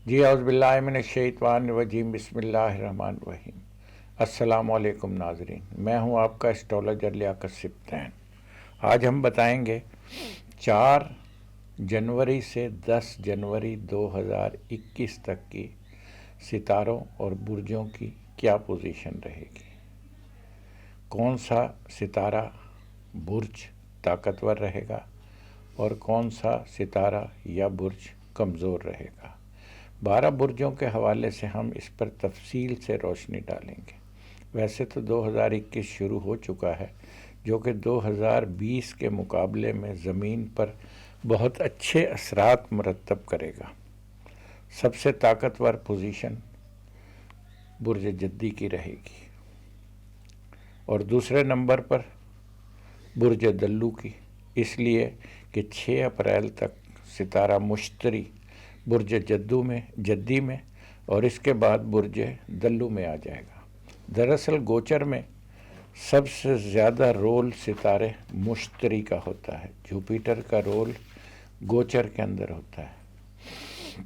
جی اعوذ باللہ من الشیطان الرجیم، بسم اللہ الرحمن الرحیم۔ السلام علیکم ناظرین، میں ہوں آپ کا اسٹرالوجر لیاقت سبطین۔ آج ہم بتائیں گے 4 جنوری سے 10 جنوری 2021 تک کی ستاروں اور برجوں کی کیا پوزیشن رہے گی، کون سا ستارہ برج طاقتور رہے گا اور کون سا ستارہ یا برج کمزور رہے گا۔ 12 برجوں کے حوالے سے ہم اس پر تفصیل سے روشنی ڈالیں گے۔ ویسے تو 2021 شروع ہو چکا ہے، جو کہ 2020 کے مقابلے میں زمین پر بہت اچھے اثرات مرتب کرے گا۔ سب سے طاقتور پوزیشن برج جدی کی رہے گی اور دوسرے نمبر پر برج دلو کی، اس لیے کہ 6 اپریل تک ستارہ مشتری برج جدی میں اور اس کے بعد برج دلو میں آ جائے گا۔ دراصل گوچر میں سب سے زیادہ رول ستارے مشتری کا ہوتا ہے، جوپیٹر کا رول گوچر کے اندر ہوتا ہے۔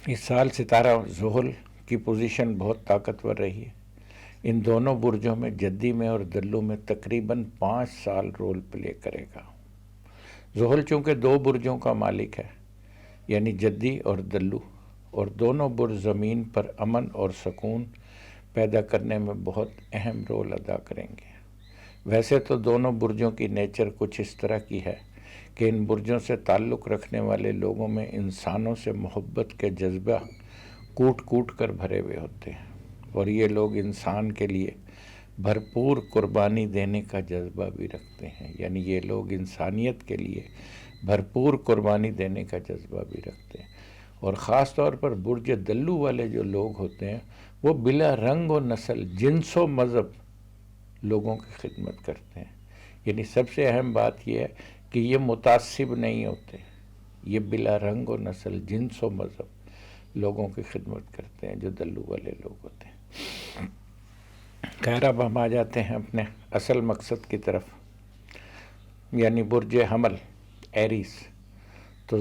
اس سال ستارہ زحل کی پوزیشن بہت طاقتور رہی ہے۔ ان دونوں برجوں میں، جدی میں اور دلو میں، تقریباً 5 سال رول پلے کرے گا۔ زحل چونکہ 2 برجوں کا مالک ہے، یعنی جدی اور دلو، اور دونوں برج زمین پر امن اور سکون پیدا کرنے میں بہت اہم رول ادا کریں گے۔ ویسے تو دونوں برجوں کی نیچر کچھ اس طرح کی ہے کہ ان برجوں سے تعلق رکھنے والے لوگوں میں انسانوں سے محبت کے جذبہ کوٹ کوٹ کر بھرے ہوئے ہوتے ہیں، اور یہ لوگ انسان کے لیے بھرپور قربانی دینے کا جذبہ بھی رکھتے ہیں، یعنی یہ لوگ انسانیت کے لیے بھرپور قربانی دینے کا جذبہ بھی رکھتے ہیں۔ اور خاص طور پر برج دلو والے جو لوگ ہوتے ہیں وہ بلا رنگ و نسل، جنس و مذہب لوگوں کی خدمت کرتے ہیں۔ یعنی سب سے اہم بات یہ ہے کہ یہ متعصب نہیں ہوتے، یہ بلا رنگ و نسل، جنس و مذہب لوگوں کی خدمت کرتے ہیں جو دلو والے لوگ ہوتے ہیں۔ خیر، اب ہم آ جاتے ہیں اپنے اصل مقصد کی طرف، یعنی برج حمل ایریس۔ تو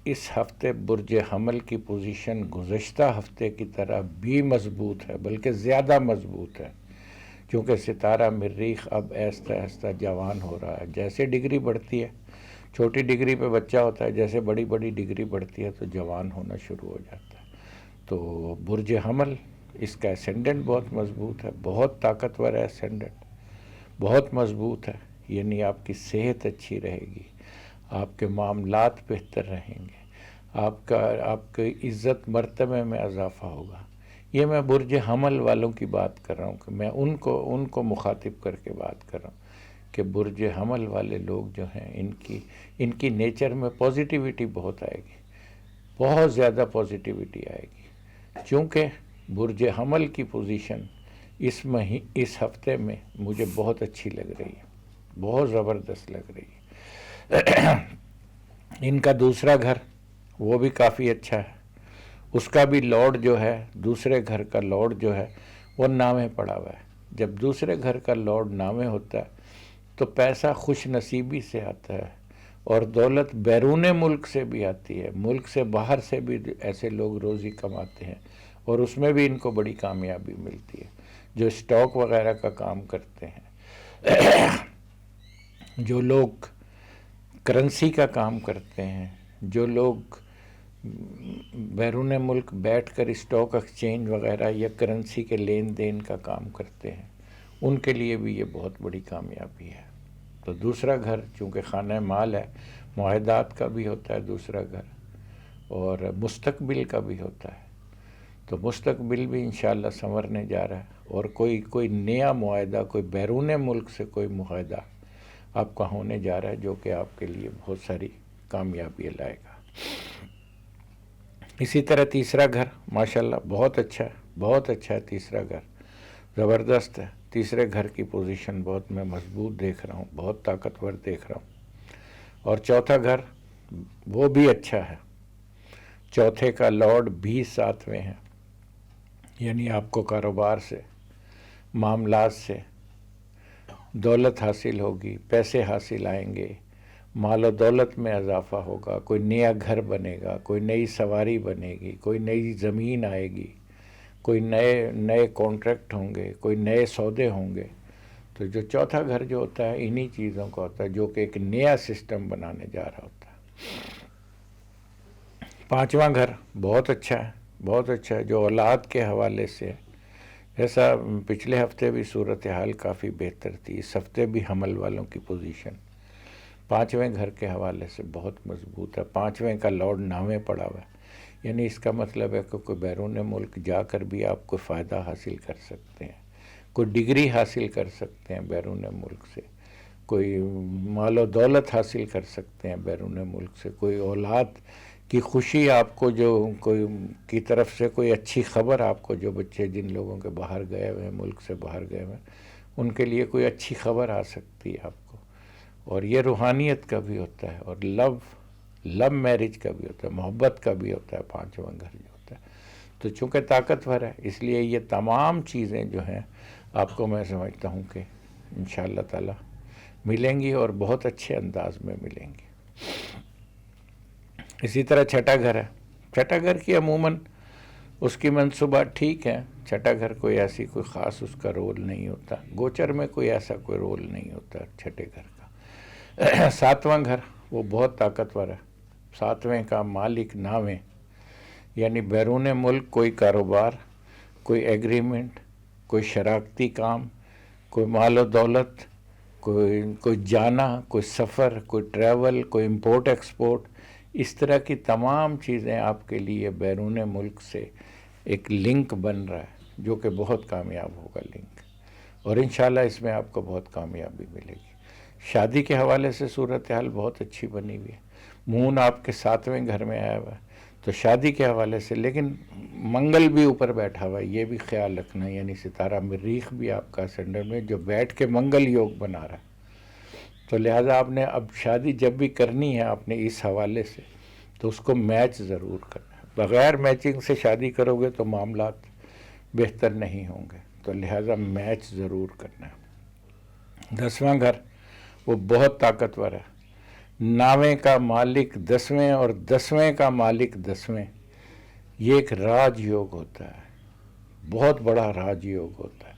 اس ہفتے برج حمل کی پوزیشن گزشتہ ہفتے کی طرح بھی مضبوط ہے، بلکہ زیادہ مضبوط ہے، کیونکہ ستارہ مریخ اب آہستہ آہستہ جوان ہو رہا ہے۔ جیسے ڈگری بڑھتی ہے، چھوٹی ڈگری پہ بچہ ہوتا ہے، جیسے بڑی بڑی ڈگری بڑھتی ہے تو جوان ہونا شروع ہو جاتا ہے۔ تو برج حمل، اس کا اسینڈنٹ بہت مضبوط ہے، بہت طاقتور ہے، اسینڈنٹ بہت مضبوط ہے، یعنی آپ کی صحت اچھی رہے گی، آپ کے معاملات بہتر رہیں گے، آپ کی عزت مرتبے میں اضافہ ہوگا۔ یہ میں برج حمل والوں کی بات کر رہا ہوں، کہ میں ان کو مخاطب کر کے بات کر رہا ہوں کہ برج حمل والے لوگ جو ہیں ان کی نیچر میں پازیٹیوٹی بہت آئے گی، بہت زیادہ پازیٹیوٹی آئے گی۔ چونکہ برج حمل کی پوزیشن اس ہفتے میں مجھے بہت اچھی لگ رہی ہے، بہت زبردست لگ رہی ہے۔ ان کا دوسرا گھر وہ بھی کافی اچھا ہے، اس کا بھی لارڈ جو ہے، دوسرے گھر کا لارڈ جو ہے وہ نامے پڑا ہوا ہے۔ جب دوسرے گھر کا لارڈ نامے ہوتا ہے تو پیسہ خوش نصیبی سے آتا ہے، اور دولت بیرون ملک سے بھی آتی ہے، ملک سے باہر سے بھی ایسے لوگ روزی کماتے ہیں، اور اس میں بھی ان کو بڑی کامیابی ملتی ہے، جو اسٹاک وغیرہ کا کام کرتے ہیں، جو لوگ کرنسی کا کام کرتے ہیں، جو لوگ بیرون ملک بیٹھ کر اسٹاک ایکسچینج وغیرہ یا کرنسی کے لین دین کا کام کرتے ہیں، ان کے لیے بھی یہ بہت بڑی کامیابی ہے۔ تو دوسرا گھر چونکہ خانہ مال ہے، معاہدات کا بھی ہوتا ہے دوسرا گھر، اور مستقبل کا بھی ہوتا ہے، تو مستقبل بھی انشاءاللہ سنورنے جا رہا ہے، اور کوئی نیا معاہدہ، کوئی بیرون ملک سے کوئی معاہدہ آپ کا ہونے جا رہا ہے، جو کہ آپ کے لیے بہت ساری کامیابی لائے گا۔ اسی طرح تیسرا گھر ماشاءاللہ بہت اچھا ہے، بہت اچھا ہے، تیسرا گھر زبردست ہے۔ تیسرے گھر کی پوزیشن بہت میں مضبوط دیکھ رہا ہوں، بہت طاقتور دیکھ رہا ہوں۔ اور چوتھا گھر وہ بھی اچھا ہے، چوتھے کا لارڈ بھی 7ویں ہے، یعنی آپ کو کاروبار سے، معاملات سے دولت حاصل ہوگی، پیسے حاصل آئیں گے، مال و دولت میں اضافہ ہوگا، کوئی نیا گھر بنے گا، کوئی نئی سواری بنے گی، کوئی نئی زمین آئے گی، کوئی نئے کانٹریکٹ ہوں گے، کوئی نئے سودے ہوں گے. تو جو چوتھا گھر جو ہوتا ہے انہی چیزوں کا ہوتا ہے، جو کہ ایک نیا سسٹم بنانے جا رہا ہوتا ہے. پانچواں گھر بہت اچھا ہے، بہت اچھا ہے، جو اولاد کے حوالے سے. ایسا پچھلے ہفتے بھی صورتحال کافی بہتر تھی، اس ہفتے بھی حمل والوں کی پوزیشن پانچویں گھر کے حوالے سے بہت مضبوط ہے. پانچویں کا لارڈ نامے پڑا ہوا ہے، یعنی اس کا مطلب ہے کہ کوئی بیرون ملک جا کر بھی آپ کوئی فائدہ حاصل کر سکتے ہیں، کوئی ڈگری حاصل کر سکتے ہیں بیرون ملک سے، کوئی مال و دولت حاصل کر سکتے ہیں بیرون ملک سے، کوئی اولاد کی خوشی آپ کو جو کوئی کی طرف سے کوئی اچھی خبر آپ کو، جو بچے جن لوگوں کے باہر گئے ہوئے ہیں، ملک سے باہر گئے ہوئے ہیں، ان کے لیے کوئی اچھی خبر آ سکتی ہے آپ کو. اور یہ روحانیت کا بھی ہوتا ہے، اور لو میرج کا بھی ہوتا ہے، محبت کا بھی ہوتا ہے پانچواں گھر جو ہوتا ہے. تو چونکہ طاقتور ہے اس لیے یہ تمام چیزیں جو ہیں آپ کو میں سمجھتا ہوں کہ انشاءاللہ تعالی ملیں گی، اور بہت اچھے انداز میں ملیں گی. اسی طرح چھٹا گھر ہے. چھٹا گھر کی عموماً اس کی منصوبات ٹھیک ہیں. چھٹا گھر کوئی ایسی کوئی خاص اس کا رول نہیں ہوتا، گوچر میں کوئی ایسا کوئی رول نہیں ہوتا چھٹے گھر کا. ساتواں گھر وہ بہت طاقتور ہے. ساتویں کا مالک ناویں، یعنی بیرون ملک کوئی کاروبار، کوئی ایگریمنٹ، کوئی شراکتی کام، کوئی مال و دولت، کوئی جانا، کوئی سفر، کوئی ٹریول، کوئی امپورٹ ایکسپورٹ، اس طرح کی تمام چیزیں آپ کے لیے بیرون ملک سے ایک لنک بن رہا ہے، جو کہ بہت کامیاب ہوگا لنک، اور انشاءاللہ اس میں آپ کو بہت کامیابی ملے گی. شادی کے حوالے سے صورتحال بہت اچھی بنی ہوئی ہے. مون آپ کے ساتویں گھر میں آیا ہوا ہے تو شادی کے حوالے سے، لیکن منگل بھی اوپر بیٹھا ہوا ہے، یہ بھی خیال رکھنا، یعنی ستارہ مریخ بھی آپ کا اسینڈنٹ میں جو بیٹھ کے منگل یوگ بنا رہا ہے. تو لہٰذا آپ نے اب شادی جب بھی کرنی ہے آپ نے اس حوالے سے تو اس کو میچ ضرور کرنا ہے. بغیر میچنگ سے شادی کرو گے تو معاملات بہتر نہیں ہوں گے، تو لہٰذا میچ ضرور کرنا ہے. 10واں گھر وہ بہت طاقتور ہے. 9ویں کا مالک 10ویں اور 10ویں کا مالک 10ویں، یہ ایک راج یوگ ہوتا ہے، بہت بڑا راج یوگ ہوتا ہے.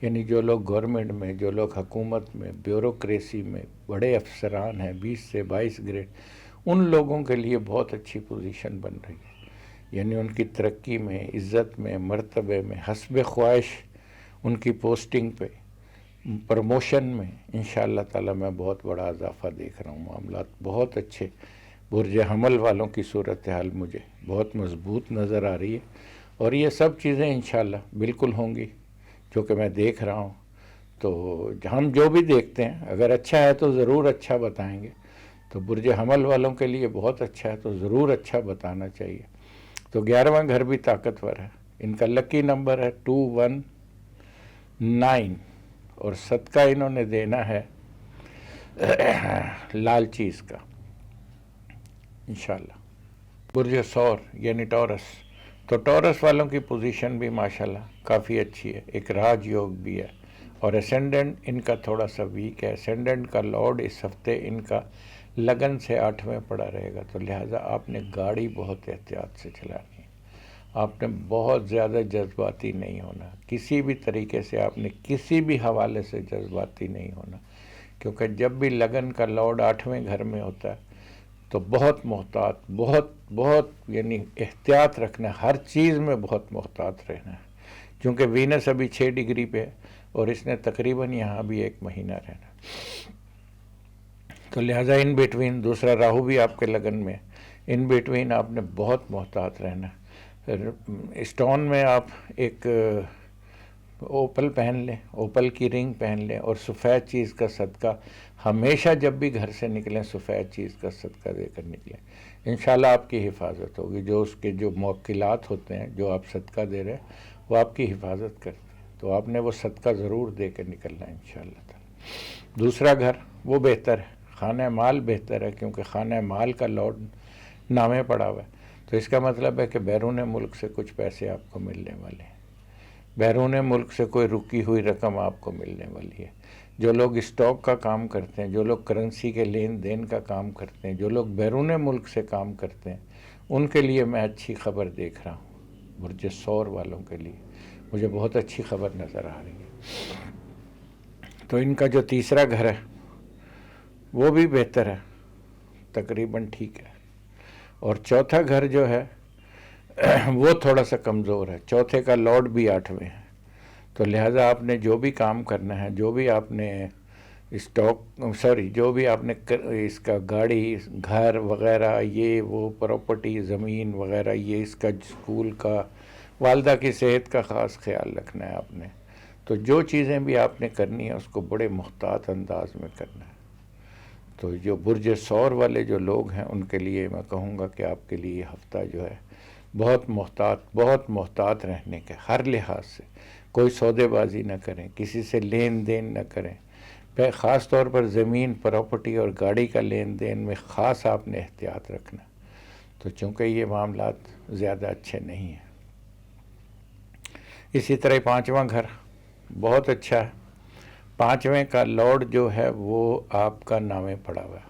یعنی جو لوگ گورنمنٹ میں، جو لوگ حکومت میں، بیوروکریسی میں بڑے افسران ہیں، 20 سے 22 گریڈ، ان لوگوں کے لیے بہت اچھی پوزیشن بن رہی ہے. یعنی ان کی ترقی میں، عزت میں، مرتبے میں، حسب خواہش ان کی پوسٹنگ پہ، پروموشن میں انشاءاللہ تعالی میں بہت بڑا اضافہ دیکھ رہا ہوں. معاملات بہت اچھے. برج حمل والوں کی صورتحال مجھے بہت مضبوط نظر آ رہی ہے، اور یہ سب چیزیں انشاءاللہ بالکل ہوں گی جو کہ میں دیکھ رہا ہوں. تو ہم جو بھی دیکھتے ہیں اگر اچھا ہے تو ضرور اچھا بتائیں گے. تو برج حمل والوں کے لیے بہت اچھا ہے تو ضرور اچھا بتانا چاہیے. تو 11واں گھر بھی طاقتور ہے. ان کا لکی نمبر ہے 219، اور صدقہ انہوں نے دینا ہے لال چیز کا انشاءاللہ. برج ثور یعنی ٹورس، تو ٹورس والوں کی پوزیشن بھی ماشاءاللہ کافی اچھی ہے، ایک راج یوگ بھی ہے، اور اسینڈنٹ ان کا تھوڑا سا ویک ہے. اسینڈنٹ کا لارڈ اس ہفتے ان کا لگن سے 8ویں پڑا رہے گا، تو لہٰذا آپ نے گاڑی بہت احتیاط سے چلانی ہے. آپ نے بہت زیادہ جذباتی نہیں ہونا، کسی بھی طریقے سے آپ نے کسی بھی حوالے سے جذباتی نہیں ہونا، کیونکہ جب بھی لگن کا لارڈ 8ویں گھر میں ہوتا ہے تو بہت محتاط، بہت یعنی احتیاط رکھنا ہے، ہر چیز میں بہت محتاط رہنا ہے. کیونکہ وینس ابھی 6 ڈگری پہ ہے اور اس نے تقریباً یہاں بھی 1 مہینہ رہنا، تو لہٰذا ان بٹوین، دوسرا راہو بھی آپ کے لگن میں، ان بٹوین آپ نے بہت محتاط رہنا. اسٹون میں آپ ایک اوپل پہن لیں، اوپل کی رنگ پہن لیں، اور سفید چیز کا صدقہ ہمیشہ جب بھی گھر سے نکلیں سفید چیز کا صدقہ دے کر نکلیں. انشاءاللہ آپ کی حفاظت ہوگی. جو اس کے جو موکلات ہوتے ہیں جو آپ صدقہ دے رہے ہیں وہ آپ کی حفاظت کرتے ہیں، تو آپ نے وہ صدقہ ضرور دے کر نکلنا ہے انشاءاللہ تعالی. دوسرا گھر وہ بہتر ہے، خانہ مال بہتر ہے، کیونکہ خانہ مال کا لارڈ نامے پڑا ہوا ہے. تو اس کا مطلب ہے کہ بیرون ملک سے کچھ پیسے آپ کو ملنے والے ہیں، بیرون ملک سے کوئی رکی ہوئی رقم آپ کو ملنے والی ہے. جو لوگ اسٹاک کا کام کرتے ہیں، جو لوگ کرنسی کے لین دین کا کام کرتے ہیں، جو لوگ بیرون ملک سے کام کرتے ہیں، ان کے لیے میں اچھی خبر دیکھ رہا ہوں۔ برج ثور والوں کے لیے مجھے بہت اچھی خبر نظر آ رہی ہے۔ تو ان کا جو تیسرا گھر ہے وہ بھی بہتر ہے، تقریباً ٹھیک ہے، اور چوتھا گھر جو ہے وہ تھوڑا سا کمزور ہے۔ چوتھے کا لارڈ بھی 8ویں ہے، تو لہٰذا آپ نے جو بھی کام کرنا ہے، جو بھی آپ نے جو بھی آپ نے اس کا گاڑی، گھر وغیرہ، یہ وہ پراپرٹی، زمین وغیرہ، یہ اس کا اسکول کا، والدہ کی صحت کا خاص خیال رکھنا ہے آپ نے۔ تو جو چیزیں بھی آپ نے کرنی ہے اس کو بڑے محتاط انداز میں کرنا ہے۔ تو جو برج ثور والے جو لوگ ہیں ان کے لیے میں کہوں گا کہ آپ کے لیے یہ ہفتہ جو ہے بہت محتاط رہنے کے، ہر لحاظ سے کوئی سودے بازی نہ کریں، کسی سے لین دین نہ کریں، خاص طور پر زمین، پراپرٹی اور گاڑی کا لین دین میں خاص آپ نے احتیاط رکھنا، تو چونکہ یہ معاملات زیادہ اچھے نہیں ہیں۔ اسی طرح 5واں گھر بہت اچھا ہے۔ 5ویں کا لارڈ جو ہے وہ آپ کا نامے پڑا ہوا ہے،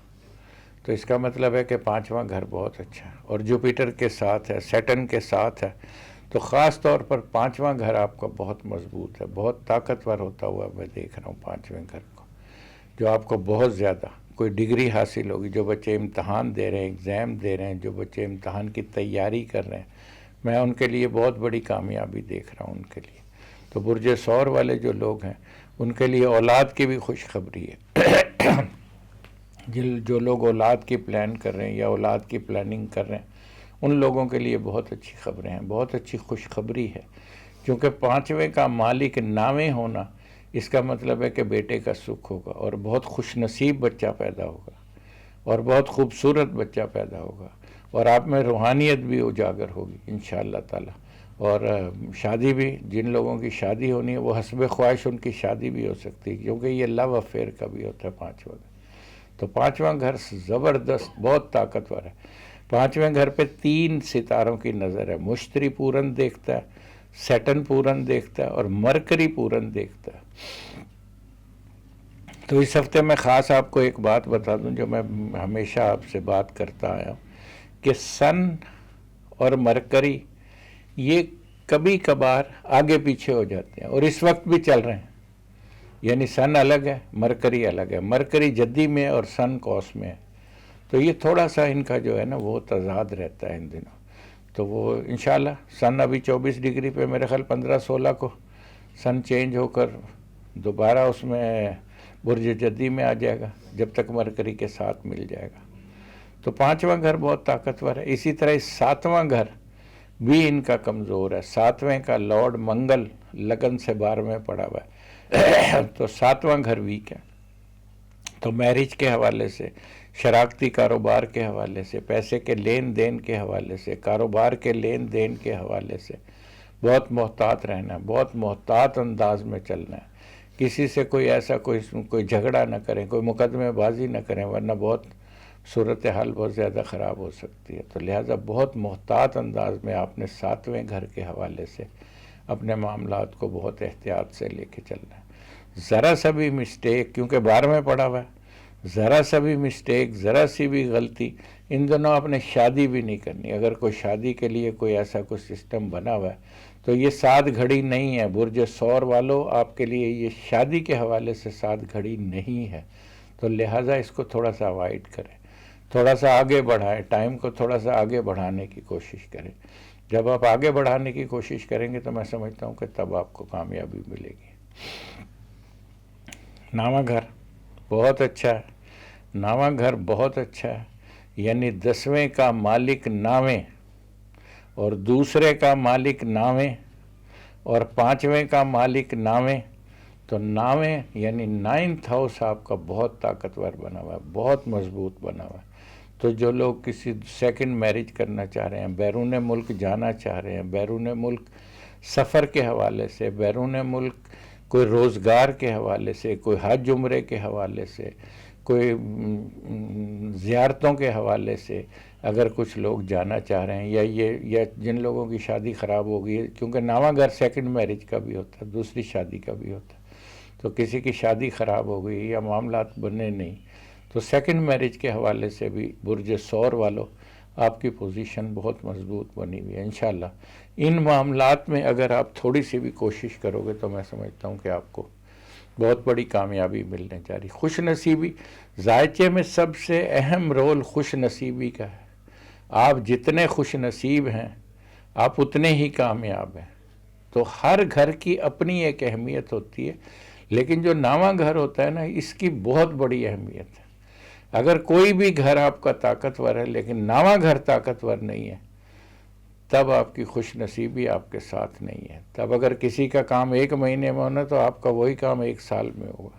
تو اس کا مطلب ہے کہ 5واں گھر بہت اچھا ہے، اور جوپیٹر کے ساتھ ہے، سیٹن کے ساتھ ہے، تو خاص طور پر 5واں گھر آپ کا بہت مضبوط ہے، بہت طاقتور ہوتا ہوا میں دیکھ رہا ہوں 5ویں گھر کو، جو آپ کو بہت زیادہ کوئی ڈگری حاصل ہوگی۔ جو بچے امتحان دے رہے ہیں، ایگزام دے رہے ہیں، جو بچے امتحان کی تیاری کر رہے ہیں، میں ان کے لیے بہت بڑی کامیابی دیکھ رہا ہوں ان کے لیے۔ تو برج ثور والے جو لوگ ہیں ان کے لیے اولاد کی بھی خوشخبری ہے۔ جو لوگ اولاد کی پلان کر رہے ہیں یا اولاد کی پلاننگ کر رہے ہیں، ان لوگوں کے لیے بہت اچھی خبریں ہیں، بہت اچھی خوشخبری ہے، کیونکہ 5ویں کا مالک نامے ہونا، اس کا مطلب ہے کہ بیٹے کا سکھ ہوگا، اور بہت خوش نصیب بچہ پیدا ہوگا، اور بہت خوبصورت بچہ پیدا ہوگا، اور آپ میں روحانیت بھی اجاگر ہوگی انشاءاللہ تعالی، اور شادی بھی، جن لوگوں کی شادی ہونی ہے وہ حسب خواہش ان کی شادی بھی ہو سکتی ہے، کیونکہ یہ لو افیئر کا بھی ہوتا ہے 5واں گھر۔ تو 5واں گھر زبردست، بہت طاقتور ہے۔ 5ویں گھر پہ 3 ستاروں کی نظر ہے، مشتری پورن دیکھتا ہے، سیٹن پورن دیکھتا ہے، اور مرکری پورن دیکھتا ہے۔ تو اس ہفتے میں خاص آپ کو ایک بات بتا دوں جو میں ہمیشہ آپ سے بات کرتا آیا ہوں، کہ سن اور مرکری یہ کبھی کبھار آگے پیچھے ہو جاتے ہیں، اور اس وقت بھی چل رہے ہیں، یعنی سن الگ ہے، مرکری الگ ہے، مرکری جدی میں اور سن کوس میں ہے، تو یہ تھوڑا سا ان کا جو ہے نا وہ تضاد رہتا ہے ان دنوں۔ تو وہ انشاءاللہ سن ابھی 24 ڈگری پہ، میرے خیال 15-16 کو سن چینج ہو کر دوبارہ اس میں برج جدی میں آ جائے گا، جب تک مرکری کے ساتھ مل جائے گا۔ تو 5واں گھر بہت طاقتور ہے۔ اسی طرح 7واں گھر بھی ان کا کمزور ہے۔ 7ویں کا لارڈ منگل لگن سے 12ویں پڑا ہوا ہے، تو 7واں گھر ویک ہے۔ تو میرج کے حوالے سے، شراکتی کاروبار کے حوالے سے، پیسے کے لین دین کے حوالے سے، کاروبار کے لین دین کے حوالے سے بہت محتاط رہنا ہے، بہت محتاط انداز میں چلنا ہے۔ کسی سے کوئی جھگڑا نہ کریں، کوئی مقدمے بازی نہ کریں، ورنہ بہت صورتحال بہت زیادہ خراب ہو سکتی ہے۔ تو لہٰذا بہت محتاط انداز میں آپ نے 7ویں گھر کے حوالے سے اپنے معاملات کو بہت احتیاط سے لے کے چلنا ہے۔ ذرا سا بھی مسٹیک، کیونکہ 12ویں پڑا ہوا ہے، ذرا سا بھی مسٹیک، ذرا سی بھی غلطی، ان دنوں آپ نے شادی بھی نہیں کرنی۔ اگر کوئی شادی کے لیے کوئی ایسا کوئی سسٹم بنا ہوا ہے تو یہ 7 گھڑی نہیں ہے۔ برج ثور والو، آپ کے لیے یہ شادی کے حوالے سے 7 گھڑی نہیں ہے، تو لہٰذا اس کو تھوڑا سا اوائڈ کریں، تھوڑا سا آگے بڑھائیں، ٹائم کو تھوڑا سا آگے بڑھانے کی کوشش کریں۔ جب آپ آگے بڑھانے کی کوشش کریں گے تو میں سمجھتا ہوں کہ تب آپ کو کامیابی ملے گی۔ 9واں گھر بہت اچھا ہے، 9واں گھر بہت اچھا ہے، یعنی 10ویں کا مالک 9ویں، اور دوسرے کا مالک 9ویں، اور 5ویں کا مالک 9ویں، تو 9ویں یعنی 9th ہاؤس آپ کا بہت طاقتور بنا ہوا ہے، بہت مضبوط بنا ہوا ہے۔ تو جو لوگ کسی سیکنڈ میرج کرنا چاہ رہے ہیں، بیرون ملک جانا چاہ رہے ہیں، بیرون ملک سفر کے حوالے سے، بیرون ملک کوئی روزگار کے حوالے سے، کوئی حج عمرے کے حوالے سے، کوئی زیارتوں کے حوالے سے اگر کچھ لوگ جانا چاہ رہے ہیں، یا جن لوگوں کی شادی خراب ہو گئی ہے، کیونکہ 9واں گھر سیکنڈ میرج کا بھی ہوتا ہے، دوسری شادی کا بھی ہوتا ہے، تو کسی کی شادی خراب ہو گئی یا معاملات بنے نہیں، تو سیکنڈ میرج کے حوالے سے بھی برج سور والوں آپ کی پوزیشن بہت مضبوط بنی ہوئی ہے انشاءاللہ۔ ان معاملات میں اگر آپ تھوڑی سی بھی کوشش کرو گے تو میں سمجھتا ہوں کہ آپ کو بہت بڑی کامیابی ملنے جا رہی۔ خوش نصیبی، ذائچے میں سب سے اہم رول خوش نصیبی کا ہے۔ آپ جتنے خوش نصیب ہیں آپ اتنے ہی کامیاب ہیں۔ تو ہر گھر کی اپنی ایک اہمیت ہوتی ہے، لیکن جو نواں گھر ہوتا ہے نا، اس کی بہت بڑی اہمیت ہے۔ اگر کوئی بھی گھر آپ کا طاقتور ہے لیکن نواں گھر طاقتور نہیں ہے، تب آپ کی خوش نصیبی آپ کے ساتھ نہیں ہے۔ تب اگر کسی کا کام 1 مہینے میں ہونا تو آپ کا وہی کام 1 سال میں ہوگا۔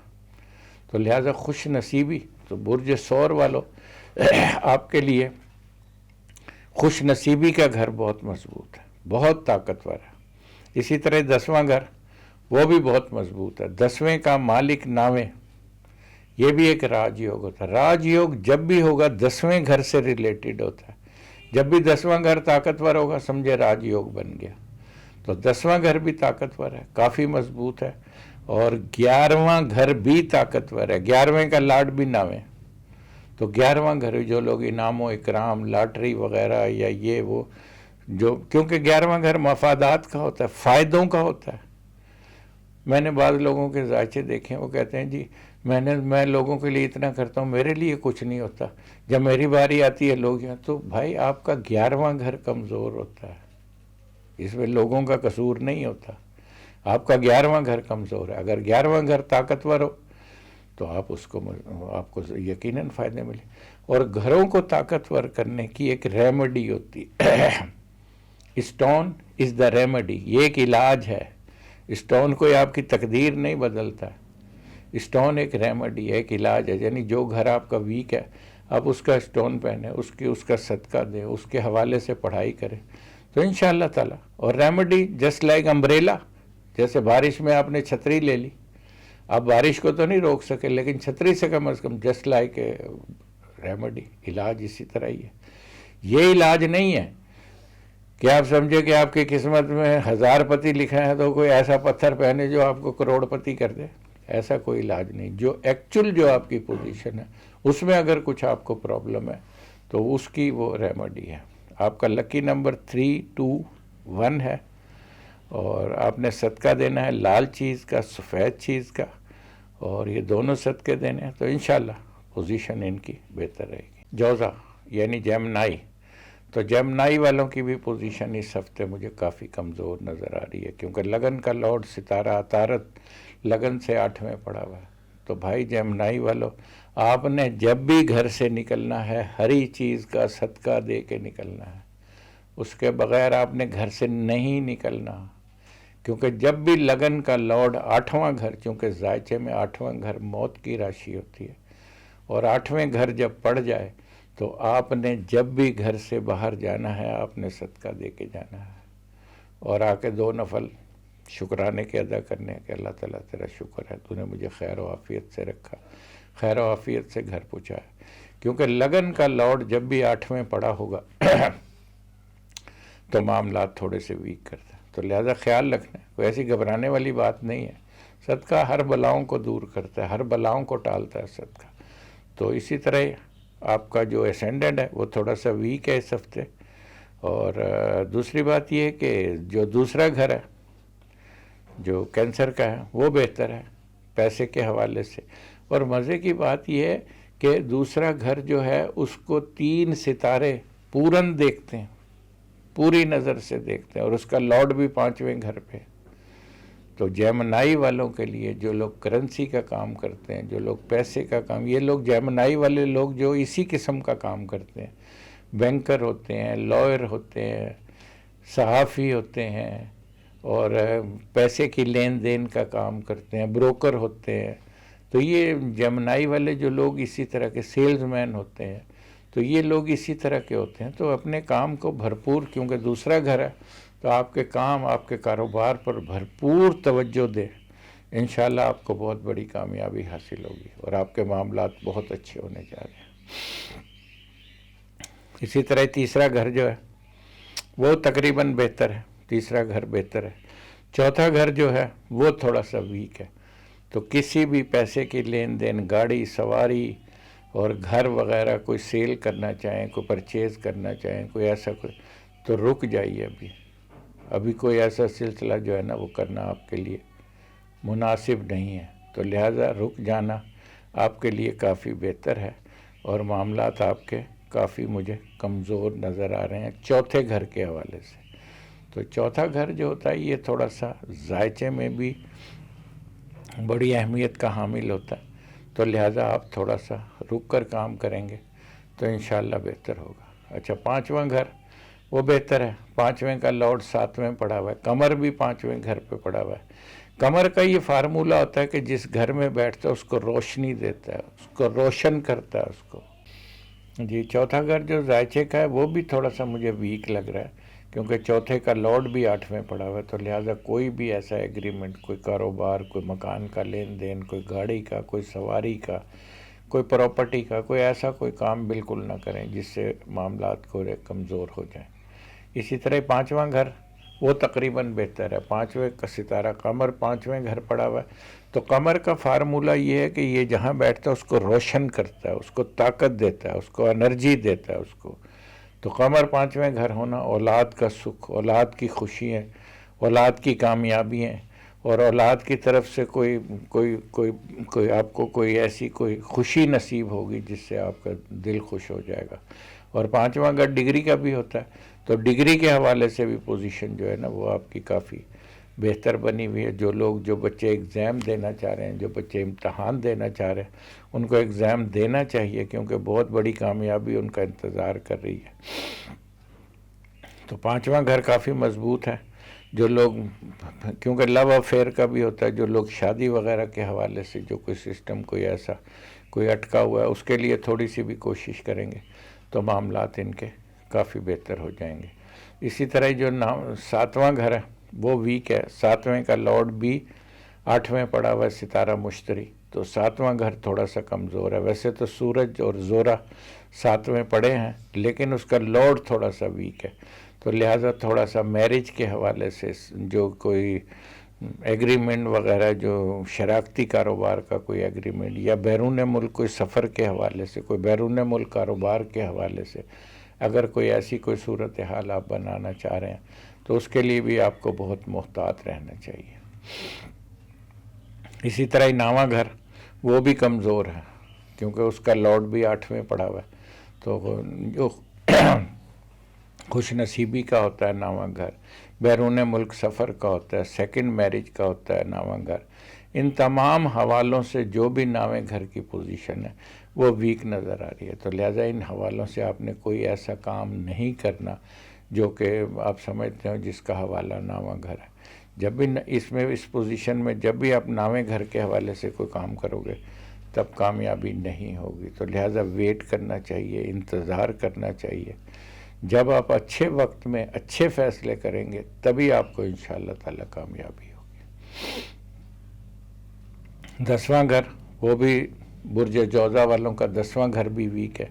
تو لہٰذا خوش نصیبی، تو برج سور والوں آپ کے لیے خوش نصیبی کا گھر بہت مضبوط ہے، بہت طاقتور ہے۔ اسی طرح 10واں گھر وہ بھی بہت مضبوط ہے۔ 10ویں کا مالک ناویں، یہ بھی ایک راج یوگ ہوتا ہے۔ راج یوگ جب بھی ہوگا 10ویں گھر سے ریلیٹڈ ہوتا ہے۔ جب بھی 10واں گھر طاقتور ہوگا سمجھے راج یوگ بن گیا۔ تو 10واں گھر بھی طاقتور ہے، کافی مضبوط ہے، اور 11واں گھر بھی طاقتور ہے۔ 11ویں کا لاڈ بھی ناویں، تو 11واں گھر جو لوگ انعام و اکرام، لاٹری وغیرہ یا یہ وہ، جو کیونکہ 11واں گھر مفادات کا ہوتا ہے، فائدوں کا ہوتا ہے۔ میں نے بعض لوگوں کے ذائچے دیکھے، وہ کہتے ہیں جی میں لوگوں کے لیے اتنا کرتا ہوں، میرے لیے کچھ نہیں ہوتا، جب میری باری آتی ہے لوگ یہاں، تو بھائی آپ کا 11واں گھر کمزور ہوتا ہے، اس میں لوگوں کا قصور نہیں ہوتا، آپ کا 11واں گھر کمزور ہے۔ اگر 11واں گھر طاقتور ہو تو آپ کو یقیناً فائدے ملے۔ اور گھروں کو طاقتور کرنے کی ایک ریمیڈی ہوتی ہے، اسٹون از دا ریمیڈی، یہ ایک علاج ہے۔ اسٹون کوئی آپ کی تقدیر نہیں بدلتا ہے، اسٹون ایک ریمیڈی ہے، ایک علاج ہے۔ یعنی جو گھر آپ کا ویک ہے آپ اس کا اسٹون پہنیں، اس کا صدقہ دیں، اس کے حوالے سے پڑھائی کریں، تو انشاءاللہ تعالی۔ اور ریمیڈی جسٹ لائک امبریلا، جیسے بارش میں آپ نے چھتری لے لی، آپ بارش کو تو نہیں روک سکے لیکن چھتری سے کم از کم جسٹ لائک ریمیڈی، علاج اسی طرح ہی ہے۔ یہ علاج نہیں ہے کہ آپ سمجھے کہ آپ کی قسمت میں 1000 پتی لکھا ہے تو کوئی ایسا پتھر پہنے جو آپ کو کروڑ پتی کر دے، ایسا کوئی علاج نہیں۔ جو ایکچول جو آپ کی پوزیشن ہے اس میں اگر کچھ آپ کو پرابلم ہے تو اس کی وہ ریمیڈی ہے۔ آپ کا لکی نمبر 321 ہے، اور آپ نے صدقہ دینا ہے لال چیز کا، سفید چیز کا، اور یہ دونوں صدقے دینے ہیں، تو انشاءاللہ پوزیشن ان کی بہتر رہے گی۔ جوزا یعنی جیمنائی، تو جیمنائی والوں کی بھی پوزیشن اس ہفتے مجھے کافی کمزور نظر آ رہی ہے، کیونکہ لگن کا لارڈ ستارہ عطارد لگن سے 8ویں پڑا ہوا ہے۔ تو بھائی جیمنائی والوں، آپ نے جب بھی گھر سے نکلنا ہے ہری چیز کا صدقہ دے کے نکلنا ہے، اس کے بغیر آپ نے گھر سے نہیں نکلنا، کیونکہ جب بھی لگن کا لارڈ 8واں گھر، چونکہ ذائچے میں 8واں گھر موت کی راشی ہوتی ہے، اور 8ویں گھر جب پڑ جائے تو آپ نے جب بھی گھر سے باہر جانا ہے آپ نے صدقہ دے کے جانا ہے، اور آ کے 2 نفل شکرانے کے ادا کرنے کہ اللہ تعالیٰ تیرا شکر ہے، تو نے مجھے خیر و عافیت سے رکھا، خیر و عافیت سے گھر پہنچایا۔ کیونکہ لگن کا لارڈ جب بھی 8ویں پڑا ہوگا تو معاملات تھوڑے سے ویک کرتا ہے، تو لہذا خیال رکھنا ہے، کوئی ایسی گھبرانے والی بات نہیں ہے۔ صدقہ ہر بلاؤں کو دور کرتا ہے، ہر بلاؤں کو ٹالتا ہے صدقہ۔ تو اسی طرح آپ کا جو اسینڈنٹ ہے وہ تھوڑا سا ویک ہے اس ہفتے، اور دوسری بات یہ ہے کہ جو دوسرا گھر ہے جو کینسر کا ہے وہ بہتر ہے پیسے کے حوالے سے۔ اور مزے کی بات یہ ہے کہ دوسرا گھر جو ہے اس کو 3 ستارے پورن دیکھتے ہیں، پوری نظر سے دیکھتے ہیں، اور اس کا لارڈ بھی 5ویں گھر پہ۔ تو جیمنائی والوں کے لیے جو لوگ کرنسی کا کام کرتے ہیں، جو لوگ پیسے کا کام، یہ لوگ جیمنائی والے لوگ جو اسی قسم کا کام کرتے ہیں، بینکر ہوتے ہیں، لائر ہوتے ہیں، صحافی ہوتے ہیں، اور پیسے کی لین دین کا کام کرتے ہیں، بروکر ہوتے ہیں، تو یہ جیمنائی والے جو لوگ اسی طرح کے سیلز مین ہوتے ہیں، تو یہ لوگ اسی طرح کے ہوتے ہیں۔ تو اپنے کام کو بھرپور، کیونکہ دوسرا گھر ہے تو آپ کے کام، آپ کے کاروبار پر بھرپور توجہ دیں، انشاءاللہ آپ کو بہت بڑی کامیابی حاصل ہوگی، اور آپ کے معاملات بہت اچھے ہونے جا رہے ہیں۔ اسی طرح تیسرا گھر جو ہے وہ تقریباً بہتر ہے، تیسرا گھر بہتر ہے۔ چوتھا گھر جو ہے وہ تھوڑا سا ویک ہے، تو کسی بھی پیسے کی لین دین، گاڑی سواری اور گھر وغیرہ کوئی سیل کرنا چاہیں، کوئی پرچیز کرنا چاہیں، کوئی ایسا کوئی، تو رک جائیے ابھی کوئی ایسا سلسلہ جو ہے نا وہ کرنا آپ کے لیے مناسب نہیں ہے، تو لہٰذا رک جانا آپ کے لیے کافی بہتر ہے۔ اور معاملات آپ کے کافی مجھے کمزور نظر آ رہے ہیں چوتھے گھر کے حوالے سے۔ تو چوتھا گھر جو ہوتا ہے یہ تھوڑا سا ذائچے میں بھی بڑی اہمیت کا حامل ہوتا ہے، تو لہٰذا آپ تھوڑا سا رک کر کام کریں گے تو انشاءاللہ بہتر ہوگا۔ اچھا، پانچواں گھر وہ بہتر ہے، پانچویں کا لارڈ ساتویں پڑا ہوا ہے، قمر بھی پانچویں گھر پہ پڑا ہوا ہے۔ قمر کا یہ فارمولہ ہوتا ہے کہ جس گھر میں بیٹھتا ہے اس کو روشنی دیتا ہے، اس کو روشن کرتا ہے اس کو۔ جی، چوتھا گھر جو ذائچے کا ہے وہ بھی تھوڑا سا مجھے ویک لگ رہا ہے، کیونکہ چوتھے کا لارڈ بھی آٹھویں پڑا ہوا ہے، تو لہٰذا کوئی بھی ایسا ایگریمنٹ، کوئی کاروبار، کوئی مکان کا لین دین، کوئی گاڑی کا، کوئی سواری کا، کوئی پراپرٹی کا، کوئی ایسا کوئی کام بالکل نہ کریں جس سے معاملات کو کمزور ہو جائیں۔ اسی طرح پانچواں گھر وہ تقریباً بہتر ہے، پانچویں کا ستارہ قمر پانچویں گھر پڑا ہوا ہے، تو قمر کا فارمولہ یہ ہے کہ یہ جہاں بیٹھتا ہے اس کو روشن کرتا ہے، اس کو طاقت دیتا ہے، اس کو انرجی دیتا ہے اس کو۔ تو قمر پانچویں گھر ہونا اولاد کا سکھ، اولاد کی خوشی ہے، اولاد کی کامیابی ہیں، اور اولاد کی طرف سے کوئی آپ کو کوئی ایسی کوئی خوشی نصیب ہوگی جس سے آپ کا دل خوش ہو جائے گا۔ اور پانچواں گھر ڈگری کا بھی ہوتا ہے، تو ڈگری کے حوالے سے بھی پوزیشن جو ہے نا وہ آپ کی کافی بہتر بنی ہوئی ہے۔ جو بچے ایگزام دینا چاہ رہے ہیں، جو بچے امتحان دینا چاہ رہے ہیں، ان کو ایگزام دینا چاہیے، کیونکہ بہت بڑی کامیابی ان کا انتظار کر رہی ہے۔ تو پانچواں گھر کافی مضبوط ہے۔ جو لوگ، کیونکہ لو افیئر کا بھی ہوتا ہے، جو لوگ شادی وغیرہ کے حوالے سے جو کوئی سسٹم کوئی ایسا کوئی اٹکا ہوا ہے، اس کے لیے تھوڑی سی بھی کوشش کریں گے تو معاملات ان کے کافی بہتر ہو جائیں گے۔ اسی طرح جو ساتواں گھر ہے وہ ویک ہے، ساتویں کا لارڈ بھی آٹھویں پڑا ہوا ہے ستارہ مشتری، تو ساتواں گھر تھوڑا سا کمزور ہے۔ ویسے تو سورج اور زورا ساتویں پڑے ہیں، لیکن اس کا لارڈ تھوڑا سا ویک ہے، تو لہٰذا تھوڑا سا میرج کے حوالے سے جو کوئی ایگریمنٹ وغیرہ، جو شراکتی کاروبار کا کوئی ایگریمنٹ، یا بیرون ملک کوئی سفر کے حوالے سے، کوئی بیرون ملک کاروبار کے حوالے سے اگر کوئی ایسی کوئی صورتحال آپ بنانا چاہ رہے ہیں تو اس کے لیے بھی آپ کو بہت محتاط رہنا چاہیے۔ اسی طرح نواں گھر وہ بھی کمزور ہے، کیونکہ اس کا لارڈ بھی آٹھویں پڑا ہوا ہے، تو جو خوش نصیبی کا ہوتا ہے نواں گھر، بیرون ملک سفر کا ہوتا ہے، سیکنڈ میرج کا ہوتا ہے نواں گھر، ان تمام حوالوں سے جو بھی نویں گھر کی پوزیشن ہے وہ ویک نظر آ رہی ہے، تو لہٰذا ان حوالوں سے آپ نے کوئی ایسا کام نہیں کرنا جو کہ آپ سمجھتے ہو جس کا حوالہ نواں گھر ہے۔ جب بھی اس پوزیشن میں جب بھی آپ نویں گھر کے حوالے سے کوئی کام کرو گے تب کامیابی نہیں ہوگی، تو لہٰذا ویٹ کرنا چاہیے، انتظار کرنا چاہیے۔ جب آپ اچھے وقت میں اچھے فیصلے کریں گے تبھی آپ کو انشاءاللہ تعالی کامیابی ہوگی۔ 10واں گھر وہ بھی برج جوزہ والوں کا 10واں گھر بھی ویک ہے،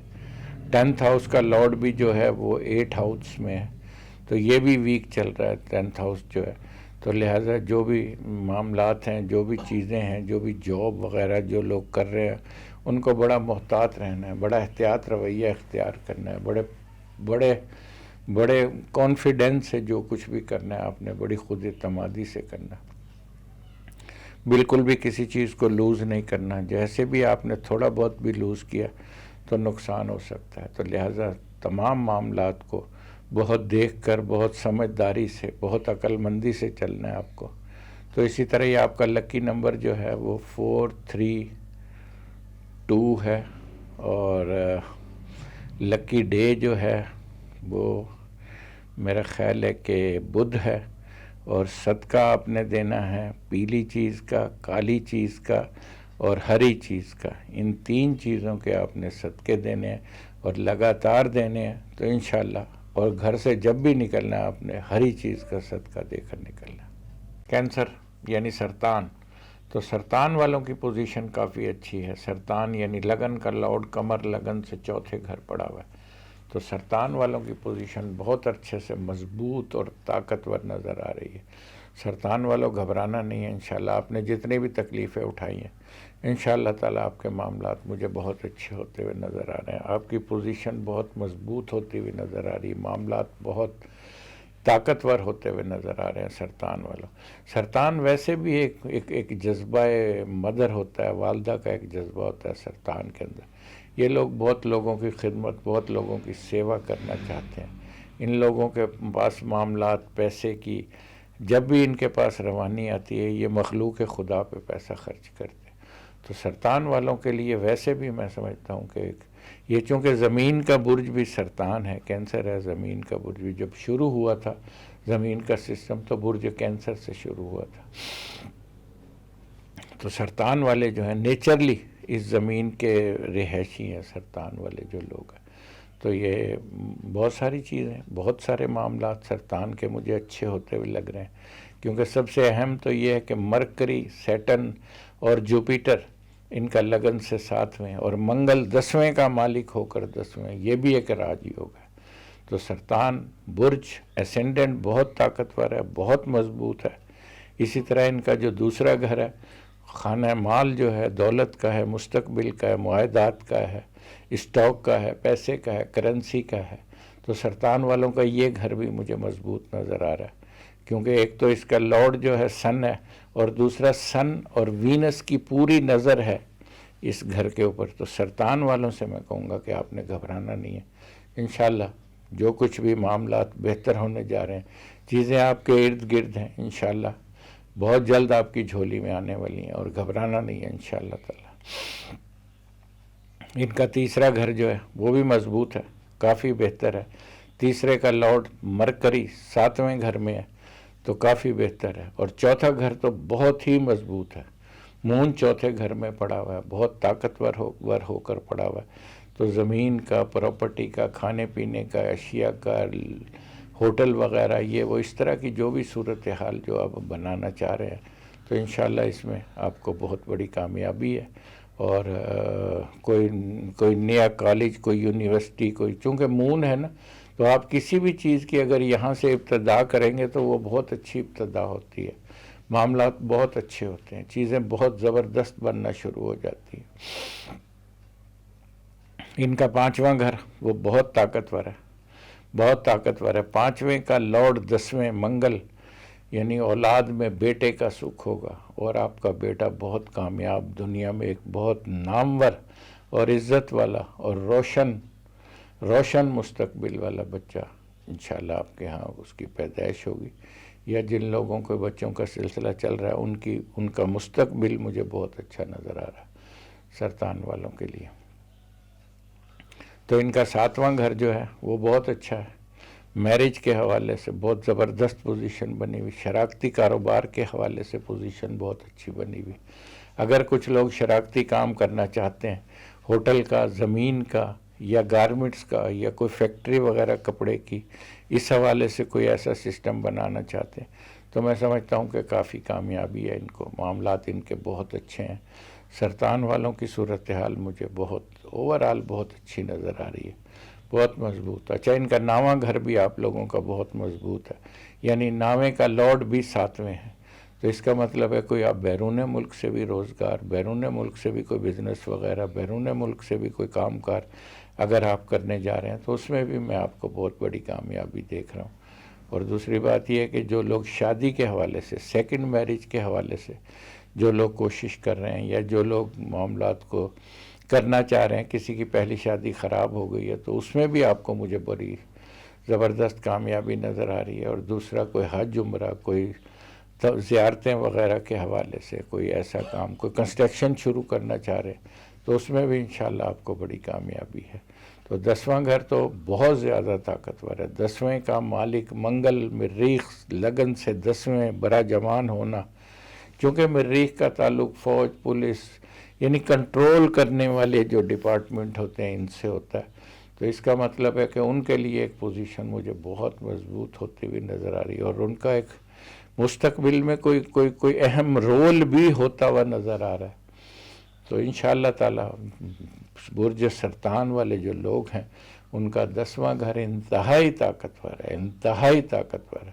10th ہاؤس کا لارڈ بھی جو ہے وہ 8 ہاؤس میں ہے، تو یہ بھی ویک چل رہا ہے 10th ہاؤس جو ہے، تو لہٰذا جو بھی معاملات ہیں، جو بھی چیزیں ہیں، جو بھی جاب وغیرہ جو لوگ کر رہے ہیں ان کو بڑا محتاط رہنا ہے، بڑا احتیاط رویہ اختیار کرنا ہے، بڑے کانفیڈنس سے جو کچھ بھی کرنا ہے آپ نے بڑی خود اعتمادی سے کرنا، بالکل بھی کسی چیز کو لوز نہیں کرنا، جیسے بھی آپ نے تھوڑا بہت بھی لوز کیا تو نقصان ہو سکتا ہے، تو لہٰذا تمام معاملات کو بہت دیکھ کر، بہت سمجھداری سے، بہت عقل مندی سے چلنا ہے آپ کو۔ تو اسی طرح یہ آپ کا لکی نمبر جو ہے وہ 4 3 2 ہے، اور لکی ڈے جو ہے وہ میرا خیال ہے کہ بدھ ہے، اور صدقہ آپ نے دینا ہے پیلی چیز کا، کالی چیز کا اور ہری چیز کا، ان 3 چیزوں کے آپ نے صدقے دینے ہیں اور لگاتار دینے ہیں، تو انشاءاللہ، اور گھر سے جب بھی نکلنا ہے آپ نے ہری چیز کا صدقہ دے کر نکلنا ہے۔ کینسر یعنی سرطان، تو سرطان والوں کی پوزیشن کافی اچھی ہے، سرطان یعنی لگن کا لارڈ قمر لگن سے چوتھے گھر پڑا ہوا ہے، تو سرطان والوں کی پوزیشن بہت اچھے سے مضبوط اور طاقتور نظر آ رہی ہے۔ سرطان والوں گھبرانا نہیں ہے انشاءاللہ. آپ نے جتنی بھی تکلیفیں اٹھائی ہیں انشاءاللہ تعالیٰ آپ کے معاملات مجھے بہت اچھے ہوتے ہوئے نظر آ رہے ہیں. آپ کی پوزیشن بہت مضبوط ہوتی ہوئی نظر آ رہی ہے. معاملات بہت طاقتور ہوتے ہوئے نظر آ رہے ہیں سرطان والوں. سرطان ویسے بھی ایک جذبہ مدر ہوتا ہے، والدہ کا ایک جذبہ ہوتا ہے سرطان کے اندر. یہ لوگ بہت لوگوں کی خدمت، بہت لوگوں کی سیوا کرنا چاہتے ہیں. ان لوگوں کے پاس معاملات پیسے کی جب بھی ان کے پاس روانی آتی ہے یہ مخلوق خدا پہ پیسہ خرچ کرتے ہیں. تو سرطان والوں کے لیے ویسے بھی میں سمجھتا ہوں کہ یہ چونکہ زمین کا برج بھی سرطان ہے، کینسر ہے. زمین کا برج بھی جب شروع ہوا تھا زمین کا سسٹم تو برج کینسر سے شروع ہوا تھا. تو سرطان والے جو ہیں نیچرلی اس زمین کے رہائشی ہیں سرطان والے جو لوگ ہیں. تو یہ بہت ساری چیزیں، بہت سارے معاملات سرطان کے مجھے اچھے ہوتے ہوئے لگ رہے ہیں، کیونکہ سب سے اہم تو یہ ہے کہ مرکری، سیٹن اور جوپیٹر ان کا لگن سے 7ویں اور منگل 10ویں کا مالک ہو کر 10ویں، یہ بھی ایک راج یوگ ہے. تو سرطان برج اسینڈنٹ بہت طاقتور ہے، بہت مضبوط ہے. اسی طرح ان کا جو دوسرا گھر ہے خانہ مال جو ہے دولت کا ہے، مستقبل کا ہے، معاہدات کا ہے، اسٹاک کا ہے، پیسے کا ہے، کرنسی کا ہے. تو سرطان والوں کا یہ گھر بھی مجھے مضبوط نظر آ رہا ہے، کیونکہ ایک تو اس کا لارڈ جو ہے سن ہے اور دوسرا سن اور وینس کی پوری نظر ہے اس گھر کے اوپر. تو سرطان والوں سے میں کہوں گا کہ آپ نے گھبرانا نہیں ہے. انشاءاللہ جو کچھ بھی معاملات بہتر ہونے جا رہے ہیں، چیزیں آپ کے ارد گرد ہیں، انشاءاللہ بہت جلد آپ کی جھولی میں آنے والی ہیں، اور گھبرانا نہیں ہے انشاءاللہ تعالی. ان کا تیسرا گھر جو ہے وہ بھی مضبوط ہے، کافی بہتر ہے. تیسرے کا لارڈ مرکری 7ویں گھر میں ہے تو کافی بہتر ہے. اور چوتھا گھر تو بہت ہی مضبوط ہے. مون چوتھے گھر میں پڑا ہوا ہے، بہت طاقتور ہو کر پڑا ہوا ہے. تو زمین کا، پراپرٹی کا، کھانے پینے کا، اشیاء کا، ہوٹل وغیرہ، یہ وہ اس طرح کی جو بھی صورتحال جو آپ بنانا چاہ رہے ہیں تو انشاءاللہ اس میں آپ کو بہت بڑی کامیابی ہے. اور کوئی نیا کالج، کوئی یونیورسٹی، کوئی، چونکہ مون ہے نا تو آپ کسی بھی چیز کی اگر یہاں سے ابتدا کریں گے تو وہ بہت اچھی ابتدا ہوتی ہے. معاملات بہت اچھے ہوتے ہیں، چیزیں بہت زبردست بننا شروع ہو جاتی ہیں. ان کا 5واں گھر وہ بہت طاقتور ہے، بہت طاقتور ہے. 5ویں کا لارڈ 10ویں منگل، یعنی اولاد میں بیٹے کا سکھ ہوگا، اور آپ کا بیٹا بہت کامیاب، دنیا میں ایک بہت نامور اور عزت والا اور روشن مستقبل والا بچہ انشاءاللہ آپ کے ہاں اس کی پیدائش ہوگی. یا جن لوگوں کو بچوں کا سلسلہ چل رہا ہے ان کا مستقبل مجھے بہت اچھا نظر آ رہا ہے سرطان والوں کے لیے. تو ان کا 7واں گھر جو ہے وہ بہت اچھا ہے. میرج کے حوالے سے بہت زبردست پوزیشن بنی ہوئی، شراکتی کاروبار کے حوالے سے پوزیشن بہت اچھی بنی ہوئی. اگر کچھ لوگ شراکتی کام کرنا چاہتے ہیں، ہوٹل کا، زمین کا، یا گارمنٹس کا، یا کوئی فیکٹری وغیرہ کپڑے کی، اس حوالے سے کوئی ایسا سسٹم بنانا چاہتے ہیں تو میں سمجھتا ہوں کہ کافی کامیابی ہے. ان کو معاملات ان کے بہت اچھے ہیں. سرطان والوں کی صورتحال مجھے اوورآل بہت اچھی نظر آ رہی ہے، بہت مضبوط. اچھا، ان کا 9واں گھر بھی آپ لوگوں کا بہت مضبوط ہے، یعنی 9ویں کا لارڈ بھی 7ویں ہے. تو اس کا مطلب ہے کوئی آپ بیرون ملک سے بھی روزگار، بیرون ملک سے بھی کوئی بزنس وغیرہ، بیرون ملک سے بھی کوئی کام کار اگر آپ کرنے جا رہے ہیں تو اس میں بھی میں آپ کو بہت بڑی کامیابی دیکھ رہا ہوں. اور دوسری بات یہ ہے کہ جو لوگ شادی کے حوالے سے، سیکنڈ میرج کے حوالے سے جو لوگ کوشش کر رہے ہیں، یا جو لوگ معاملات کو کرنا چاہ رہے ہیں، کسی کی پہلی شادی خراب ہو گئی ہے تو اس میں بھی آپ کو مجھے بڑی زبردست کامیابی نظر آ رہی ہے. اور دوسرا کوئی حج، عمرہ، کوئی زیارتیں وغیرہ کے حوالے سے کوئی ایسا کام، کوئی کنسٹرکشن شروع کرنا چاہ رہے ہیں تو اس میں بھی انشاءاللہ آپ کو بڑی کامیابی ہے. تو 10واں گھر تو بہت زیادہ طاقتور ہے. 10ویں کا مالک منگل، مریخ لگن سے 10ویں براجمان ہونا، کیونکہ مریخ کا تعلق فوج، پولیس، یعنی کنٹرول کرنے والے جو ڈپارٹمنٹ ہوتے ہیں ان سے ہوتا ہے. تو اس کا مطلب ہے کہ ان کے لیے ایک پوزیشن مجھے بہت مضبوط ہوتی ہوئی نظر آ رہی ہے، اور ان کا ایک مستقبل میں کوئی اہم رول بھی ہوتا ہوا نظر آ رہا ہے. تو انشاءاللہ تعالی برج سرطان والے جو لوگ ہیں ان کا 10واں گھر انتہائی طاقتور ہے، انتہائی طاقتور ہے.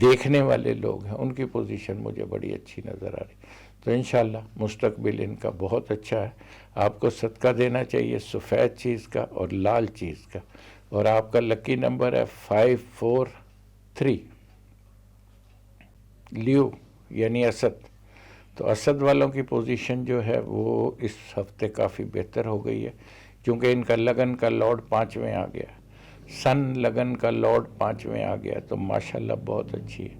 دیکھنے والے لوگ ہیں، ان کی پوزیشن مجھے بڑی اچھی نظر آ رہی. تو انشاءاللہ مستقبل ان کا بہت اچھا ہے. آپ کو صدقہ دینا چاہیے سفید چیز کا اور لال چیز کا. اور آپ کا لکی نمبر ہے 543، لیو یعنی اسد. تو اسد والوں کی پوزیشن جو ہے وہ اس ہفتے کافی بہتر ہو گئی ہے، کیونکہ ان کا لگن کا لارڈ 5ویں آ گیا، سن لگن کا لارڈ 5ویں آ گیا، تو ماشاءاللہ بہت اچھی ہے.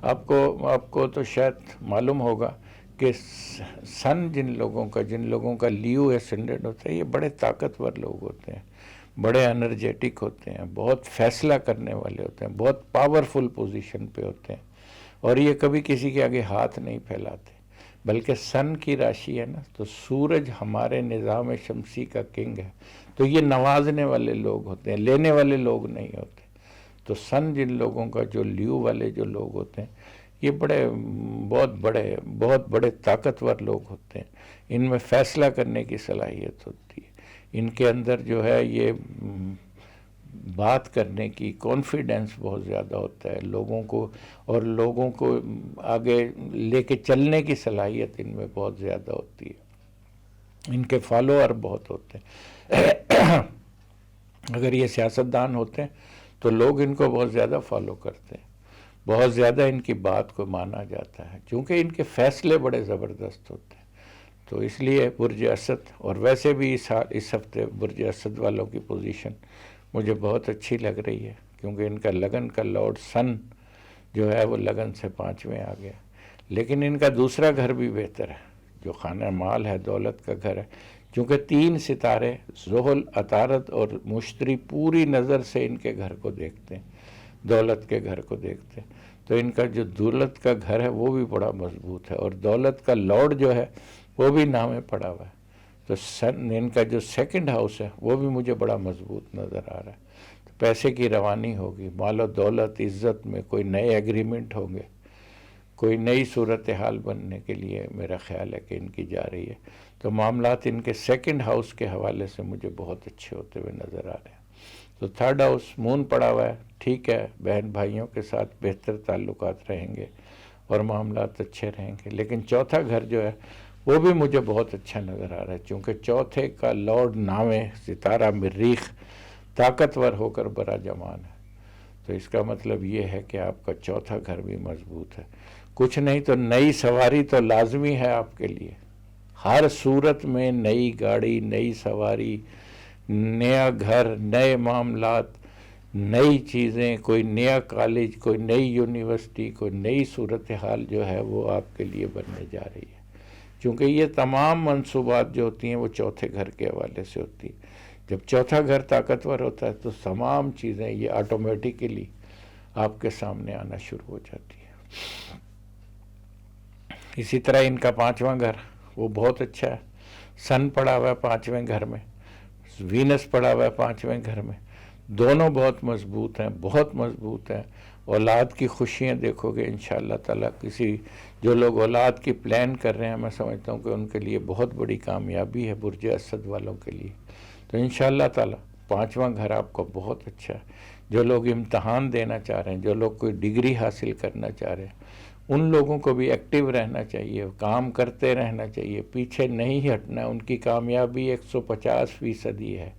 آپ کو تو شاید معلوم ہوگا کہ سن جن لوگوں کا لیو اسینڈنٹ ہوتا ہے، یہ بڑے طاقتور لوگ ہوتے ہیں، بڑے انرجیٹک ہوتے ہیں، بہت فیصلہ کرنے والے ہوتے ہیں، بہت پاورفل پوزیشن پہ ہوتے ہیں، اور یہ کبھی کسی کے آگے ہاتھ نہیں پھیلاتے. بلکہ سن کی راشی ہے نا، تو سورج ہمارے نظام شمسی کا کنگ ہے، تو یہ نوازنے والے لوگ ہوتے ہیں، لینے والے لوگ نہیں ہوتے. تو سن جن لوگوں کا جو لیو والے جو لوگ ہوتے ہیں، یہ بہت بڑے طاقتور لوگ ہوتے ہیں. ان میں فیصلہ کرنے کی صلاحیت ہوتی ہے، ان کے اندر جو ہے یہ بات کرنے کی کانفیڈنس بہت زیادہ ہوتا ہے لوگوں کو، اور لوگوں کو آگے لے کے چلنے کی صلاحیت ان میں بہت زیادہ ہوتی ہے. ان کے فالوور بہت ہوتے ہیں. اگر یہ سیاستدان ہوتے ہیں تو لوگ ان کو بہت زیادہ فالو کرتے ہیں، بہت زیادہ ان کی بات کو مانا جاتا ہے، کیونکہ ان کے فیصلے بڑے زبردست ہوتے ہیں. تو اس لیے برج اسد، اور ویسے بھی اس ہفتے برج اسد والوں کی پوزیشن مجھے بہت اچھی لگ رہی ہے، کیونکہ ان کا لگن کا لارڈ سن جو ہے وہ لگن سے 5ویں آ گیا. لیکن ان کا دوسرا گھر بھی بہتر ہے، جو خانہ مال ہے، دولت کا گھر ہے، کیونکہ 3 ستارے زحل، عطارد اور مشتری پوری نظر سے ان کے گھر کو دیکھتے ہیں، دولت کے گھر کو دیکھتے ہیں. تو ان کا جو دولت کا گھر ہے وہ بھی بڑا مضبوط ہے، اور دولت کا لارڈ جو ہے وہ بھی نامے پڑا ہوا ہے. تو ان کا جو 2nd ہاؤس ہے وہ بھی مجھے بڑا مضبوط نظر آ رہا ہے. تو پیسے کی روانی ہوگی، مال و دولت، عزت میں کوئی نئے ایگریمنٹ ہوں گے، کوئی نئی صورتحال بننے کے لیے میرا خیال ہے کہ ان کی جا رہی ہے. تو معاملات ان کے 2nd ہاؤس کے حوالے سے مجھے بہت اچھے ہوتے ہوئے نظر آ رہے ہیں. تو 3rd ہاؤس مون پڑا ہوا ہے، ٹھیک ہے، بہن بھائیوں کے ساتھ بہتر تعلقات رہیں گے اور معاملات اچھے رہیں گے. لیکن 4تھا گھر جو ہے وہ بھی مجھے بہت اچھا نظر آ رہا ہے، چونکہ 4تھے کا لارڈ ناویں ستارہ مریخ طاقتور ہو کر براجمان ہے. تو اس کا مطلب یہ ہے کہ آپ کا 4تھا گھر بھی مضبوط ہے. کچھ نہیں تو نئی سواری تو لازمی ہے آپ کے لیے، ہر صورت میں نئی گاڑی، نئی سواری، نیا گھر، نئے معاملات، نئی چیزیں، کوئی نیا کالج، کوئی نئی یونیورسٹی، کوئی نئی صورتحال جو ہے وہ آپ کے لیے بننے جا رہی ہے. کیونکہ یہ تمام منصوبات جو ہوتی ہیں وہ 4تھے گھر کے حوالے سے ہوتی ہیں. جب 4تھا گھر طاقتور ہوتا ہے تو تمام چیزیں یہ آٹومیٹیکلی آپ کے سامنے آنا شروع ہو جاتی ہیں. اسی طرح ان کا 5واں گھر وہ بہت اچھا ہے، سن پڑا ہوا ہے 5ویں گھر میں، وینس پڑا ہوا ہے 5ویں گھر میں، دونوں بہت مضبوط ہیں، بہت مضبوط ہیں. اولاد کی خوشیاں دیکھو گے انشاءاللہ تعالیٰ. جو لوگ اولاد کی پلان کر رہے ہیں، میں سمجھتا ہوں کہ ان کے لیے بہت بڑی کامیابی ہے برج اسد والوں کے لیے. تو انشاءاللہ تعالیٰ 5واں گھر آپ کو بہت اچھا ہے. جو لوگ امتحان دینا چاہ رہے ہیں، جو لوگ کوئی ڈگری حاصل کرنا چاہ رہے ہیں، ان لوگوں کو بھی ایکٹیو رہنا چاہیے، کام کرتے رہنا چاہیے، پیچھے نہیں ہٹنا. ان کی کامیابی 150% ہی ہے،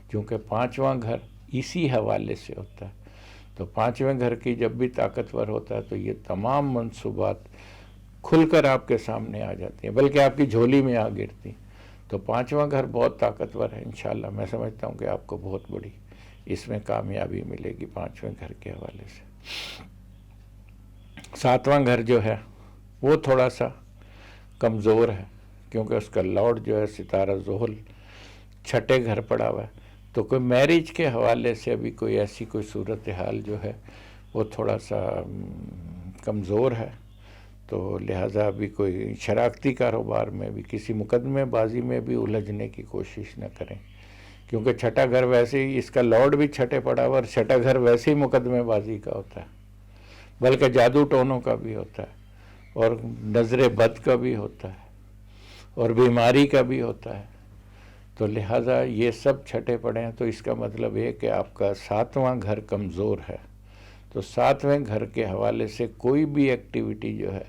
کیونکہ 5واں گھر اسی حوالے سے ہوتا ہے. تو 5ویں گھر کی جب بھی طاقتور ہوتا ہے تو یہ تمام منصوبات کھل کر آپ کے سامنے آ جاتی ہیں، بلکہ آپ کی جھولی میں آ گرتی. تو 5واں گھر بہت طاقتور ہے. انشاءاللہ میں سمجھتا ہوں کہ آپ کو بہت بڑی اس میں کامیابی ملے گی 5ویں گھر کے حوالے سے. 7واں گھر جو ہے وہ تھوڑا سا کمزور ہے، کیونکہ اس کا لارڈ جو ہے ستارہ زحل 6ٹھے گھر پڑا ہوا ہے. تو کوئی میرج کے حوالے سے ابھی کوئی ایسی کوئی صورتحال جو ہے وہ تھوڑا سا کمزور ہے. تو لہٰذا ابھی کوئی شراکتی کاروبار میں بھی، کسی مقدمے بازی میں بھی الجھنے کی کوشش نہ کریں، کیونکہ 6ٹھا گھر ویسے ہی، اس کا لارڈ بھی 6ٹھے پڑا ہوا، اور 6ٹھا گھر ویسے ہی مقدمے بازی کا ہوتا ہے، بلکہ جادو ٹونوں کا بھی ہوتا ہے، اور نظر بد کا بھی ہوتا ہے، اور بیماری کا بھی ہوتا ہے. تو لہٰذا یہ سب چھٹے پڑے ہیں، تو اس کا مطلب یہ کہ آپ کا 7واں گھر کمزور ہے. تو 7ویں گھر کے حوالے سے کوئی بھی ایکٹیویٹی جو ہے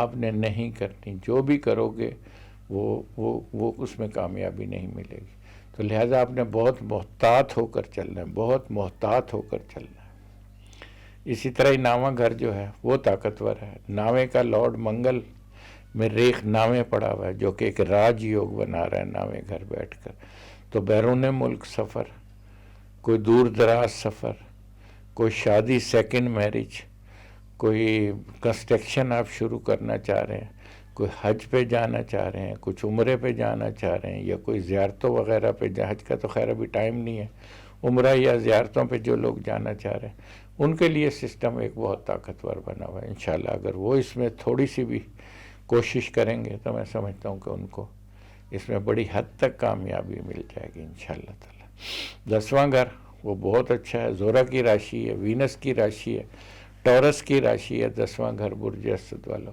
آپ نے نہیں کرنی، جو بھی کرو گے وہ اس میں کامیابی نہیں ملے گی. تو لہٰذا آپ نے بہت محتاط ہو کر چلنا ہے، بہت محتاط ہو کر چلنا ہے. اسی طرح 9واں گھر جو ہے وہ طاقتور ہے. 9ویں کا لارڈ منگل میں ریخ 9ویں پڑا ہوا ہے، جو کہ ایک راج یوگ بنا رہا ہے 9ویں گھر بیٹھ کر. تو بیرون ملک سفر، کوئی دور دراز سفر، کوئی شادی، سیکنڈ میرج، کوئی کنسٹرکشن آپ شروع کرنا چاہ رہے ہیں، کوئی حج پہ جانا چاہ رہے ہیں، کچھ عمرے پہ جانا چاہ رہے ہیں، یا کوئی زیارتوں وغیرہ پہ. حج کا تو خیر ابھی ٹائم نہیں ہے. عمرہ یا زیارتوں پہ جو لوگ جانا چاہ رہے ہیں ان کے لیے سسٹم ایک بہت طاقتور بنا ہوا ہے. انشاءاللہ اگر وہ اس میں تھوڑی سی بھی کوشش کریں گے تو میں سمجھتا ہوں کہ ان کو اس میں بڑی حد تک کامیابی مل جائے گی انشاءاللہ تعالی. 10واں گھر وہ بہت اچھا ہے. زہرہ کی راشی ہے، وینس کی راشی ہے، ٹورس کی راشی ہے. 10واں گھر برج اسد والوں.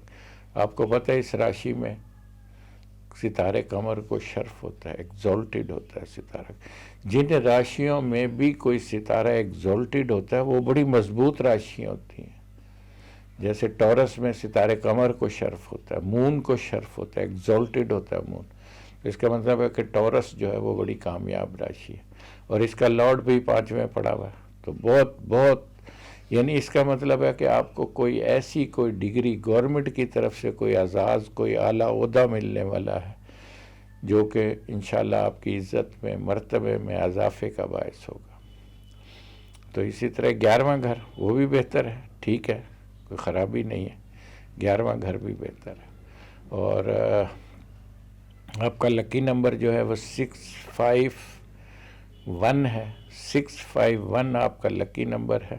آپ کو پتہ ہے اس راشی میں ستارے قمر کو شرف ہوتا ہے، ایگزالٹیڈ ہوتا ہے ستارہ. جن راشیوں میں بھی کوئی ستارہ ایگزالٹیڈ ہوتا ہے وہ بڑی مضبوط راشیاں ہوتی ہیں. جیسے ٹورس میں ستارے قمر کو شرف ہوتا ہے، مون کو شرف ہوتا ہے، ایگزالٹیڈ ہوتا ہے مون. تو اس کا مطلب ہے کہ ٹورس جو ہے وہ بڑی کامیاب راشی ہے، اور اس کا لارڈ بھی 5ویں پڑا ہوا ہے. تو بہت یعنی اس کا مطلب ہے کہ آپ کو کوئی ایسی کوئی ڈگری گورنمنٹ کی طرف سے کوئی اعزاز، کوئی اعلیٰ عہدہ ملنے والا ہے جو کہ انشاءاللہ آپ کی عزت میں، مرتبے میں اضافے کا باعث ہوگا. تو اسی طرح 11واں گھر وہ بھی بہتر ہے، ٹھیک ہے، کوئی خرابی نہیں ہے. 11واں گھر بھی بہتر ہے. اور آپ کا لکی نمبر جو ہے وہ 651 ہے. 651 آپ کا لکی نمبر ہے.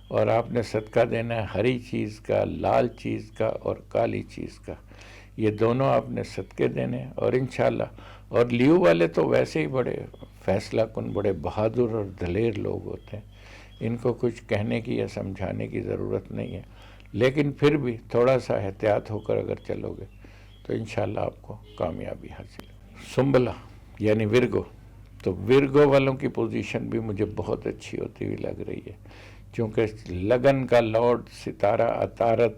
اور آپ نے صدقہ دینا ہے ہری چیز کا، لال چیز کا اور کالی چیز کا. یہ دونوں آپ نے صدقے دینے ہیں. اور انشاءاللہ اور لیو والے تو ویسے ہی بڑے فیصلہ کن، بڑے بہادر اور دلیر لوگ ہوتے ہیں. ان کو کچھ کہنے کی یا سمجھانے کی ضرورت نہیں ہے، لیکن پھر بھی تھوڑا سا احتیاط ہو کر اگر چلو گے تو انشاءاللہ آپ کو کامیابی حاصل ہے. سنبلا یعنی ورگو. تو ورگو والوں کی پوزیشن بھی مجھے بہت اچھی ہوتی ہوئی لگ رہی ہے، چونکہ لگن کا لارڈ ستارہ عطارد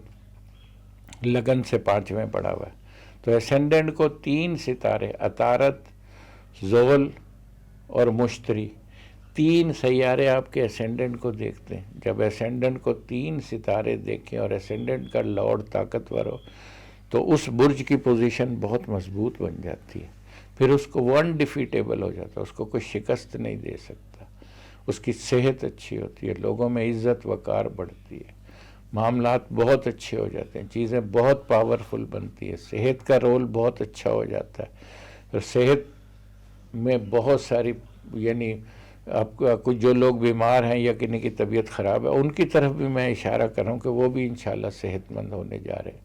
لگن سے 5ویں پڑا ہوا ہے. تو اسینڈنٹ کو 3 ستارے عطارد، زغل اور مشتری، 3 سیارے آپ کے اسینڈنٹ کو دیکھتے ہیں. جب اسینڈنٹ کو 3 ستارے دیکھیں اور اسینڈنٹ کا لارڈ طاقتور ہو تو اس برج کی پوزیشن بہت مضبوط بن جاتی ہے. پھر اس کو ون ڈیفیٹیبل ہو جاتا ہے، اس کو کوئی شکست نہیں دے سکتا. اس کی صحت اچھی ہوتی ہے، لوگوں میں عزت وقار بڑھتی ہے، معاملات بہت اچھے ہو جاتے ہیں، چیزیں بہت پاورفل بنتی ہے. صحت کا رول بہت اچھا ہو جاتا ہے. اور صحت میں بہت ساری یعنی آپ کو کچھ جو لوگ بیمار ہیں یا کنہیں کی طبیعت خراب ہے ان کی طرف بھی میں اشارہ کر رہا ہوں کہ وہ بھی انشاءاللہ صحت مند ہونے جا رہے ہیں.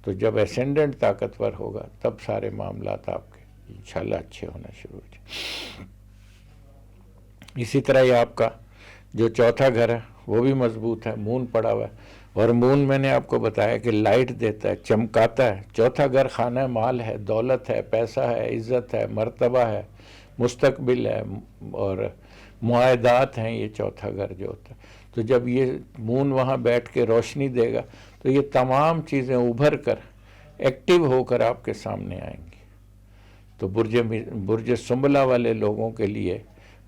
تو جب اسینڈنٹ طاقتور ہوگا تب سارے معاملات آپ کے انشاءاللہ اچھے ہونا شروع ہو جائیں. اسی طرح یہ آپ کا جو 4تھا گھر ہے وہ بھی مضبوط ہے، مون پڑا ہوا ہے. اور مون میں نے آپ کو بتایا کہ لائٹ دیتا ہے، چمکاتا ہے. 4تھا گھر خانہ مال ہے، دولت ہے، پیسہ ہے، عزت ہے، مرتبہ ہے، مستقبل ہے اور معاہدات ہیں. یہ 4تھا گھر جو ہوتا ہے، تو جب یہ مون وہاں بیٹھ کے روشنی دے گا تو یہ تمام چیزیں ابھر کر ایکٹیو ہو کر آپ کے سامنے آئیں گی. تو برج سنبلا والے لوگوں کے لیے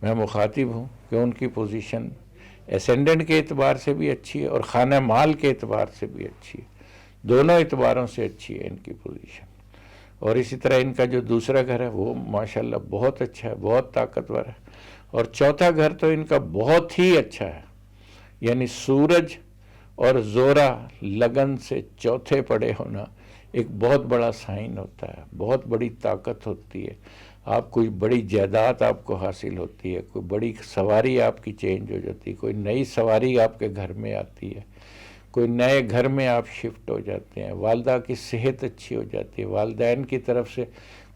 میں مخاطب ہوں کہ ان کی پوزیشن اسینڈنٹ کے اعتبار سے بھی اچھی ہے اور خانہ مال کے اعتبار سے بھی اچھی ہے. دونوں اعتباروں سے اچھی ہے ان کی پوزیشن. اور اسی طرح ان کا جو دوسرا گھر ہے وہ ماشاءاللہ بہت اچھا ہے، بہت طاقتور ہے. اور 4تھا گھر تو ان کا بہت ہی اچھا ہے، یعنی سورج اور زورا لگن سے 4تھے پڑے ہونا ایک بہت بڑا سائن ہوتا ہے، بہت بڑی طاقت ہوتی ہے. آپ کوئی بڑی جائیداد آپ کو حاصل ہوتی ہے، کوئی بڑی سواری آپ کی چینج ہو جاتی ہے، کوئی نئی سواری آپ کے گھر میں آتی ہے، کوئی نئے گھر میں آپ شفٹ ہو جاتے ہیں، والدہ کی صحت اچھی ہو جاتی ہے، والدین کی طرف سے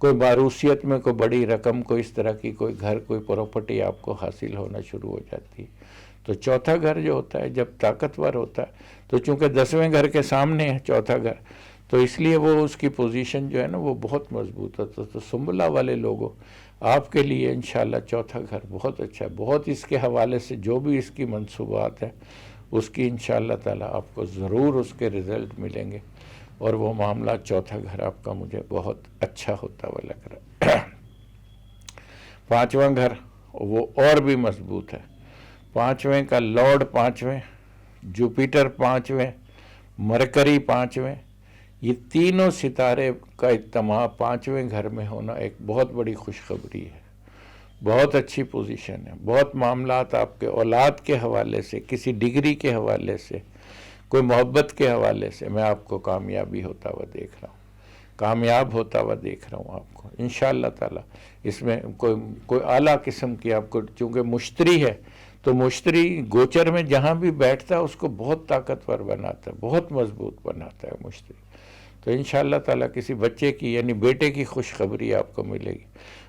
کوئی باروسیت میں کوئی بڑی رقم، کوئی اس طرح کی کوئی گھر، کوئی پراپرٹی آپ کو حاصل ہونا شروع ہو جاتی ہے. تو 4تھا گھر جو ہوتا ہے جب طاقتور ہوتا ہے تو چونکہ 10ویں گھر کے سامنے ہے 4تھا گھر، تو اس لیے وہ اس کی پوزیشن جو ہے نا وہ بہت مضبوط ہوتا ہے. تو سنبلا والے لوگوں آپ کے لیے انشاءاللہ چوتھا گھر بہت اچھا ہے، بہت اس کے حوالے سے جو بھی اس کی منصوبات ہیں اس کی انشاءاللہ تعالی آپ کو ضرور اس کے رزلٹ ملیں گے، اور وہ معاملہ چوتھا گھر آپ کا مجھے بہت اچھا ہوتا ہوا لگ رہا ہے۔ پانچواں گھر وہ اور بھی مضبوط ہے، پانچویں کا لارڈ پانچویں، جوپیٹر پانچویں، مرکری پانچویں، یہ تینوں ستارے کا اجتماع پانچویں گھر میں ہونا ایک بہت بڑی خوشخبری ہے، بہت اچھی پوزیشن ہے۔ بہت معاملات آپ کے اولاد کے حوالے سے، کسی ڈگری کے حوالے سے، کوئی محبت کے حوالے سے میں آپ کو کامیابی ہوتا ہوا دیکھ رہا ہوں، کامیاب ہوتا ہوا دیکھ رہا ہوں آپ کو انشاءاللہ تعالی۔ اس میں کوئی اعلیٰ قسم کی آپ کو، چونکہ مشتری ہے تو مشتری گوچر میں جہاں بھی بیٹھتا ہے اس کو بہت طاقتور بناتا ہے، بہت مضبوط بناتا ہے مشتری۔ تو انشاءاللہ تعالی کسی بچے کی یعنی بیٹے کی خوشخبری آپ کو ملے گی،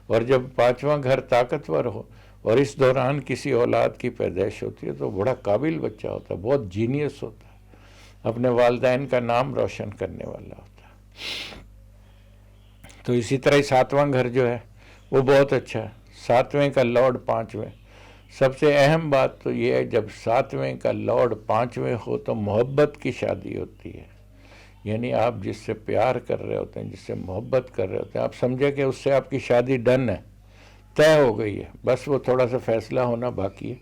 اور جب پانچواں گھر طاقتور ہو اور اس دوران کسی اولاد کی پیدائش ہوتی ہے تو بڑا قابل بچہ ہوتا ہے، بہت جینیس ہوتا ہے، اپنے والدین کا نام روشن کرنے والا ہوتا ہے۔ تو اسی طرح ساتواں گھر جو ہے وہ بہت اچھا ہے، ساتویں کا لارڈ پانچویں۔ سب سے اہم بات تو یہ ہے جب ساتویں کا لارڈ پانچویں ہو تو محبت کی شادی ہوتی ہے، یعنی آپ جس سے پیار کر رہے ہوتے ہیں، جس سے محبت کر رہے ہوتے ہیں، آپ سمجھے کہ اس سے آپ کی شادی ڈن ہے، طے ہو گئی ہے، بس وہ تھوڑا سا فیصلہ ہونا باقی ہے،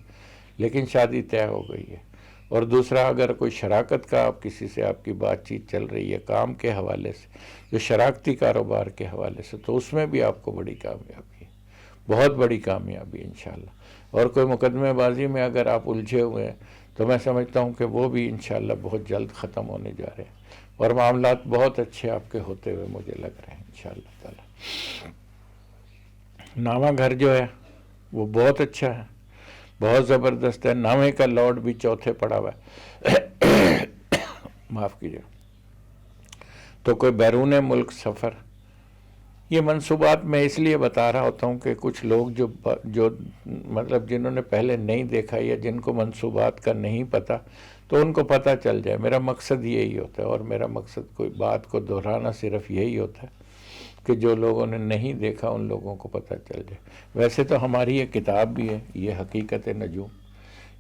لیکن شادی طے ہو گئی ہے۔ اور دوسرا، اگر کوئی شراکت کا آپ کسی سے آپ کی بات چیت چل رہی ہے کام کے حوالے سے، جو شراکتی کاروبار کے حوالے سے، تو اس میں بھی آپ کو بڑی کامیابی ہے، بہت بڑی کامیابی انشاءاللہ۔ اور کوئی مقدمے بازی میں اگر آپ الجھے ہوئے ہیں تو میں سمجھتا ہوں کہ وہ بھی انشاءاللہ بہت جلد ختم ہونے جا رہے ہیں، اور معاملات بہت اچھے آپ کے ہوتے ہوئے مجھے لگ رہے ہیں انشاءاللہ تعالی۔ نواں گھر جو ہے وہ بہت اچھا ہے، بہت زبردست ہے، نویں کا لارڈ بھی چوتھے پڑا ہوا ہے، معاف کیجیے۔ تو کوئی بیرون ملک سفر، یہ منصوبات میں اس لیے بتا رہا ہوتا ہوں کہ کچھ لوگ جو مطلب جنہوں نے پہلے نہیں دیکھا یا جن کو منصوبات کا نہیں پتہ، تو ان کو پتہ چل جائے۔ میرا مقصد یہی ہوتا ہے، اور میرا مقصد کوئی بات کو دہرانا صرف یہی ہوتا ہے کہ جو لوگوں نے نہیں دیکھا ان لوگوں کو پتہ چل جائے۔ ویسے تو ہماری یہ کتاب بھی ہے، یہ حقیقت نجوم،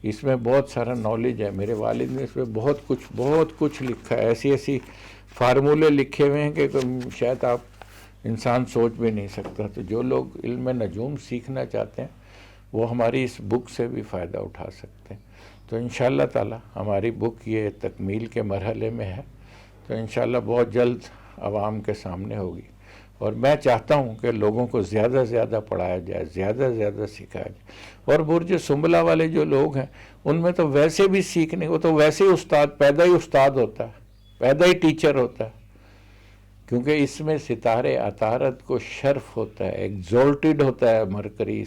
اس میں بہت سارا نالج ہے، میرے والد نے اس میں بہت کچھ لکھا ہے، ایسی فارمولے لکھے ہوئے ہیں کہ شاید آپ انسان سوچ بھی نہیں سکتا۔ تو جو لوگ علم نجوم سیکھنا چاہتے ہیں وہ ہماری اس بک سے بھی فائدہ اٹھا سکتے ہیں۔ تو انشاءاللہ تعالی ہماری بک یہ تکمیل کے مرحلے میں ہے، تو انشاءاللہ بہت جلد عوام کے سامنے ہوگی، اور میں چاہتا ہوں کہ لوگوں کو زیادہ سے زیادہ پڑھایا جائے، زیادہ سے زیادہ سکھایا جائے۔ اور برج سنبلہ والے جو لوگ ہیں ان میں تو ویسے بھی سیکھنے، وہ تو ویسے ہی پیدا ہی استاد ہوتا ہے، پیدا ہی ٹیچر ہوتا ہے، کیونکہ اس میں ستارے عطارد کو شرف ہوتا ہے، ایگزالٹڈ ہوتا ہے مرکری۔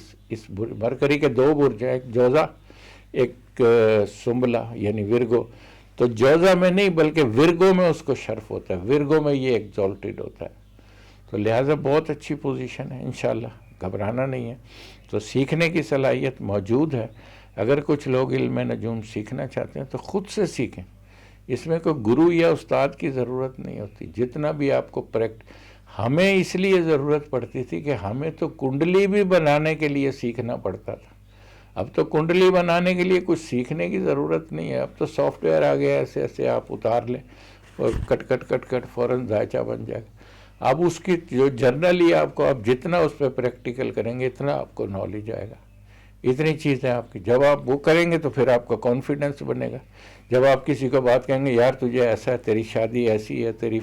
مرکری کے دو برج ہیں، ایک جوزا ایک سنبلہ یعنی ورگو، تو جوزا میں نہیں بلکہ ورگو میں اس کو شرف ہوتا ہے، ورگو میں یہ ایگزالٹڈ ہوتا ہے، تو لہٰذا بہت اچھی پوزیشن ہے انشاءاللہ، گھبرانا نہیں ہے۔ تو سیکھنے کی صلاحیت موجود ہے، اگر کچھ لوگ علم نجوم سیکھنا چاہتے ہیں تو خود سے سیکھیں، اس میں کوئی گرو یا استاد کی ضرورت نہیں ہوتی۔ جتنا بھی آپ کو ہمیں اس لیے ضرورت پڑتی تھی کہ ہمیں تو کنڈلی بھی بنانے کے لیے سیکھنا پڑتا تھا، اب تو کنڈلی بنانے کے لیے کچھ سیکھنے کی ضرورت نہیں ہے، اب تو سافٹ ویئر آ گیا، ایسے آپ اتار لیں اور کٹ فوراً ذائچہ بن جائے گا۔ اب اس کی جو جرنلی آپ کو، آپ جتنا اس پہ پریکٹیکل کریں گے اتنا آپ کو نالج آئے گا، اتنی چیزیں آپ کی جب آپ وہ کریں گے تو پھر آپ کا کانفیڈنس بنے گا۔ جب آپ کسی کو بات کہیں گے یار تجھے ایسا ہے، تیری شادی ایسی ہے، تیری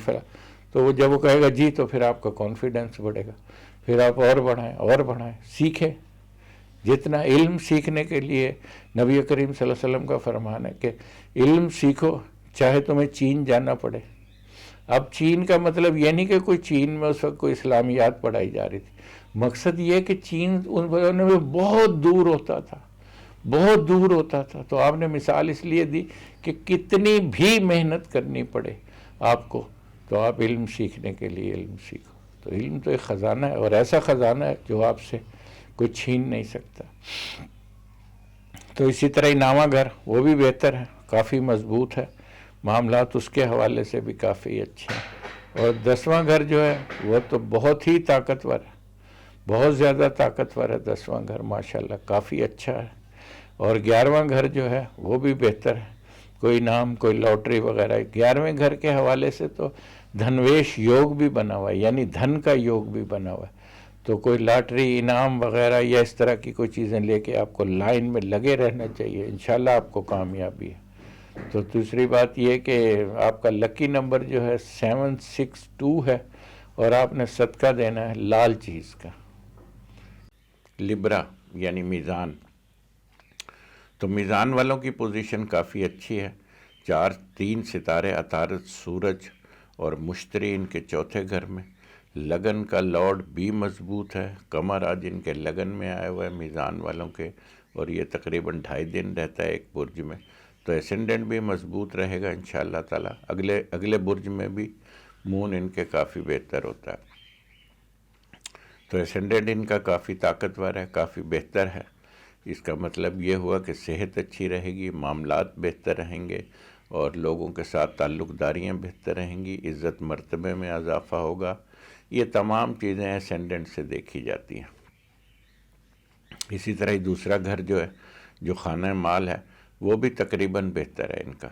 تو وہ جب وہ کہے گا جی، تو پھر آپ کا کانفیڈنس بڑھے گا، پھر آپ اور بڑھائیں، سیکھیں۔ جتنا علم سیکھنے کے لیے نبی کریم صلی اللہ علیہ وسلم کا فرمان ہے کہ علم سیکھو چاہے تمہیں چین جانا پڑے۔ اب چین کا مطلب یہ نہیں کہ کوئی چین میں اس وقت کوئی اسلامیات پڑھائی جا رہی تھی، مقصد یہ کہ چین ان بڑوں میں بہت دور ہوتا تھا، تو آپ نے مثال اس لیے دی کہ کتنی بھی محنت کرنی پڑے آپ کو، تو آپ علم سیکھنے کے لیے علم سیکھو۔ تو علم تو ایک خزانہ ہے، اور ایسا خزانہ ہے جو آپ سے کوئی چھین نہیں سکتا۔ تو اسی طرح ہی نواں گھر وہ بھی بہتر ہے، کافی مضبوط ہے، معاملات اس کے حوالے سے بھی کافی اچھے ہیں۔ اور 10واں گھر جو ہے وہ تو بہت ہی طاقتور ہے، بہت زیادہ طاقتور ہے 10واں گھر، ماشاءاللہ کافی اچھا ہے. اور 11واں گھر جو ہے وہ بھی بہتر ہے، کوئی نام کوئی لاٹری وغیرہ. 11ویں گھر کے حوالے سے تو دھنویش یوگ بھی بنا ہوا ہے، یعنی دھن کا یوگ بھی بنا ہوا ہے. تو کوئی لاٹری انعام وغیرہ یا اس طرح کی کوئی چیزیں لے کے آپ کو لائن میں لگے رہنا چاہیے، انشاءاللہ آپ کو کامیابی ہے. تو دوسری بات یہ کہ آپ کا لکی نمبر جو ہے 762 ہے، اور آپ نے صدقہ دینا ہے لال چیز کا. لبرا یعنی میزان، تو میزان والوں کی پوزیشن کافی اچھی ہے. 3 ستارے عطارد، سورج اور مشتری ان کے چوتھے گھر میں. لگن کا لارڈ بھی مضبوط ہے. قمر آج ان کے لگن میں آئے ہوئے ہے میزان والوں کے، اور یہ تقریباً 2.5 دن رہتا ہے ایک برج میں. تو اسینڈنٹ بھی مضبوط رہے گا انشاءاللہ تعالیٰ. اگلے برج میں بھی مون ان کے کافی بہتر ہوتا ہے. تو اسینڈنٹ ان کا کافی طاقتور ہے، کافی بہتر ہے. اس کا مطلب یہ ہوا کہ صحت اچھی رہے گی، معاملات بہتر رہیں گے، اور لوگوں کے ساتھ تعلق داریاں بہتر رہیں گی، عزت مرتبے میں اضافہ ہوگا. یہ تمام چیزیں اسینڈنٹ سے دیکھی جاتی ہیں. اسی طرح ہی دوسرا گھر جو ہے، جو خانہ مال ہے، وہ بھی تقریباً بہتر ہے ان کا.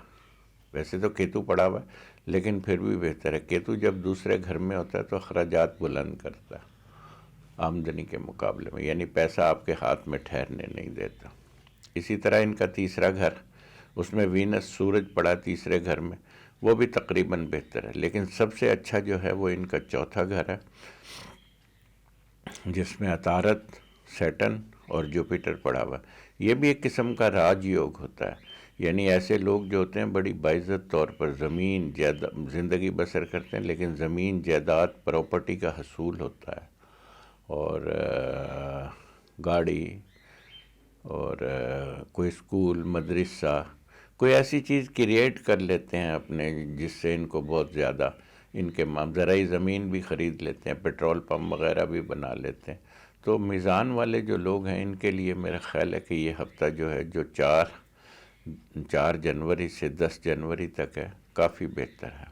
ویسے تو کیتو پڑا ہوا ہے لیکن پھر بھی بہتر ہے. کیتو جب دوسرے گھر میں ہوتا ہے تو اخراجات بلند کرتا ہے آمدنی کے مقابلے میں، یعنی پیسہ آپ کے ہاتھ میں ٹھہرنے نہیں دیتا. اسی طرح ان کا تیسرا گھر، اس میں وینس سورج پڑا تیسرے گھر میں، وہ بھی تقریباً بہتر ہے. لیکن سب سے اچھا جو ہے وہ ان کا چوتھا گھر ہے، جس میں عطارد، سیٹن اور جوپیٹر پڑا ہوا. یہ بھی ایک قسم کا راج یوگ ہوتا ہے، یعنی ایسے لوگ جو ہوتے ہیں بڑی باعزت طور پر زمین زندگی بسر کرتے ہیں، لیکن زمین جائیداد پراپرٹی کا حصول ہوتا ہے، اور گاڑی، اور کوئی اسکول، مدرسہ، کوئی ایسی چیز کریٹ کر لیتے ہیں اپنے، جس سے ان کو بہت زیادہ ان کے زرعی زمین بھی خرید لیتے ہیں، پیٹرول پمپ وغیرہ بھی بنا لیتے ہیں. تو میزان والے جو لوگ ہیں ان کے لیے میرا خیال ہے کہ یہ ہفتہ جو ہے، جو 4 جنوری سے 10 جنوری تک ہے، کافی بہتر ہے.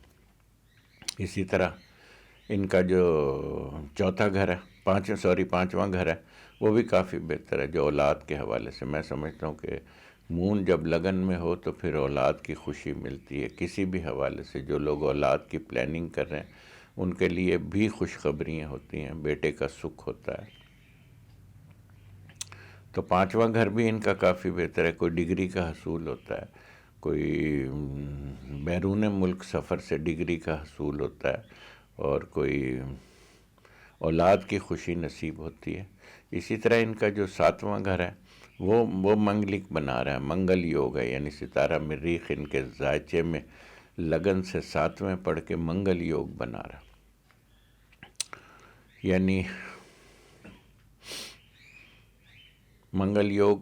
اسی طرح ان کا جو چوتھا گھر ہے، پانچواں گھر ہے، وہ بھی کافی بہتر ہے. جو اولاد کے حوالے سے میں سمجھتا ہوں کہ مون جب لگن میں ہو تو پھر اولاد کی خوشی ملتی ہے کسی بھی حوالے سے. جو لوگ اولاد کی پلاننگ کر رہے ہیں ان کے لیے بھی خوشخبریاں ہوتی ہیں، بیٹے کا سکھ ہوتا ہے. تو 5واں گھر بھی ان کا کافی بہتر ہے. کوئی ڈگری کا حصول ہوتا ہے، کوئی بیرون ملک سفر سے ڈگری کا حصول ہوتا ہے، اور کوئی اولاد کی خوشی نصیب ہوتی ہے. اسی طرح ان کا جو 7واں گھر ہے وہ منگلک بنا رہا ہے، منگل یوگ ہے، یعنی ستارہ مریخ ان کے ذائچے میں لگن سے 7ویں پڑھ کے منگل یوگ بنا رہا. یعنی منگل یوگ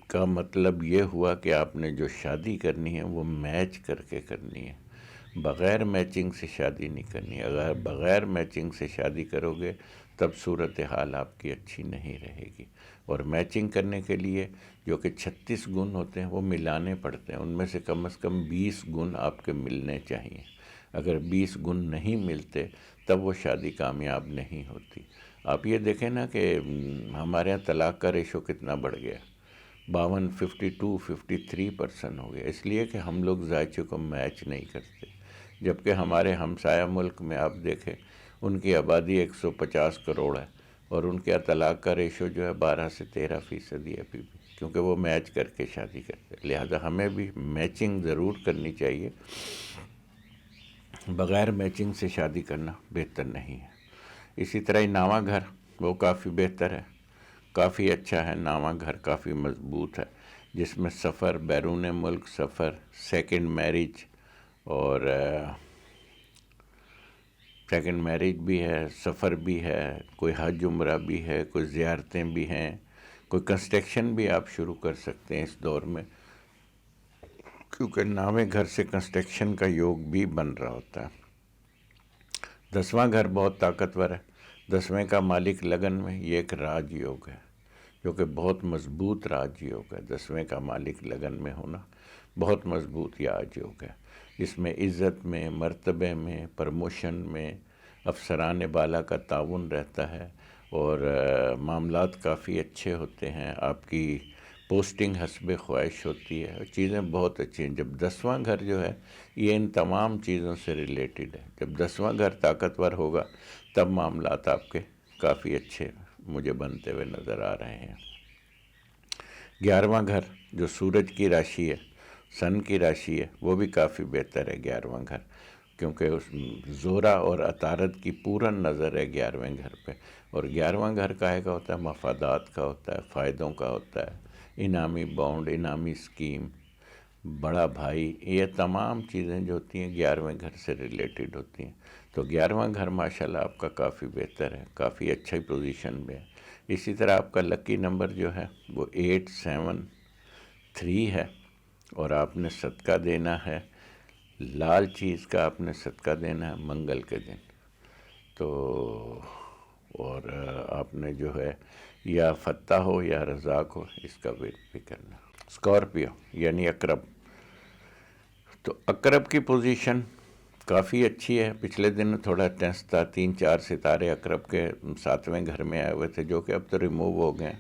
کا مطلب یہ ہوا کہ آپ نے جو شادی کرنی ہے وہ میچ کر کے کرنی ہے، بغیر میچنگ سے شادی نہیں کرنی ہے. اگر بغیر میچنگ سے شادی کرو گے تب صورتحال آپ کی اچھی نہیں رہے گی. اور میچنگ کرنے کے لیے جو کہ 36 گن ہوتے ہیں وہ ملانے پڑتے ہیں، ان میں سے کم 20 گن آپ کے ملنے چاہیے. اگر 20 گن نہیں ملتے تب وہ شادی کامیاب نہیں ہوتی. آپ یہ دیکھیں نا کہ ہمارے یہاں طلاق کا ریشو کتنا بڑھ گیا، 53% ہو گیا، اس لیے کہ ہم لوگ ذائچے کو میچ نہیں کرتے. جبکہ ہمارے ہمسایہ ملک میں آپ دیکھیں ان کی آبادی 150 کروڑ ہے، اور ان کے طلاق کا ریشو جو ہے 12 سے 13% ہے ابھی بھی، کیونکہ وہ میچ کر کے شادی کرتے ہیں. لہذا ہمیں بھی میچنگ ضرور کرنی چاہیے، بغیر میچنگ سے شادی کرنا بہتر نہیں ہے. اسی طرح 9واں گھر وہ کافی بہتر ہے، کافی اچھا ہے. 9واں گھر کافی مضبوط ہے، جس میں سفر، بیرون ملک سفر، سیکنڈ میرج بھی ہے، سفر بھی ہے، کوئی حج عمرہ بھی ہے، کوئی زیارتیں بھی ہیں، کوئی کنسٹرکشن بھی آپ شروع کر سکتے ہیں اس دور میں، کیونکہ 9ویں گھر سے کنسٹرکشن کا یوگ بھی بن رہا ہوتا ہے. 10واں گھر بہت طاقتور ہے، 10ویں کا مالک لگن میں، یہ ایک راج یوگ ہے، جو کہ بہت مضبوط راج یوگ ہے. 10ویں کا مالک لگن میں ہونا بہت مضبوط راج یوگ ہے. اس میں عزت میں، مرتبے میں، پرموشن میں، افسران بالا کا تعاون رہتا ہے اور معاملات کافی اچھے ہوتے ہیں، آپ کی پوسٹنگ حسب خواہش ہوتی ہے، چیزیں بہت اچھی ہیں۔ جب 10واں گھر جو ہے یہ ان تمام چیزوں سے ریلیٹڈ ہے۔ جب 10واں گھر طاقتور ہوگا تب معاملات آپ کے کافی اچھے مجھے بنتے ہوئے نظر آ رہے ہیں۔ 11واں گھر جو سورج کی راشی ہے، سن کی راشی ہے، وہ بھی کافی بہتر ہے 11واں گھر، کیونکہ اس زورا اور عطارد کی پورن نظر ہے 11ویں گھر پہ، اور 11واں گھر کاہے کا ہوتا ہے؟ مفادات کا ہوتا ہے، فائدوں کا ہوتا ہے، انعامی بانڈ، انعامی اسکیم، بڑا بھائی، یہ تمام چیزیں جو ہوتی ہیں 11ویں گھر سے ریلیٹڈ ہوتی ہیں۔ تو 11واں گھر ماشاءاللہ آپ کا کافی بہتر ہے، کافی اچھی پوزیشن میں ہے۔ اسی طرح آپ کا لکی نمبر جو ہے وہ 873 ہے، اور آپ نے صدقہ دینا ہے لال چیز کا، آپ نے صدقہ دینا ہے منگل کے دن۔ تو اور آپ نے جو ہے یا فتح ہو یا رزاق ہو، اس کا ویٹ بھی کرنا۔ اسکارپیو یعنی عقرب، تو عقرب کی پوزیشن کافی اچھی ہے۔ پچھلے دن تھوڑا ٹینس تھا، 3-4 ستارے عقرب کے 7ویں گھر میں آئے ہوئے تھے، جو کہ اب تو ریموو ہو گئے،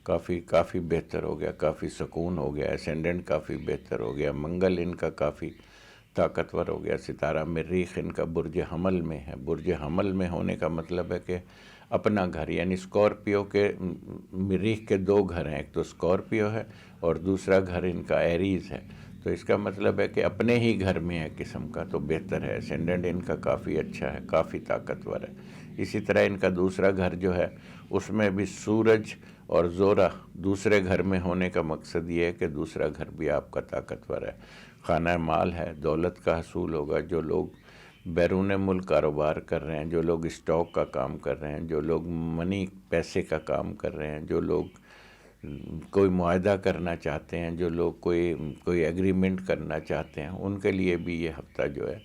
کافی بہتر ہو گیا، کافی سکون ہو گیا، اسینڈنٹ کافی بہتر ہو گیا، منگل ان کا کافی طاقتور ہو گیا، ستارہ مریخ ان کا برج حمل میں ہے۔ برج حمل میں ہونے کا مطلب ہے کہ اپنا گھر، یعنی اسکارپیو کے مریخ کے 2 گھر ہیں، ایک تو اسکارپیو ہے اور دوسرا گھر ان کا ایریز ہے، تو اس کا مطلب ہے کہ اپنے ہی گھر میں ہے قسم کا، تو بہتر ہے۔ اسینڈنٹ ان کا کافی اچھا ہے، کافی طاقتور ہے۔ اسی طرح ان کا دوسرا گھر جو ہے اس میں بھی سورج اور زورا دوسرے گھر میں ہونے کا مقصد یہ ہے کہ دوسرا گھر بھی آپ کا طاقتور ہے، خانہ مال ہے، دولت کا حصول ہوگا۔ جو لوگ بیرون ملک کاروبار کر رہے ہیں، جو لوگ اسٹاک کا کام کر رہے ہیں، جو لوگ منی پیسے کا کام کر رہے ہیں، جو لوگ کوئی معاہدہ کرنا چاہتے ہیں، جو لوگ کوئی ایگریمنٹ کرنا چاہتے ہیں، ان کے لیے بھی یہ ہفتہ جو ہے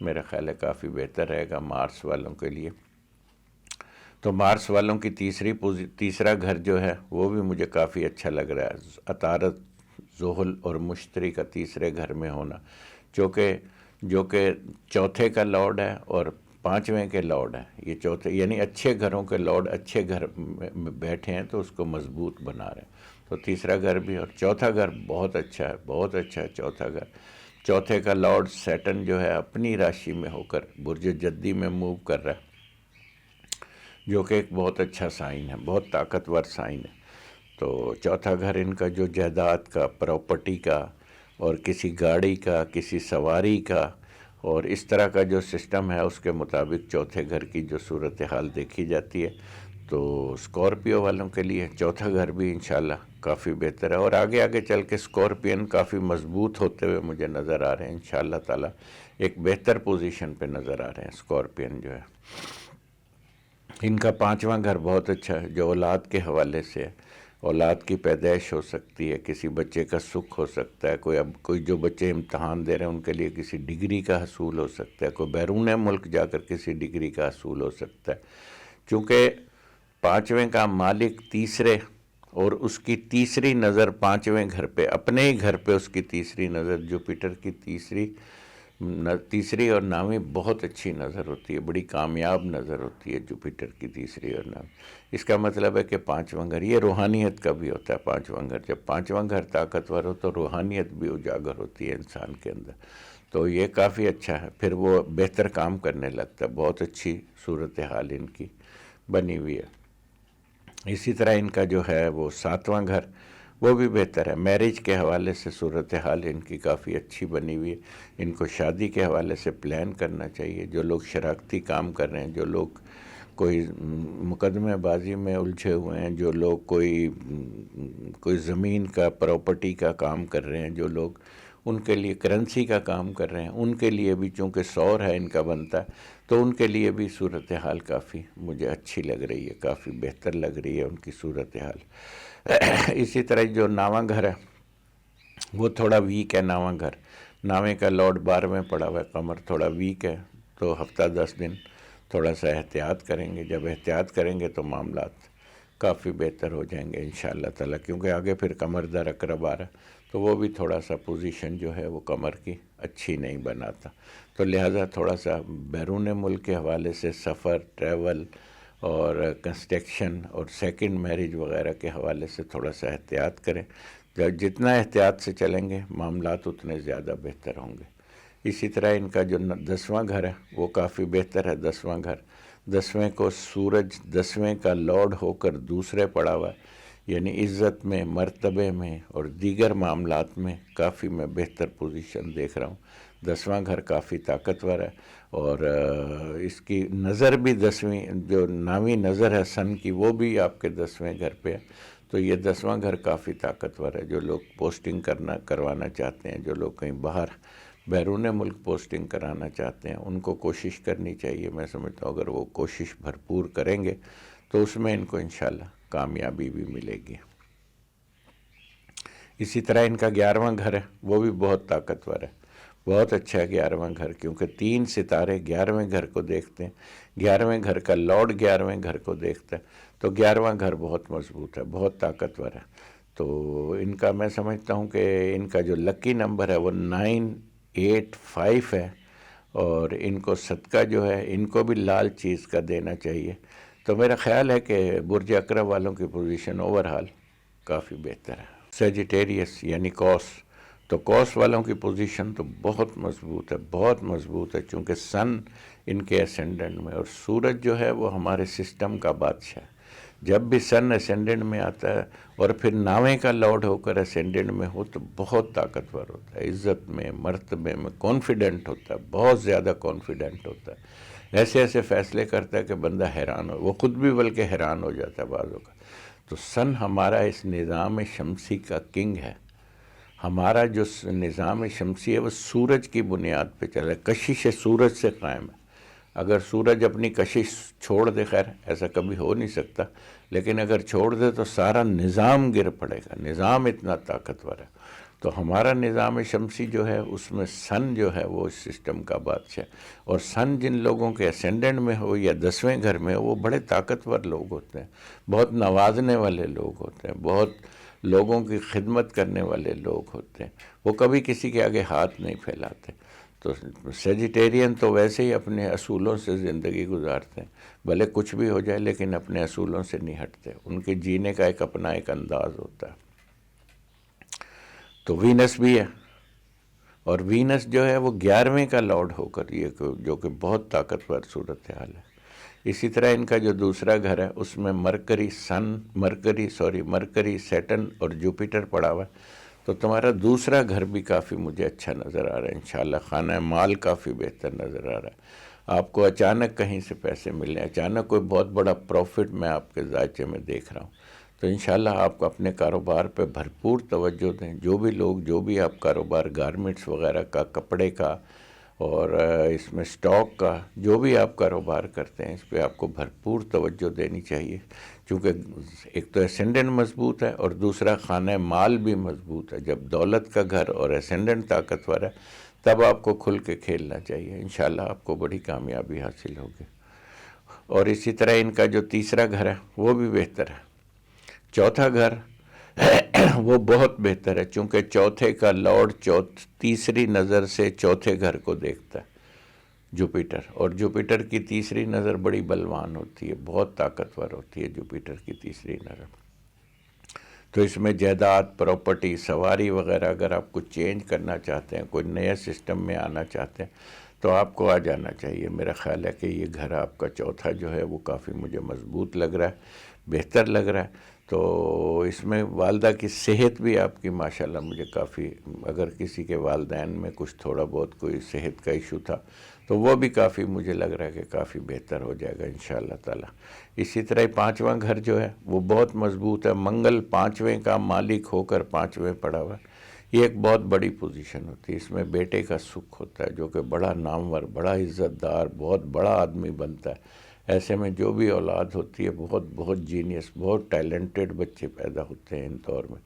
میرا خیال ہے کافی بہتر رہے گا۔ مارس والوں کے لیے تو مارس والوں کی تیسرا گھر جو ہے وہ بھی مجھے کافی اچھا لگ رہا ہے۔ عطارد، زحل اور مشتری کا تیسرے گھر میں ہونا، جو کہ چوتھے کا لارڈ ہے اور 5ویں کے لارڈ ہے۔ یہ چوتھے یعنی اچھے گھروں کے لارڈ اچھے گھر میں بیٹھے ہیں تو اس کو مضبوط بنا رہے ہیں۔ تو تیسرا گھر بھی، اور چوتھا گھر بہت اچھا ہے، بہت اچھا ہے چوتھا گھر۔ چوتھے کا لارڈ سیٹن جو ہے اپنی راشی میں ہو کر برج جدی میں موو کر رہا ہے، جو کہ ایک بہت اچھا سائن ہے، بہت طاقتور سائن ہے۔ تو چوتھا گھر ان کا جو جائیداد کا، پراپرٹی کا اور کسی گاڑی کا، کسی سواری کا اور اس طرح کا جو سسٹم ہے، اس کے مطابق چوتھے گھر کی جو صورتحال دیکھی جاتی ہے، تو اسکارپیو والوں کے لیے چوتھا گھر بھی انشاءاللہ کافی بہتر ہے، اور آگے چل کے اسکارپین کافی مضبوط ہوتے ہوئے مجھے نظر آ رہے ہیں انشاءاللہ تعالی، ایک بہتر پوزیشن پہ نظر آ رہے ہیں اسکارپین جو ہے۔ ان کا 5واں گھر بہت اچھا ہے، جو اولاد کے حوالے سے ہے، اولاد کی پیدائش ہو سکتی ہے، کسی بچے کا سکھ ہو سکتا ہے، کوئی جو بچے امتحان دے رہے ہیں ان کے لیے کسی ڈگری کا حصول ہو سکتا ہے، کوئی بیرون ملک جا کر کسی ڈگری کا حصول ہو سکتا ہے، چونکہ 5ویں کا مالک تیسرے، اور اس کی تیسری نظر 5ویں گھر پہ، اپنے ہی گھر پہ اس کی تیسری نظر، جوپیٹر کی تیسری اور 9ویں بہت اچھی نظر ہوتی ہے، بڑی کامیاب نظر ہوتی ہے جوپیٹر کی تیسری اور 9ویں۔ اس کا مطلب ہے کہ 5واں گھر یہ روحانیت کا بھی ہوتا ہے۔ 5واں گھر، جب 5واں گھر طاقتور ہو تو روحانیت بھی اجاگر ہوتی ہے انسان کے اندر، تو یہ کافی اچھا ہے، پھر وہ بہتر کام کرنے لگتا ہے، بہت اچھی صورتحال ان کی بنی ہوئی ہے۔ اسی طرح ان کا جو ہے وہ 7واں گھر وہ بھی بہتر ہے، میرج کے حوالے سے صورتحال ان کی کافی اچھی بنی ہوئی ہے۔ ان کو شادی کے حوالے سے پلان کرنا چاہیے، جو لوگ شراکتی کام کر رہے ہیں، جو لوگ کوئی مقدمہ بازی میں الجھے ہوئے ہیں، جو لوگ کوئی زمین کا، پراپرٹی کا کام کر رہے ہیں، جو لوگ ان کے لیے کرنسی کا کام کر رہے ہیں، ان کے لیے بھی چونکہ سور ہے ان کا بنتا ہے، تو ان کے لیے بھی صورتحال کافی مجھے اچھی لگ رہی ہے، کافی بہتر لگ رہی ہے ان کی صورتحال۔ اسی طرح جو 9واں گھر ہے وہ تھوڑا ویک ہے۔ 9واں گھر، 9ویں کا لارڈ 12ویں پڑا ہوا ہے، قمر تھوڑا ویک ہے، تو ہفتہ 10 دن تھوڑا سا احتیاط کریں گے۔ جب احتیاط کریں گے تو معاملات کافی بہتر ہو جائیں گے انشاءاللہ تعالیٰ، کیونکہ آگے پھر قمر در عقرب آ رہا ہے، تو وہ بھی تھوڑا سا پوزیشن جو ہے وہ کمر کی اچھی نہیں بناتا. تو لہٰذا تھوڑا سا بیرون ملک کے حوالے سے سفر، ٹریول اور کنسٹرکشن اور سیکنڈ میرج وغیرہ کے حوالے سے تھوڑا سا احتیاط کریں. جتنا احتیاط سے چلیں گے معاملات اتنے زیادہ بہتر ہوں گے. اسی طرح ان کا جو 10واں گھر ہے وہ کافی بہتر ہے. 10واں گھر، 10ویں کو سورج 10ویں کا لارڈ ہو کر دوسرے پڑا ہوا ہے، یعنی عزت میں، مرتبے میں اور دیگر معاملات میں کافی میں بہتر پوزیشن دیکھ رہا ہوں. 10واں گھر کافی طاقتور ہے اور اس کی نظر بھی 10ویں جو 9ویں نظر ہے سن کی وہ بھی آپ کے 10ویں گھر پہ ہے. تو یہ 10واں گھر کافی طاقتور ہے. جو لوگ پوسٹنگ کروانا چاہتے ہیں، جو لوگ کہیں باہر بیرون ملک پوسٹنگ کرانا چاہتے ہیں، ان کو کوشش کرنی چاہیے. میں سمجھتا ہوں اگر وہ کوشش بھرپور کریں گے تو اس میں ان کو انشاءاللہ کامیابی بھی ملے گی. اسی طرح ان کا 11واں گھر ہے وہ بھی بہت طاقتور ہے، بہت اچھا ہے 11واں گھر، کیونکہ 3 ستارے 11ویں گھر کو دیکھتے ہیں. 11ویں گھر کا لارڈ 11ویں گھر کو دیکھتا ہے، تو 11واں گھر بہت مضبوط ہے، بہت طاقتور ہے. تو ان کا میں سمجھتا ہوں کہ ان کا جو لکی نمبر ہے وہ 985 ہے، اور ان کو صدقہ جو ہے ان کو بھی لال چیز کا دینا چاہیے. تو میرا خیال ہے کہ برج اقرب والوں کی پوزیشن اوورہال کافی بہتر ہے. سیجیٹیریس یعنی کوس، تو کوس والوں کی پوزیشن تو بہت مضبوط ہے، بہت مضبوط ہے، چونکہ سن ان کے اسینڈنٹ میں اور سورج جو ہے وہ ہمارے سسٹم کا بادشاہ ہے. جب بھی سن اسینڈنٹ میں آتا ہے اور پھر 9ویں کا لارڈ ہو کر اسینڈنٹ میں ہو تو بہت طاقتور ہوتا ہے، عزت میں، مرتبے میں، کانفیڈنٹ ہوتا ہے، بہت زیادہ کانفیڈنٹ ہوتا ہے. ایسے ایسے فیصلے کرتا ہے کہ بندہ حیران ہو، وہ خود بھی بلکہ حیران ہو جاتا ہے بعضوں کا. تو سن ہمارا اس نظام شمسی کا کنگ ہے. ہمارا جو نظام شمسی ہے وہ سورج کی بنیاد پہ چلا ہے، کشش سورج سے قائم ہے. اگر سورج اپنی کشش چھوڑ دے، خیر ایسا کبھی ہو نہیں سکتا، لیکن اگر چھوڑ دے تو سارا نظام گر پڑے گا. نظام اتنا طاقتور ہے. تو ہمارا نظام شمسی جو ہے اس میں سن جو ہے وہ اس سسٹم کا بادشاہ ہے. اور سن جن لوگوں کے اسینڈنٹ میں ہو یا 10ویں گھر میں ہو وہ بڑے طاقتور لوگ ہوتے ہیں، بہت نوازنے والے لوگ ہوتے ہیں، بہت لوگوں کی خدمت کرنے والے لوگ ہوتے ہیں. وہ کبھی کسی کے آگے ہاتھ نہیں پھیلاتے. تو سیجیٹیرین تو ویسے ہی اپنے اصولوں سے زندگی گزارتے ہیں، بھلے کچھ بھی ہو جائے لیکن اپنے اصولوں سے نہیں ہٹتے. ان کے جینے کا ایک اپنا ایک انداز ہوتا ہے. تو وینس بھی ہے، اور وینس جو ہے وہ 11ویں کا لارڈ ہو کر یہ جو کہ بہت طاقتور صورتحال ہے. اسی طرح ان کا جو دوسرا گھر ہے اس میں مرکری سیٹن اور جوپیٹر پڑا ہوا ہے. تو تمہارا دوسرا گھر بھی کافی مجھے اچھا نظر آ رہا ہے انشاءاللہ. خانہ مال کافی بہتر نظر آ رہا ہے. آپ کو اچانک کہیں سے پیسے ملیں، اچانک کوئی بہت بڑا پروفٹ میں آپ کے ذائچے میں دیکھ رہا ہوں. تو انشاءاللہ آپ کو اپنے کاروبار پہ بھرپور توجہ دیں. جو بھی لوگ، جو بھی آپ کاروبار گارمنٹس وغیرہ کا، کپڑے کا اور اس میں سٹاک کا، جو بھی آپ کاروبار کرتے ہیں اس پہ آپ کو بھرپور توجہ دینی چاہیے. چونکہ ایک تو اسینڈنٹ مضبوط ہے اور دوسرا خانہ مال بھی مضبوط ہے. جب دولت کا گھر اور اسینڈنٹ طاقتور ہے تب آپ کو کھل کے کھیلنا چاہیے. انشاءاللہ آپ کو بڑی کامیابی حاصل ہوگی. اور اسی طرح ان کا جو تیسرا گھر ہے وہ بھی بہتر ہے. چوتھا گھر وہ بہت بہتر ہے، چونکہ چوتھے کا لارڈ تیسری نظر سے چوتھے گھر کو دیکھتا ہے، جوپیٹر. اور جوپیٹر کی تیسری نظر بڑی بلوان ہوتی ہے، بہت طاقتور ہوتی ہے جوپیٹر کی تیسری نظر. تو اس میں جائیداد، پراپرٹی، سواری وغیرہ اگر آپ کچھ چینج کرنا چاہتے ہیں، کوئی نیا سسٹم میں آنا چاہتے ہیں تو آپ کو آ جانا چاہیے. میرا خیال ہے کہ یہ گھر آپ کا چوتھا جو ہے وہ کافی مجھے مضبوط لگ رہا ہے، بہتر لگ رہا ہے. تو اس میں والدہ کی صحت بھی آپ کی ماشاءاللہ مجھے کافی، اگر کسی کے والدین میں کچھ تھوڑا بہت کوئی صحت کا ایشو تھا تو وہ بھی کافی مجھے لگ رہا ہے کہ کافی بہتر ہو جائے گا انشاءاللہ تعالی. اسی طرح 5واں گھر جو ہے وہ بہت مضبوط ہے. منگل 5ویں کا مالک ہو کر 5ویں پڑا ہوا ہے. یہ ایک بہت بڑی پوزیشن ہوتی ہے. اس میں بیٹے کا سکھ ہوتا ہے جو کہ بڑا نامور، بڑا عزت دار، بہت بڑا آدمی بنتا ہے. ایسے میں جو بھی اولاد ہوتی ہے بہت جینیس، بہت ٹیلنٹڈ بچے پیدا ہوتے ہیں ان دور میں.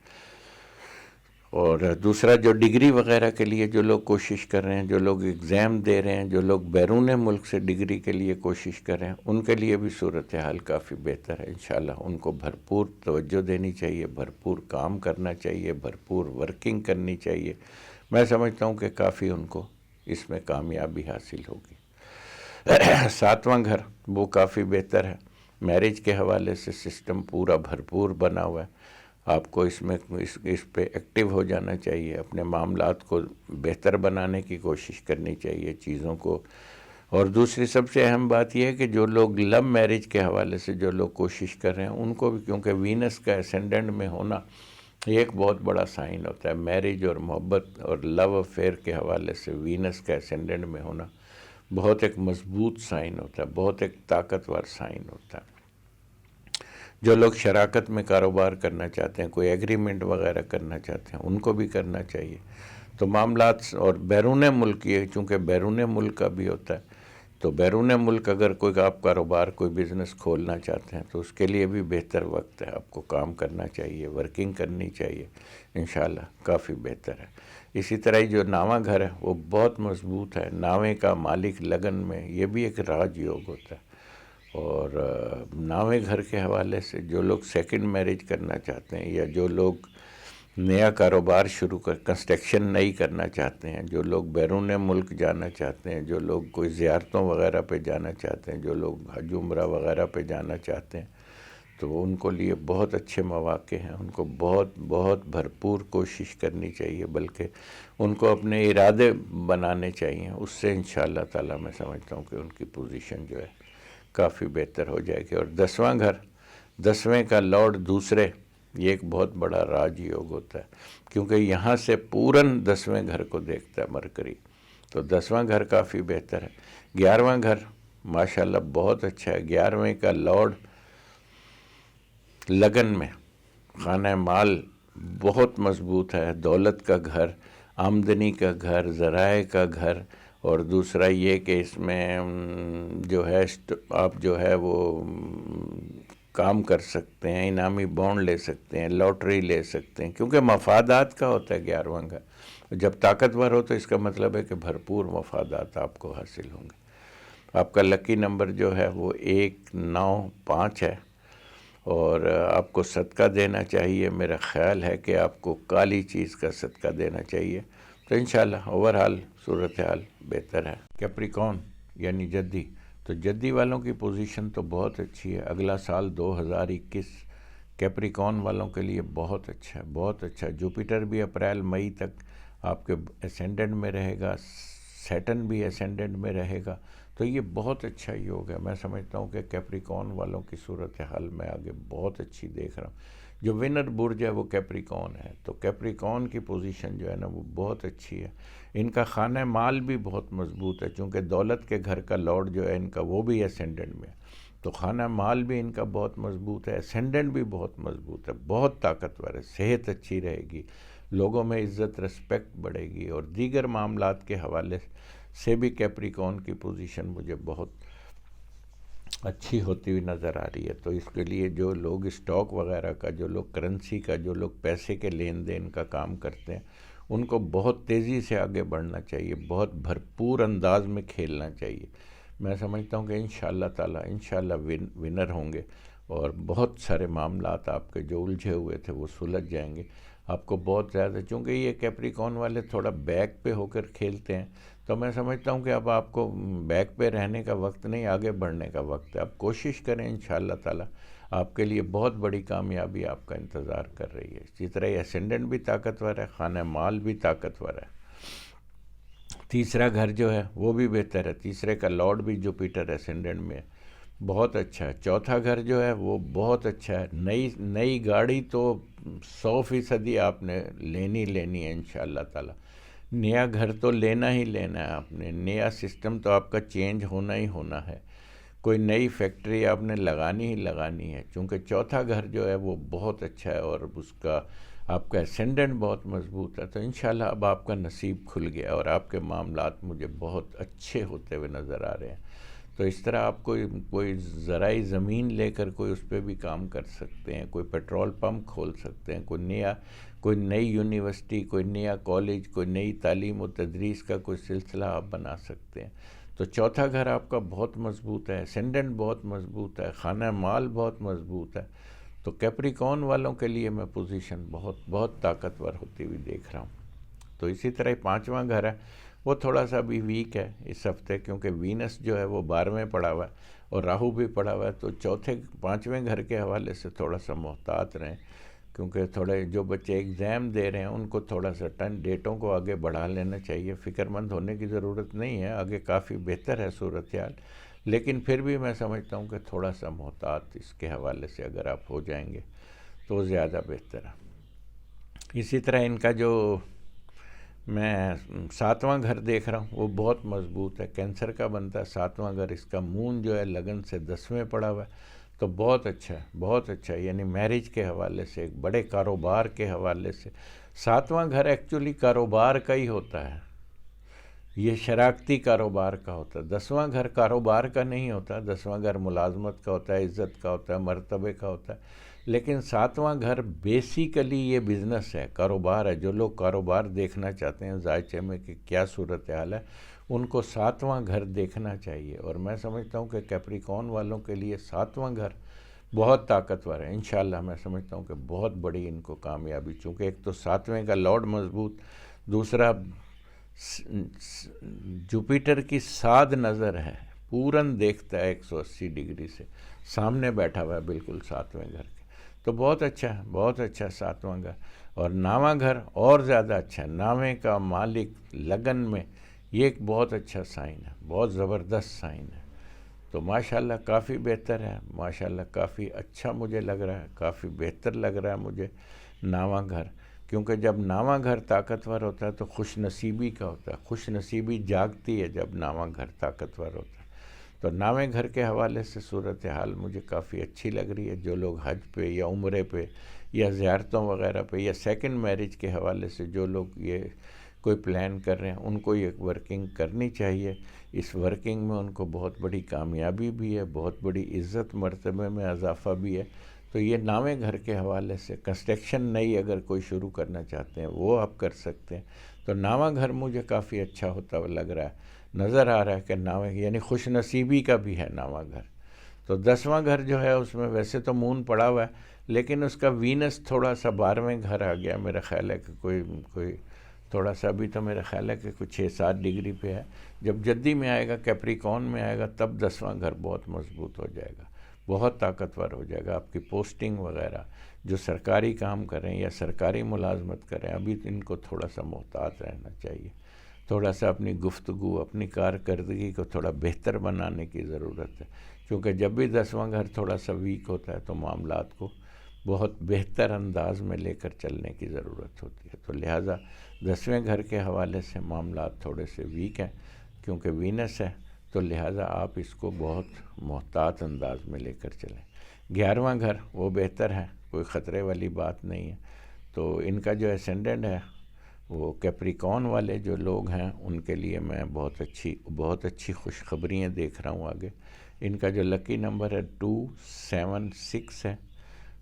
اور دوسرا جو ڈگری وغیرہ کے لیے جو لوگ کوشش کر رہے ہیں، جو لوگ ایگزام دے رہے ہیں، جو لوگ بیرون ملک سے ڈگری کے لیے کوشش کر رہے ہیں، ان کے لیے بھی صورتحال کافی بہتر ہے انشاءاللہ۔ ان کو بھرپور توجہ دینی چاہیے، بھرپور کام کرنا چاہیے، بھرپور ورکنگ کرنی چاہیے۔ میں سمجھتا ہوں کہ کافی ان کو اس میں کامیابی حاصل ہوگی۔ 7واں گھر وہ کافی بہتر ہے، میرج کے حوالے سے سسٹم پورا بھرپور بنا ہوا ہے۔ آپ کو اس پہ ایکٹیو ہو جانا چاہیے، اپنے معاملات کو بہتر بنانے کی کوشش کرنی چاہیے چیزوں کو۔ اور دوسری سب سے اہم بات یہ ہے کہ جو لوگ لو میرج کے حوالے سے جو لوگ کوشش کر رہے ہیں، ان کو بھی، کیونکہ وینس کا اسینڈنٹ میں ہونا یہ ایک بہت بڑا سائن ہوتا ہے۔ میرج اور محبت اور لو افیئر کے حوالے سے وینس کا اسینڈنٹ میں ہونا بہت ایک مضبوط سائن ہوتا ہے، بہت ایک طاقتور سائن ہوتا ہے۔ جو لوگ شراکت میں کاروبار کرنا چاہتے ہیں، کوئی ایگریمنٹ وغیرہ کرنا چاہتے ہیں، ان کو بھی کرنا چاہیے۔ تو معاملات اور بیرون ملک، یہ چونکہ بیرون ملک کا بھی ہوتا ہے، تو بیرون ملک اگر کوئی آپ کاروبار، کوئی بزنس کھولنا چاہتے ہیں تو اس کے لیے بھی بہتر وقت ہے، آپ کو کام کرنا چاہیے، ورکنگ کرنی چاہیے، انشاءاللہ کافی بہتر ہے۔ اسی طرح ہی جو 9واں گھر ہے وہ بہت مضبوط ہے، 9ویں کا مالک لگن میں، یہ بھی ایک راج یوگ ہوتا ہے۔ اور 9ویں گھر کے حوالے سے جو لوگ سیکنڈ میرج کرنا چاہتے ہیں، یا جو لوگ نیا کاروبار کنسٹرکشن نئی کرنا چاہتے ہیں، جو لوگ بیرون ملک جانا چاہتے ہیں، جو لوگ کوئی زیارتوں وغیرہ پہ جانا چاہتے ہیں، جو لوگ حج عمرہ وغیرہ پہ جانا چاہتے ہیں، تو ان کو لیے بہت اچھے مواقع ہیں۔ ان کو بہت بہت بھرپور کوشش کرنی چاہیے، بلکہ ان کو اپنے ارادے بنانے چاہیے۔ اس سے انشاءاللہ تعالی میں سمجھتا ہوں کہ ان کی پوزیشن جو ہے کافی بہتر ہو جائے گی۔ اور 10واں گھر، 10ویں کا لارڈ دوسرے، یہ ایک بہت بڑا راج یوگ ہوتا ہے، کیونکہ یہاں سے پورن 10ویں گھر کو دیکھتا ہے مرکری، تو 10واں گھر کافی بہتر ہے۔ 11واں گھر ماشاءاللہ بہت اچھا ہے۔ 11ویں کا لارڈ لگن میں، خانہ مال بہت مضبوط ہے، دولت کا گھر، آمدنی کا گھر، ذرائع کا گھر۔ اور دوسرا یہ کہ اس میں جو ہے آپ جو ہے وہ کام کر سکتے ہیں، انعامی بانڈ لے سکتے ہیں، لاٹری لے سکتے ہیں، کیونکہ مفادات کا ہوتا ہے 11واں گھر۔ جب طاقتور ہو تو اس کا مطلب ہے کہ بھرپور مفادات آپ کو حاصل ہوں گے۔ آپ کا لکی نمبر جو ہے وہ 1 9 5 ہے، اور آپ کو صدقہ دینا چاہیے۔ میرا خیال ہے کہ آپ کو کالی چیز کا صدقہ دینا چاہیے، تو انشاءاللہ اوورحال صورتحال بہتر ہے۔ کیپریکون یعنی جدی، تو جدی والوں کی پوزیشن تو بہت اچھی ہے۔ اگلا سال 2021 کیپریکون والوں کے لیے بہت اچھا ہے، بہت اچھا۔ جوپیٹر بھی اپریل مئی تک آپ کے اسینڈنٹ میں رہے گا، سیٹن بھی اسینڈنٹ میں رہے گا، تو یہ بہت اچھا یوگ ہے۔ میں سمجھتا ہوں کہ کیپریکون والوں کی صورتحال میں آگے بہت اچھی دیکھ رہا ہوں۔ جو ونر برج ہے وہ کیپریکون ہے، تو کیپریکون کی پوزیشن جو ہے نا وہ بہت اچھی ہے۔ ان کا خانہ مال بھی بہت مضبوط ہے، چونکہ دولت کے گھر کا لارڈ جو ہے ان کا وہ بھی اسینڈنٹ میں ہے، تو خانہ مال بھی ان کا بہت مضبوط ہے، اسینڈنٹ بھی بہت مضبوط ہے، بہت طاقتور ہے، صحت اچھی رہے گی، لوگوں میں عزت رسپیکٹ بڑھے گی، اور دیگر معاملات کے حوالے سے بھی کیپریکون کی پوزیشن مجھے بہت اچھی ہوتی ہوئی نظر آ رہی ہے۔ تو اس کے لیے جو لوگ اسٹاک وغیرہ کا، جو لوگ کرنسی کا، جو لوگ پیسے کے لین دین کا کام کرتے ہیں، ان کو بہت تیزی سے آگے بڑھنا چاہیے، بہت بھرپور انداز میں کھیلنا چاہیے۔ میں سمجھتا ہوں کہ انشاءاللہ تعالی انشاءاللہ ونر ہوں گے، اور بہت سارے معاملات آپ کے جو الجھے ہوئے تھے وہ سلجھ جائیں گے۔ آپ کو بہت زیادہ، چونکہ یہ کیپریکون والے تھوڑا بیک پہ ہو کر کھیلتے ہیں، تو میں سمجھتا ہوں کہ اب آپ کو بیک پہ رہنے کا وقت نہیں، آگے بڑھنے کا وقت ہے۔ آپ کوشش کریں، انشاءاللہ تعالی آپ کے لیے بہت بڑی کامیابی آپ کا انتظار کر رہی ہے۔ اسی طرح اسینڈنٹ بھی طاقتور ہے، خانہ مال بھی طاقتور ہے۔ تیسرا گھر جو ہے وہ بھی بہتر ہے، تیسرے کا لارڈ بھی جوپیٹر اسینڈنٹ میں ہے، بہت اچھا ہے۔ چوتھا گھر جو ہے وہ بہت اچھا ہے، نئی گاڑی تو 100% آپ نے لینی ہے انشاءاللہ تعالی۔ نیا گھر تو لینا ہی لینا ہے آپ نے، نیا سسٹم تو آپ کا چینج ہونا ہی ہونا ہے، کوئی نئی فیکٹری آپ نے لگانی ہی لگانی ہے، چونکہ چوتھا گھر جو ہے وہ بہت اچھا ہے، اور اس کا آپ کا اسینڈنٹ بہت مضبوط ہے، تو انشاءاللہ اب آپ کا نصیب کھل گیا، اور آپ کے معاملات مجھے بہت اچھے ہوتے ہوئے نظر آ رہے ہیں۔ تو اس طرح آپ کوئی زرعی زمین لے کر کوئی اس پہ بھی کام کر سکتے ہیں، کوئی پیٹرول پمپ کھول سکتے ہیں، کوئی نیا کوئی نئی یونیورسٹی، کوئی نیا کالج، کوئی نئی تعلیم و تدریس کا کوئی سلسلہ آپ بنا سکتے ہیں۔ تو چوتھا گھر آپ کا بہت مضبوط ہے، اسینڈنٹ بہت مضبوط ہے، خانہ مال بہت مضبوط ہے۔ تو کیپریکون والوں کے لیے میں پوزیشن بہت بہت طاقتور ہوتی ہوئی دیکھ رہا ہوں۔ تو اسی طرح پانچواں گھر ہے، وہ تھوڑا سا بھی ویک ہے اس ہفتے، کیونکہ وینس جو ہے وہ 12ویں پڑا ہوا ہے اور راہو بھی پڑا ہوا ہے۔ تو پانچویں گھر کے حوالے سے تھوڑا سا محتاط رہیں، کیونکہ تھوڑے جو بچے ایگزام دے رہے ہیں ان کو تھوڑا سا ڈیٹوں کو آگے بڑھا لینا چاہیے۔ فکر مند ہونے کی ضرورت نہیں ہے، آگے کافی بہتر ہے صورتحال، لیکن پھر بھی میں سمجھتا ہوں کہ تھوڑا سا محتاط اس کے حوالے سے اگر آپ ہو جائیں گے تو زیادہ بہتر ہے۔ اسی طرح ان کا جو میں 7واں گھر دیکھ رہا ہوں وہ بہت مضبوط ہے، کینسر کا بنتا ہے 7واں گھر، اس کا مون جو ہے لگن سے 10ویں پڑا ہوا ہے، تو بہت اچھا ہے، بہت اچھا ہے، یعنی میرج کے حوالے سے، ایک بڑے کاروبار کے حوالے سے۔ 7واں گھر ایکچولی کاروبار کا ہی ہوتا ہے، یہ شراکتی کاروبار کا ہوتا ہے۔ 10واں گھر کاروبار کا نہیں ہوتا، 10واں گھر ملازمت کا ہوتا ہے، عزت کا ہوتا ہے، مرتبے کا ہوتا ہے، لیکن 7واں گھر بیسیکلی یہ بزنس ہے، کاروبار ہے۔ جو لوگ کاروبار دیکھنا چاہتے ہیں ذائچے میں کہ کیا صورتحال ہے، ان کو 7واں گھر دیکھنا چاہیے، اور میں سمجھتا ہوں کہ کیپریکون والوں کے لیے 7واں گھر بہت طاقتور ہے۔ انشاءاللہ میں سمجھتا ہوں کہ بہت بڑی ان کو کامیابی، چونکہ ایک تو 7ویں کا لارڈ مضبوط، دوسرا جوپیٹر کی ساد نظر ہے، پورن دیکھتا ہے 180 ڈگری سے، سامنے بیٹھا ہوا ہے بالکل 7ویں گھر کے، تو بہت اچھا ہے، بہت اچھا 7واں گھر۔ اور 9واں گھر اور زیادہ اچھا ہے، 9ویں کا مالک لگن میں، یہ ایک بہت اچھا سائن ہے، بہت زبردست سائن ہے۔ تو ماشاءاللہ کافی بہتر ہے، ماشاءاللہ کافی اچھا مجھے لگ رہا ہے، کافی بہتر لگ رہا ہے مجھے 9واں گھر، کیونکہ جب 9واں گھر طاقتور ہوتا ہے تو خوش نصیبی کا ہوتا ہے، خوش نصیبی جاگتی ہے جب 9واں گھر طاقتور ہوتا ہے۔ تو 9ویں گھر کے حوالے سے صورتحال مجھے کافی اچھی لگ رہی ہے۔ جو لوگ حج پہ یا عمرے پہ یا زیارتوں وغیرہ پہ یا سیکنڈ میرج کے حوالے سے جو لوگ یہ کوئی پلان کر رہے ہیں، ان کو یہ ورکنگ کرنی چاہیے۔ اس ورکنگ میں ان کو بہت بڑی کامیابی بھی ہے، بہت بڑی عزت مرتبے میں اضافہ بھی ہے۔ تو یہ 9ویں گھر کے حوالے سے کنسٹرکشن نئی اگر کوئی شروع کرنا چاہتے ہیں وہ آپ کر سکتے ہیں۔ تو 9واں گھر مجھے کافی اچھا ہوتا ہوا لگ رہا ہے، نظر آ رہا ہے کہ 9ویں یعنی خوش نصیبی کا بھی ہے 9واں گھر۔ تو 10واں گھر جو ہے اس میں ویسے تو مون پڑا ہوا ہے، لیکن اس کا وینس تھوڑا سا 12ویں گھر آ گیا، میرا خیال ہے کہ کوئی تھوڑا سا ابھی تو میرا خیال ہے کہ کچھ 6-7 ڈگری پہ ہے۔ جب جدی میں آئے گا، کیپریکون میں آئے گا، تب 10واں گھر بہت مضبوط ہو جائے گا، بہت طاقتور ہو جائے گا۔ آپ کی پوسٹنگ وغیرہ، جو سرکاری کام کریں یا سرکاری ملازمت کریں، ابھی ان کو تھوڑا سا محتاط رہنا چاہیے، تھوڑا سا اپنی گفتگو، اپنی کارکردگی کو تھوڑا بہتر بنانے کی ضرورت ہے، کیونکہ جب بھی 10واں گھر تھوڑا سا ویک ہوتا ہے تو معاملات کو بہت بہتر انداز میں لے کر چلنے کی ضرورت ہوتی ہے۔ تو لہٰذا 10ویں گھر کے حوالے سے معاملات تھوڑے سے ویک ہیں، کیونکہ وینس ہے، تو لہٰذا آپ اس کو بہت محتاط انداز میں لے کر چلیں۔ 11واں گھر وہ بہتر ہے، کوئی خطرے والی بات نہیں ہے۔ تو ان کا جو اسینڈنٹ ہے وہ کیپریکون والے جو لوگ ہیں ان کے لیے میں بہت اچھی خوشخبریاں دیکھ رہا ہوں آگے۔ ان کا جو لکی نمبر ہے 276 ہے،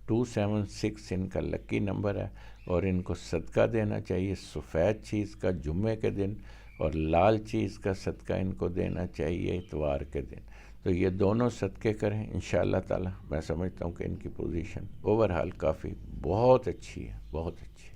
276 ان کا لکی نمبر ہے، اور ان کو صدقہ دینا چاہیے سفید چیز کا جمعے کے دن، اور لال چیز کا صدقہ ان کو دینا چاہیے اتوار کے دن۔ تو یہ دونوں صدقے کریں انشاءاللہ تعالی، میں سمجھتا ہوں کہ ان کی پوزیشن اوورحال کافی بہت اچھی ہے، بہت اچھی ہے۔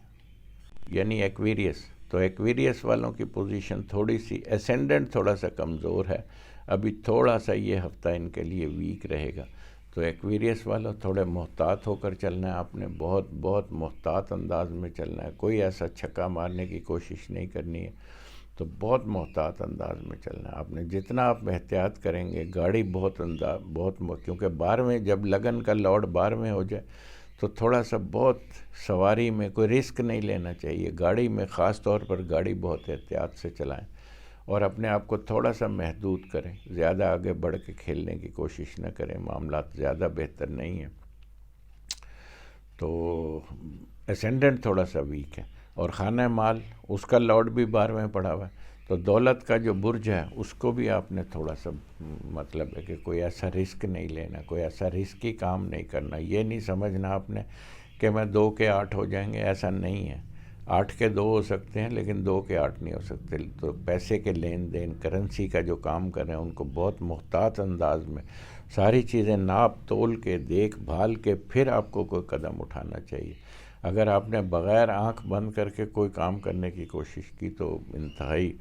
یعنی ایکویریس، تو ایکویریس والوں کی پوزیشن تھوڑی سی اسینڈنٹ تھوڑا سا کمزور ہے، ابھی تھوڑا سا یہ ہفتہ ان کے لیے ویک رہے گا۔ تو ایکویریس والوں تھوڑے محتاط ہو کر چلنا ہے، آپ نے بہت محتاط انداز میں چلنا ہے، کوئی ایسا چھکا مارنے کی کوشش نہیں کرنی ہے، تو بہت محتاط انداز میں چلنا ہے۔ آپ نے جتنا آپ احتیاط کریں گے، گاڑی کیونکہ 12ویں جب لگن کا لارڈ 12ویں ہو جائے تو تھوڑا سا بہت سواری میں کوئی رسک نہیں لینا چاہیے، گاڑی میں خاص طور پر گاڑی بہت احتیاط سے چلائیں، اور اپنے آپ کو تھوڑا سا محدود کریں، زیادہ آگے بڑھ کے کھیلنے کی کوشش نہ کریں، معاملات زیادہ بہتر نہیں ہیں۔ تو اسینڈنٹ تھوڑا سا ویک ہے، اور خانہ مال اس کا لارڈ بھی 12ویں پڑا ہوا ہے، تو دولت کا جو برج ہے اس کو بھی آپ نے تھوڑا سا مطلب ہے کہ کوئی ایسا رسک نہیں لینا، کوئی ایسا رسکی کام نہیں کرنا، یہ نہیں سمجھنا آپ نے کہ میں 2 کے 8 ہو جائیں گے، ایسا نہیں ہے. 8 کے 2 ہو سکتے ہیں لیکن 2 کے 8 نہیں ہو سکتے. تو پیسے کے لین دین، کرنسی کا جو کام کر رہے ہیں ان کو بہت محتاط انداز میں ساری چیزیں ناپ تول کے دیکھ بھال کے پھر آپ کو کوئی قدم اٹھانا چاہیے. اگر آپ نے بغیر آنکھ بند کر کے کوئی کام کرنے کی کوشش کی تو انتہائی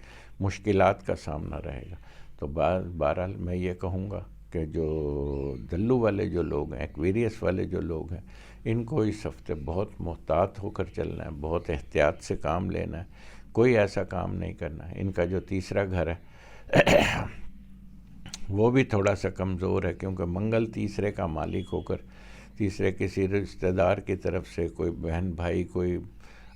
مشکلات کا سامنا رہے گا. تو بہرحال میں یہ کہوں گا کہ جو دلو والے جو لوگ ہیں، ایکویریس والے جو لوگ ہیں، ان کو اس ہفتے بہت محتاط ہو کر چلنا ہے، بہت احتیاط سے کام لینا ہے. کوئی ایسا کام نہیں کرنا ہے. ان کا جو تیسرا گھر ہے وہ بھی تھوڑا سا کمزور ہے، کیونکہ منگل تیسرے کا مالک ہو کر تیسرے کسی رشتہ دار کی طرف سے، کوئی بہن بھائی، کوئی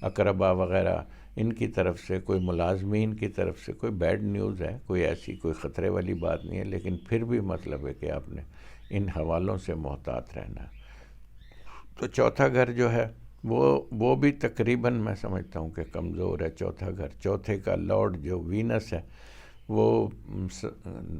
اقربا وغیرہ، ان کی طرف سے، کوئی ملازمین کی طرف سے کوئی بیڈ نیوز ہے، کوئی ایسی کوئی خطرے والی بات نہیں ہے، لیکن پھر بھی مطلب ہے کہ آپ نے ان حوالوں سے محتاط رہنا ہے. تو چوتھا گھر جو ہے وہ بھی تقریباً میں سمجھتا ہوں کہ کمزور ہے. چوتھا گھر، چوتھے کا لارڈ جو وینس ہے وہ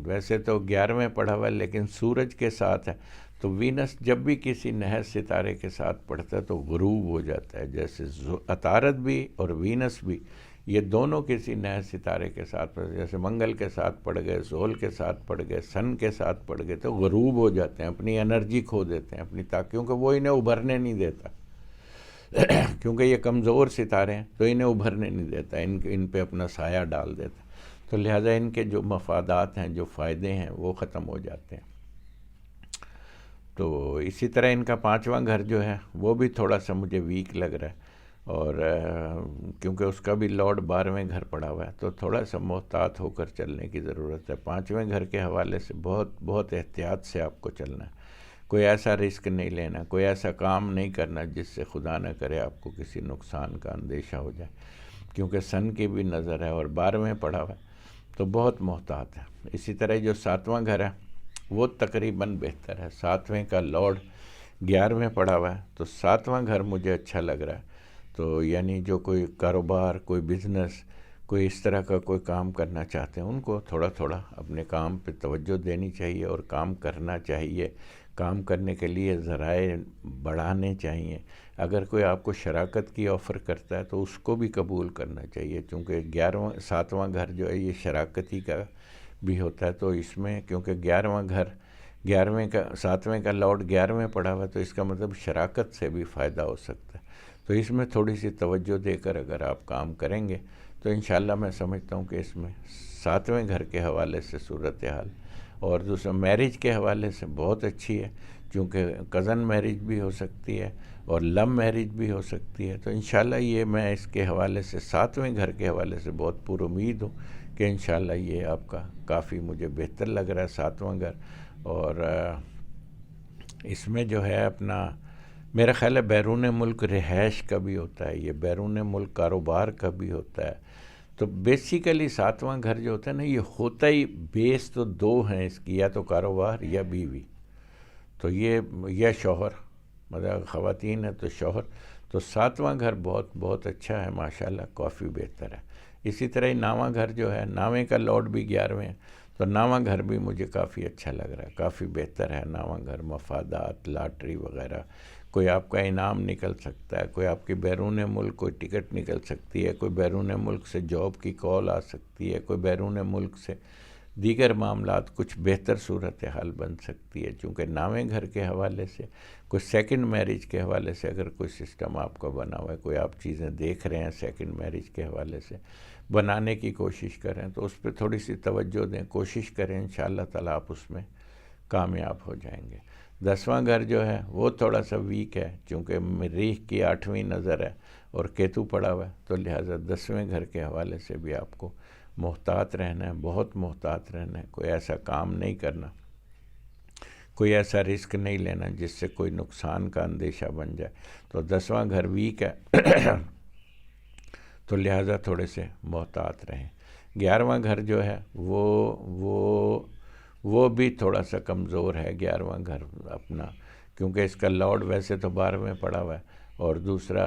ویسے تو 11ویں پڑھا ہوا ہے لیکن سورج کے ساتھ ہے. تو وینس جب بھی کسی نحس ستارے کے ساتھ پڑھتا ہے تو غروب ہو جاتا ہے. جیسے عطارد بھی اور وینس بھی، یہ دونوں کسی نحس ستارے کے ساتھ پڑھتے، جیسے منگل کے ساتھ پڑھ گئے، زحل کے ساتھ پڑھ گئے، سن کے ساتھ پڑھ گئے تو غروب ہو جاتے ہیں، اپنی انرجی کھو دیتے ہیں، اپنی کیونکہ وہ انہیں ابھرنے نہیں دیتا. کیونکہ یہ کمزور ستارے ہیں تو انہیں ابھرنے نہیں دیتا، ان پہ اپنا سایہ ڈال دیتا. تو لہٰذا ان کے جو مفادات ہیں، جو فائدے ہیں، وہ ختم ہو جاتے ہیں. تو اسی طرح ان کا 5واں گھر جو ہے وہ بھی تھوڑا سا مجھے ویک لگ رہا ہے، اور کیونکہ اس کا بھی لارڈ 12ویں گھر پڑا ہوا ہے، تو تھوڑا سا محتاط ہو کر چلنے کی ضرورت ہے. 5ویں گھر کے حوالے سے بہت بہت احتیاط سے آپ کو چلنا ہے. کوئی ایسا رسک نہیں لینا، کوئی ایسا کام نہیں کرنا جس سے خدا نہ کرے آپ کو کسی نقصان کا اندیشہ ہو جائے، کیونکہ سن کی بھی نظر ہے اور 12ویں پڑا ہوا ہے، تو بہت محتاط ہے. اسی طرح جو 7واں گھر ہے وہ تقریباً بہتر ہے. 7ویں کا لارڈ 11ویں پڑا ہوا ہے، تو 7واں گھر مجھے اچھا لگ رہا ہے. تو یعنی جو کوئی کاروبار، کوئی بزنس، کوئی اس طرح کا کوئی کام کرنا چاہتے ہیں، ان کو تھوڑا تھوڑا اپنے کام پہ توجہ دینی چاہیے اور کام کرنا چاہیے. کام کرنے کے لیے ذرائع بڑھانے چاہیے. اگر کوئی آپ کو شراکت کی آفر کرتا ہے تو اس کو بھی قبول کرنا چاہیے، چونکہ 7واں گھر جو ہے یہ شراکتی کا بھی ہوتا ہے. تو اس میں کیونکہ 7ویں کا لارڈ 11ویں پڑھا ہوا ہے، تو اس کا مطلب شراکت سے بھی فائدہ ہو سکتا ہے. تو اس میں تھوڑی سی توجہ دے کر اگر آپ کام کریں گے تو انشاءاللہ میں سمجھتا ہوں کہ اس میں 7ویں گھر کے حوالے سے صورتحال، اور دوسرا میرج کے حوالے سے بہت اچھی ہے، چونکہ کزن میرج بھی ہو سکتی ہے اور لو میرج بھی ہو سکتی ہے. تو انشاءاللہ یہ میں اس کے حوالے سے 7ویں گھر کے حوالے سے بہت پر امید ہوں کہ انشاءاللہ یہ آپ کا کافی مجھے بہتر لگ رہا ہے 7واں گھر. اور اس میں جو ہے اپنا میرا خیال ہے بیرون ملک رہائش کا بھی ہوتا ہے، یہ بیرون ملک کاروبار کا بھی ہوتا ہے. تو بیسیکلی 7واں گھر جو ہوتا ہے نا، یہ ہوتا ہی بیس تو 2 ہیں اس کی، یا تو کاروبار یا بیوی. تو یہ یا شوہر، مطلب خواتین ہے تو شوہر. تو 7واں گھر بہت بہت اچھا ہے ماشاءاللہ، کافی بہتر ہے. اسی طرح 9واں گھر جو ہے، 9ویں کا لارڈ بھی 11ویں ہے، تو 9واں گھر بھی مجھے کافی اچھا لگ رہا ہے، کافی بہتر ہے 9واں گھر. مفادات، لاٹری وغیرہ، کوئی آپ کا انعام نکل سکتا ہے، کوئی آپ کی بیرون ملک کوئی ٹکٹ نکل سکتی ہے، کوئی بیرون ملک سے جاب کی کال آ سکتی ہے، کوئی بیرون ملک سے دیگر معاملات کچھ بہتر صورتحال بن سکتی ہے. چونکہ 9ویں گھر کے حوالے سے، کوئی سیکنڈ میرج کے حوالے سے اگر کوئی سسٹم آپ کا بنا ہوا ہے، کوئی آپ چیزیں دیکھ رہے ہیں سیکنڈ میرج کے حوالے سے بنانے کی کوشش کریں، تو اس پہ تھوڑی سی توجہ دیں، کوشش کریں، انشاءاللہ تعالیٰ آپ اس میں کامیاب ہو جائیں گے. 10واں گھر جو ہے وہ تھوڑا سا ویک ہے، چونکہ مریخ کی 8ویں نظر ہے اور کیتو پڑا ہوا ہے، تو لہٰذا 10ویں گھر کے حوالے سے بھی آپ کو محتاط رہنا ہے، بہت محتاط رہنا ہے. کوئی ایسا کام نہیں کرنا، کوئی ایسا رسک نہیں لینا جس سے کوئی نقصان کا اندیشہ بن جائے. تو 10واں گھر ویک ہے تو لہٰذا تھوڑے سے محتاط رہیں. 11واں گھر جو ہے وہ بھی تھوڑا سا کمزور ہے 11واں گھر اپنا، کیونکہ اس کا لارڈ ویسے تو 12ویں پڑا ہوا ہے، اور دوسرا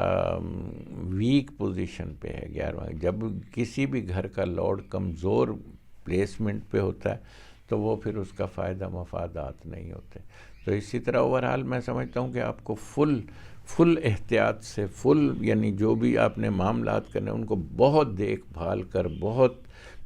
ویک پوزیشن پہ ہے 11واں. جب کسی بھی گھر کا لارڈ کمزور پلیسمنٹ پہ ہوتا ہے تو وہ پھر اس کا فائدہ مفادات نہیں ہوتے. تو اسی طرح اوورآل میں سمجھتا ہوں کہ آپ کو فل احتیاط سے، یعنی جو بھی آپ نے معاملات کرنے ان کو بہت دیکھ بھال کر، بہت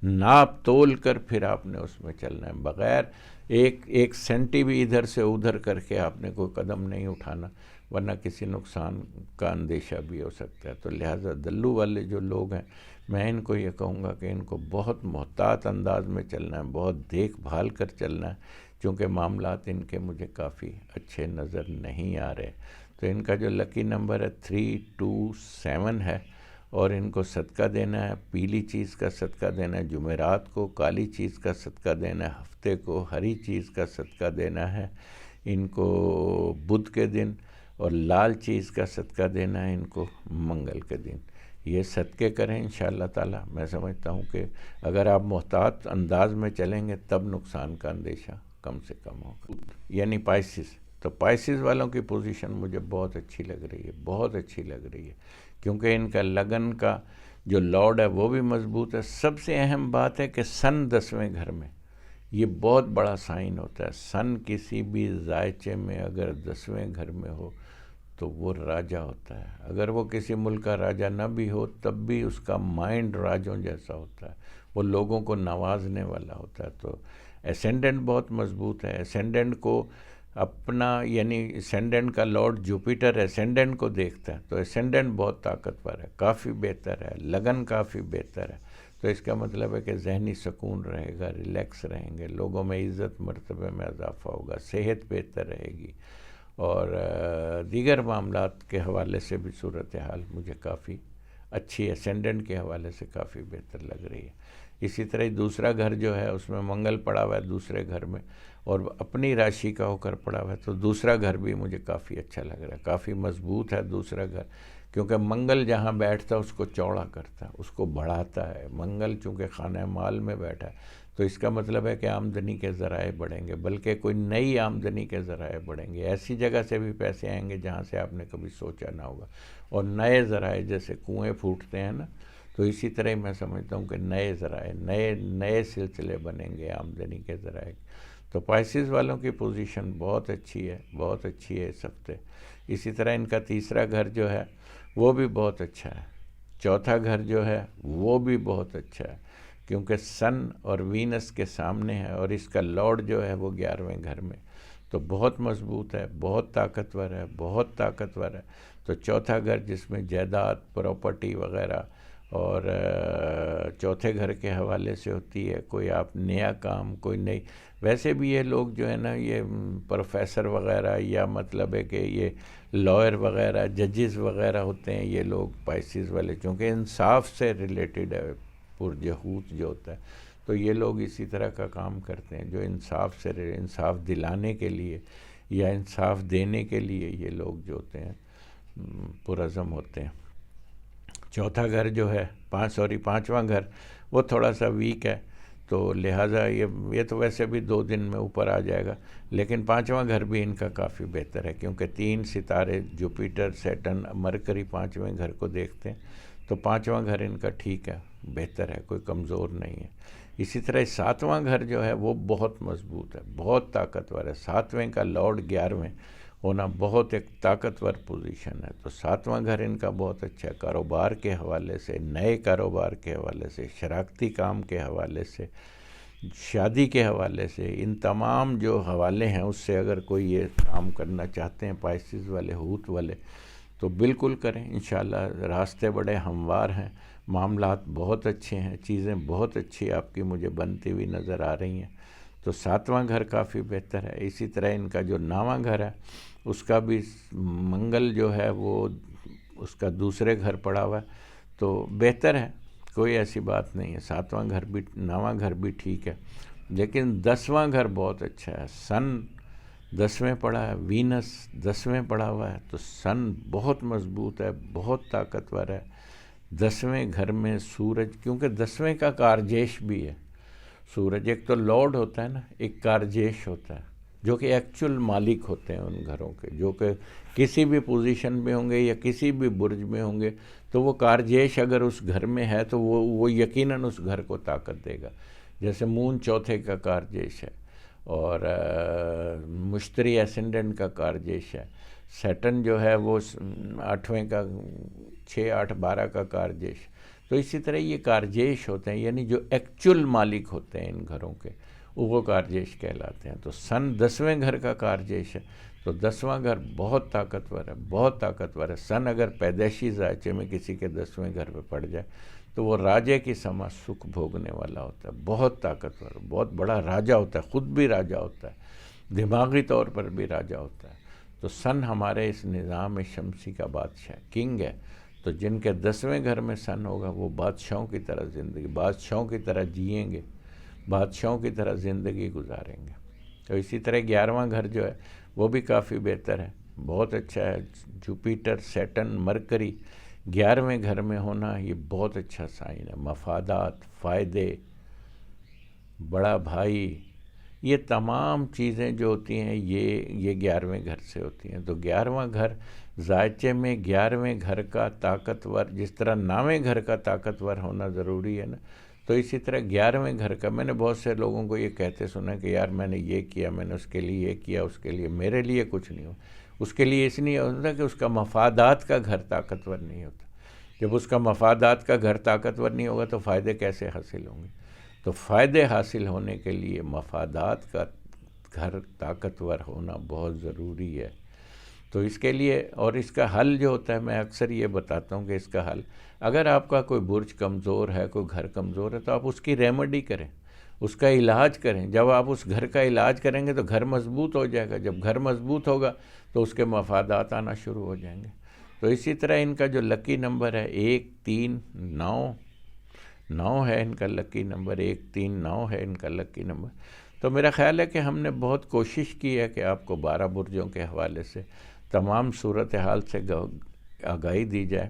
ناپ تول کر پھر آپ نے اس میں چلنا ہے، بغیر ایک سینٹی بھی ادھر سے ادھر کر کے آپ نے کوئی قدم نہیں اٹھانا، ورنہ کسی نقصان کا اندیشہ بھی ہو سکتا ہے۔ تو لہٰذا دلو والے جو لوگ ہیں، میں ان کو یہ کہوں گا کہ ان کو بہت محتاط انداز میں چلنا ہے، بہت دیکھ بھال کر چلنا ہے، چونکہ معاملات ان کے مجھے کافی اچھے نظر نہیں آ رہے۔ تو ان کا جو لکی نمبر ہے 327 ہے، اور ان کو صدقہ دینا ہے، پیلی چیز کا صدقہ دینا ہے، جمعرات کو کالی چیز کا صدقہ دینا ہے، ہفتے کو ہری چیز کا صدقہ دینا ہے، ان کو بدھ کے دن، اور لال چیز کا صدقہ دینا ہے ان کو منگل کے دن۔ یہ صدقے کریں انشاءاللہ تعالی۔ میں سمجھتا ہوں کہ اگر آپ محتاط انداز میں چلیں گے تب نقصان کا اندیشہ کم سے کم ہوگا۔ یعنی پائسس، تو پائسس والوں کی پوزیشن مجھے بہت اچھی لگ رہی ہے، بہت اچھی لگ رہی ہے، کیونکہ ان کا لگن کا جو لارڈ ہے وہ بھی مضبوط ہے۔ سب سے اہم بات ہے کہ سن 10ویں گھر میں، یہ بہت بڑا سائن ہوتا ہے۔ سن کسی بھی ذائچے میں اگر 10ویں گھر میں ہو تو وہ راجہ ہوتا ہے، اگر وہ کسی ملک کا راجہ نہ بھی ہو تب بھی اس کا مائنڈ راجوں جیسا ہوتا ہے، وہ لوگوں کو نوازنے والا ہوتا ہے۔ تو اسینڈنٹ بہت مضبوط ہے، اسینڈنٹ کو اپنا، یعنی اسینڈنٹ کا لارڈ جوپیٹر اسینڈنٹ کو دیکھتا ہے، تو اسینڈنٹ بہت طاقتور ہے، کافی بہتر ہے، لگن کافی بہتر ہے۔ تو اس کا مطلب ہے کہ ذہنی سکون رہے گا، ریلیکس رہیں گے، لوگوں میں عزت مرتبے میں اضافہ ہوگا، صحت بہتر رہے گی، اور دیگر معاملات کے حوالے سے بھی صورتحال مجھے کافی اچھی، اسینڈنٹ کے حوالے سے کافی بہتر لگ رہی ہے۔ اسی طرح دوسرا گھر جو ہے اس میں منگل پڑا ہوا ہے دوسرے گھر میں، اور اپنی راشی کا ہو کر پڑا ہوا ہے، تو دوسرا گھر بھی مجھے کافی اچھا لگ رہا ہے، کافی مضبوط ہے دوسرا گھر، کیونکہ منگل جہاں بیٹھتا ہے اس کو چوڑا کرتا ہے، اس کو بڑھاتا ہے۔ منگل چونکہ خانہ مال میں بیٹھا ہے، تو اس کا مطلب ہے کہ آمدنی کے ذرائع بڑھیں گے، بلکہ کوئی نئی آمدنی کے ذرائع بڑھیں گے، ایسی جگہ سے بھی پیسے آئیں گے جہاں سے آپ نے کبھی سوچا نہ ہوگا، اور نئے ذرائع، جیسے کنویں پھوٹتے ہیں نا، تو اسی طرح میں سمجھتا ہوں کہ نئے ذرائع، نئے سلسلے بنیں گے آمدنی کے ذرائع۔ تو پائسس والوں کی پوزیشن بہت اچھی ہے، بہت اچھی ہے اس ہفتے۔ اسی طرح ان کا تیسرا گھر جو ہے وہ بھی بہت اچھا ہے، چوتھا گھر جو ہے وہ بھی بہت اچھا ہے، کیونکہ سن اور وینس کے سامنے ہے، اور اس کا لارڈ جو ہے وہ 11ویں گھر میں، تو بہت مضبوط ہے، بہت طاقتور ہے، بہت طاقتور ہے۔ تو چوتھا گھر جس میں جائیداد، پراپرٹی وغیرہ، اور چوتھے گھر کے حوالے سے ہوتی ہے کوئی آپ نیا کام، کوئی نئی، ویسے بھی یہ لوگ جو ہے نا، یہ پروفیسر وغیرہ، یا مطلب ہے کہ یہ لائر وغیرہ، ججز وغیرہ ہوتے ہیں یہ لوگ پائسس والے، چونکہ انصاف سے ریلیٹڈ ہے، پرجہوت جو ہوتا ہے، تو یہ لوگ اسی طرح کا کام کرتے ہیں، جو انصاف سے، انصاف دلانے کے لیے یا انصاف دینے کے لیے یہ لوگ جو ہوتے ہیں پرعزم ہوتے ہیں۔ چوتھا گھر جو ہے پانچواں گھر وہ تھوڑا سا ویک ہے، تو لہٰذا یہ تو ویسے بھی 2 دن میں اوپر آ جائے گا، لیکن پانچواں گھر بھی ان کا کافی بہتر ہے، کیونکہ 3 ستارے جوپیٹر، سیٹن، مرکری 5ویں گھر کو دیکھتے ہیں، تو 5واں گھر ان کا ٹھیک ہے، بہتر ہے، کوئی کمزور نہیں ہے۔ اسی طرح 7واں گھر جو ہے وہ بہت مضبوط ہے، بہت طاقتور ہے، 7ویں کا لارڈ 11ویں ہونا بہت ایک طاقتور پوزیشن ہے، تو 7واں گھر ان کا بہت اچھا ہے، کاروبار کے حوالے سے، نئے کاروبار کے حوالے سے، شراکتی کام کے حوالے سے، شادی کے حوالے سے، ان تمام جو حوالے ہیں اس سے اگر کوئی یہ کام کرنا چاہتے ہیں پائسس والے، ہوت والے، تو بالکل کریں انشاءاللہ۔ راستے بڑے ہموار ہیں، معاملات بہت اچھے ہیں، چیزیں بہت اچھی آپ کی مجھے بنتی ہوئی نظر آ رہی ہیں، تو 7واں گھر کافی بہتر ہے۔ اسی طرح ان کا جو 9واں گھر ہے اس کا بھی منگل جو ہے وہ اس کا دوسرے گھر پڑا ہوا ہے، تو بہتر ہے، کوئی ایسی بات نہیں ہے، 7واں گھر بھی، 9واں گھر بھی ٹھیک ہے، لیکن 10واں گھر بہت اچھا ہے۔ سن 10ویں پڑا ہے، وینس 10ویں پڑا ہوا ہے، تو سن بہت مضبوط ہے، بہت طاقتور ہے۔ 10ویں گھر میں سورج، کیونکہ 10ویں کا کارجیش بھی ہے سورج، ایک تو لارڈ ہوتا ہے نا، ایک کارجیش ہوتا ہے، جو کہ ایکچول مالک ہوتے ہیں ان گھروں کے، جو کہ کسی بھی پوزیشن میں ہوں گے یا کسی بھی برج میں ہوں گے، تو وہ کارجیش اگر اس گھر میں ہے تو وہ یقیناً اس گھر کو طاقت دے گا۔ جیسے مون چوتھے کا کارجیش ہے، اور مشتری اسینڈنٹ کا کارجیش ہے، سیٹن جو ہے وہ 8ویں کا 6, 8, 12 کا کارجیش. تو اسی طرح یہ کارجیش ہوتے ہیں، یعنی جو ایکچول مالک ہوتے ہیں ان گھروں کے وہ کارجیش کہلاتے ہیں. تو سن 10ویں گھر کا کارجیش ہے، تو 10واں گھر بہت طاقتور ہے، بہت طاقتور ہے. سن اگر پیدائشی ذائچے میں کسی کے 10ویں گھر پہ پڑ جائے تو وہ راجے کی سما سکھ بھوگنے والا ہوتا ہے، بہت طاقتور، بہت بڑا راجہ ہوتا ہے، خود بھی راجہ ہوتا ہے، دماغی طور پر بھی راجہ ہوتا ہے. تو سن ہمارے اس نظام شمسی کا بادشاہ کنگ ہے. تو جن کے 10ویں گھر میں سن ہوگا وہ بادشاہوں کی طرح زندگی، بادشاہوں کی طرح جئیں گے، بادشاہوں کی طرح زندگی گزاریں گے. تو اسی طرح 11واں گھر جو ہے وہ بھی کافی بہتر ہے، بہت اچھا ہے. جوپیٹر، سیٹن، مرکری 11ویں گھر میں ہونا یہ بہت اچھا سائن ہے. مفادات، فائدے، بڑا بھائی، یہ تمام چیزیں جو ہوتی ہیں یہ 11ویں گھر سے ہوتی ہیں. تو 11واں گھر ذائچے میں 11ویں گھر کا طاقتور، جس طرح 9ویں گھر کا طاقتور ہونا ضروری ہے نا، تو اسی طرح 11ویں گھر کا. میں نے بہت سے لوگوں کو یہ کہتے سنا کہ یار میں نے یہ کیا، میں نے اس کے لیے یہ کیا، اس کے لیے میرے لیے کچھ نہیں ہو. اس کے لیے اس نہیں ہوتا کہ اس کا مفادات کا گھر طاقتور نہیں ہوتا. جب اس کا مفادات کا گھر طاقتور نہیں ہوگا تو فائدے کیسے حاصل ہوں گے؟ تو فائدے حاصل ہونے کے لیے مفادات کا گھر طاقتور ہونا بہت ضروری ہے. تو اس کے لیے، اور اس کا حل جو ہوتا ہے میں اکثر یہ بتاتا ہوں کہ اس کا حل، اگر آپ کا کوئی برج کمزور ہے، کوئی گھر کمزور ہے، تو آپ اس کی ریمیڈی کریں، اس کا علاج کریں. جب آپ اس گھر کا علاج کریں گے تو گھر مضبوط ہو جائے گا. جب گھر مضبوط ہوگا تو اس کے مفادات آنا شروع ہو جائیں گے. تو اسی طرح ان کا جو لکی نمبر ہے 1, 3, 9 ہے ان کا لکی نمبر. 1, 3, 9 ہے ان کا لکی نمبر. تو میرا خیال ہے کہ ہم نے بہت کوشش کی ہے کہ آپ کو 12 برجوں کے حوالے سے تمام صورتحال سے آگاہی دی جائے.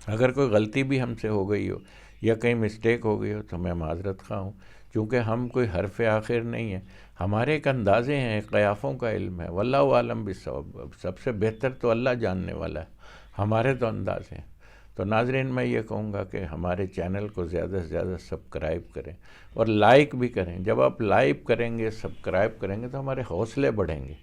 اگر کوئی غلطی بھی ہم سے ہو گئی ہو یا کہیں مسٹیک ہو گئی ہو تو میں معذرت خواہ ہوں، چونکہ ہم کوئی حرف آخر نہیں ہیں. ہمارے ایک اندازے ہیں، ایک قیافوں کا علم ہے. واللہ عالم بالصواب، سب سے بہتر تو اللہ جاننے والا ہے، ہمارے تو انداز ہیں. تو ناظرین میں یہ کہوں گا کہ ہمارے چینل کو زیادہ سے زیادہ سبسکرائب کریں اور لائک بھی کریں. جب آپ لائک کریں گے، سبسکرائب کریں گے تو ہمارے حوصلے بڑھیں گے،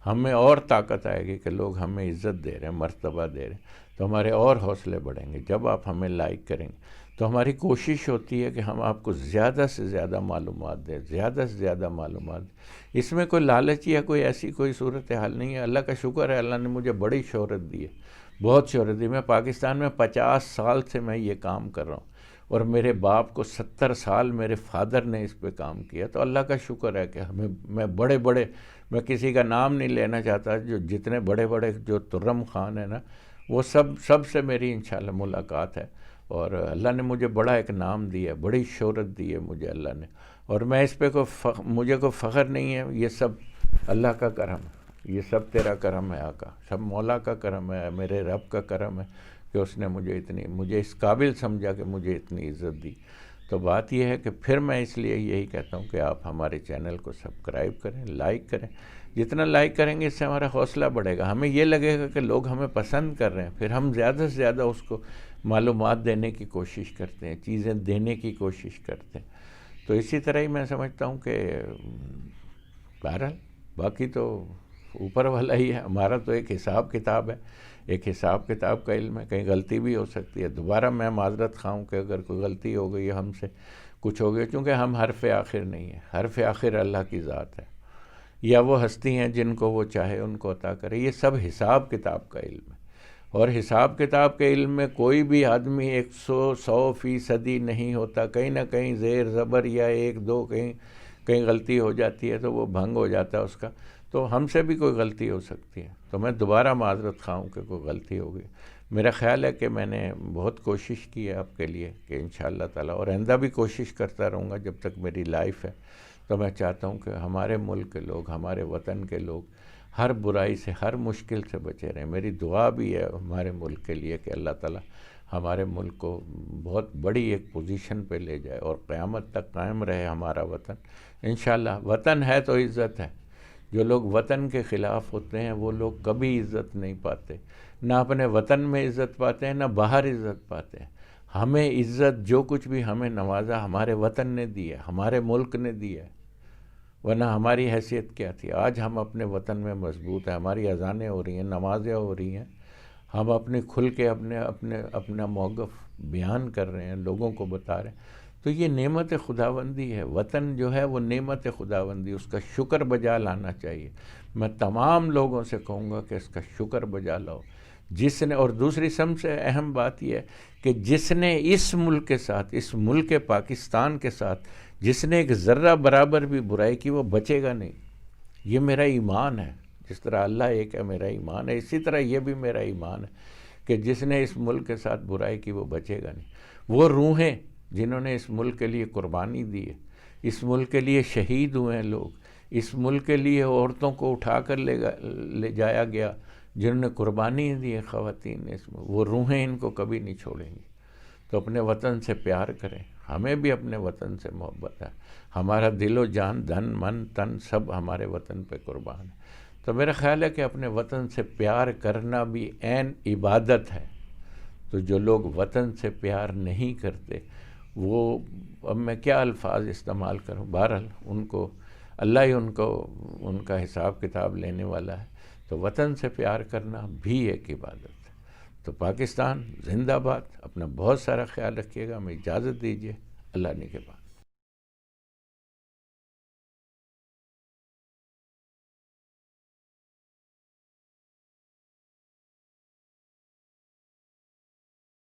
ہمیں اور طاقت آئے گی کہ لوگ ہمیں عزت دے رہے ہیں، مرتبہ دے رہے ہیں، تو ہمارے اور حوصلے بڑھیں گے. جب آپ ہمیں لائک کریں گے تو ہماری کوشش ہوتی ہے کہ ہم آپ کو زیادہ سے زیادہ معلومات دیں، زیادہ سے زیادہ معلومات دیں. اس میں کوئی لالچ یا کوئی ایسی کوئی صورتحال نہیں ہے. اللہ کا شکر ہے، اللہ نے مجھے بڑی شہرت دی ہے، بہت شہرت دی. میں پاکستان میں 50 سال سے میں یہ کام کر رہا ہوں، اور میرے باپ کو 70 سال میرے فادر نے اس پہ کام کیا. تو اللہ کا شکر ہے کہ میں میں کسی کا نام نہیں لینا چاہتا، جو جتنے بڑے جو ترم خان ہیں نا، وہ سب سے میری انشاءاللہ ملاقات ہے. اور اللہ نے مجھے بڑا ایک نام دیا، بڑی شہرت دی ہے مجھے اللہ نے. اور میں اس پہ مجھے کوئی فخر نہیں ہے، یہ سب اللہ کا کرم ہے، یہ سب تیرا کرم ہے آقا، سب مولا کا کرم ہے، میرے رب کا کرم ہے کہ اس نے مجھے اس قابل سمجھا کہ مجھے اتنی عزت دی. تو بات یہ ہے کہ پھر میں اس لیے یہی کہتا ہوں کہ آپ ہمارے چینل کو سبسکرائب کریں، لائک کریں. جتنا لائک کریں گے اس سے ہمارا حوصلہ بڑھے گا، ہمیں یہ لگے گا کہ لوگ ہمیں پسند کر رہے ہیں. پھر ہم زیادہ سے زیادہ اس کو معلومات دینے کی کوشش کرتے ہیں، چیزیں دینے کی کوشش کرتے ہیں. تو اسی طرح ہی میں سمجھتا ہوں کہ بہرحال باقی تو اوپر والا ہی ہے. ہمارا تو ایک حساب کتاب ہے، ایک حساب کتاب کا علم ہے. کہیں غلطی بھی ہو سکتی ہے. دوبارہ میں معذرت خواہ ہوں کہ اگر کوئی غلطی ہو گئی، ہم سے کچھ ہو گیا، چونکہ ہم حرف آخر نہیں ہیں. حرف آخر اللہ کی ذات ہے، یا وہ ہستی ہیں جن کو وہ چاہے ان کو عطا کرے. یہ سب حساب کتاب کا علم ہے، اور حساب کتاب کے علم میں کوئی بھی آدمی 100% نہیں ہوتا. کہیں نہ کہیں زیر زبر یا 1-2 کہیں غلطی ہو جاتی ہے تو وہ بھنگ ہو جاتا ہے اس کا. تو ہم سے بھی کوئی غلطی ہو سکتی ہے. تو میں دوبارہ معذرت خواہ ہوں کہ کوئی غلطی ہو گئی. میرا خیال ہے کہ میں نے بہت کوشش کی ہے آپ کے لیے، کہ انشاءاللہ تعالیٰ اور آئندہ بھی کوشش کرتا رہوں گا جب تک میری لائف ہے. تو میں چاہتا ہوں کہ ہمارے ملک کے لوگ، ہمارے وطن کے لوگ ہر برائی سے، ہر مشکل سے بچے رہیں. میری دعا بھی ہے ہمارے ملک کے لیے کہ اللہ تعالیٰ ہمارے ملک کو بہت بڑی ایک پوزیشن پہ لے جائے اور قیامت تک قائم رہے ہمارا وطن. انشاءاللہ وطن ہے تو عزت ہے. جو لوگ وطن کے خلاف ہوتے ہیں وہ لوگ کبھی عزت نہیں پاتے، نہ اپنے وطن میں عزت پاتے ہیں، نہ باہر عزت پاتے ہیں. ہمیں عزت جو کچھ بھی ہمیں نوازا ہمارے وطن نے دی ہے، ہمارے ملک نے دی ہے. ورنہ ہماری حیثیت کیا تھی؟ آج ہم اپنے وطن میں مضبوط ہیں، ہماری اذانیں ہو رہی ہیں، نمازیں ہو رہی ہیں، ہم اپنے کھل کے اپنا موقف بیان کر رہے ہیں، لوگوں کو بتا رہے ہیں. تو یہ نعمت خداوندی ہے. وطن جو ہے وہ نعمت خداوندی، اس کا شکر بجا لانا چاہیے. میں تمام لوگوں سے کہوں گا کہ اس کا شکر بجا لاؤ. جس نے، اور دوسری سب سے اہم بات یہ ہے کہ جس نے اس ملک کے ساتھ، اس ملک پاکستان کے ساتھ جس نے ایک ذرہ برابر بھی برائی کی، وہ بچے گا نہیں. یہ میرا ایمان ہے. جس طرح اللہ ایک ہے، میرا ایمان ہے، اسی طرح یہ بھی میرا ایمان ہے کہ جس نے اس ملک کے ساتھ برائی کی وہ بچے گا نہیں. وہ روحیں جنہوں نے اس ملک کے لیے قربانی دی ہے، اس ملک کے لیے شہید ہوئے ہیں لوگ، اس ملک کے لیے عورتوں کو اٹھا کر لے جایا گیا، جنہوں نے قربانی دی ہے خواتین نے، اس میں وہ روحیں ان کو کبھی نہیں چھوڑیں گی. تو اپنے وطن سے پیار کریں. ہمیں بھی اپنے وطن سے محبت ہے. ہمارا دل و جان، دھن من تن سب ہمارے وطن پہ قربان ہے. تو میرا خیال ہے کہ اپنے وطن سے پیار کرنا بھی عین عبادت ہے. تو جو لوگ وطن سے پیار نہیں کرتے، وہ، اب میں کیا الفاظ استعمال کروں، بہرحال ان کو اللہ ہی ان کا حساب کتاب لینے والا ہے. تو وطن سے پیار کرنا بھی ایک عبادت ہے. تو پاکستان زندہ باد. اپنا بہت سارا خیال رکھیے گا. ہمیں اجازت دیجیے. اللہ نے کے بعد.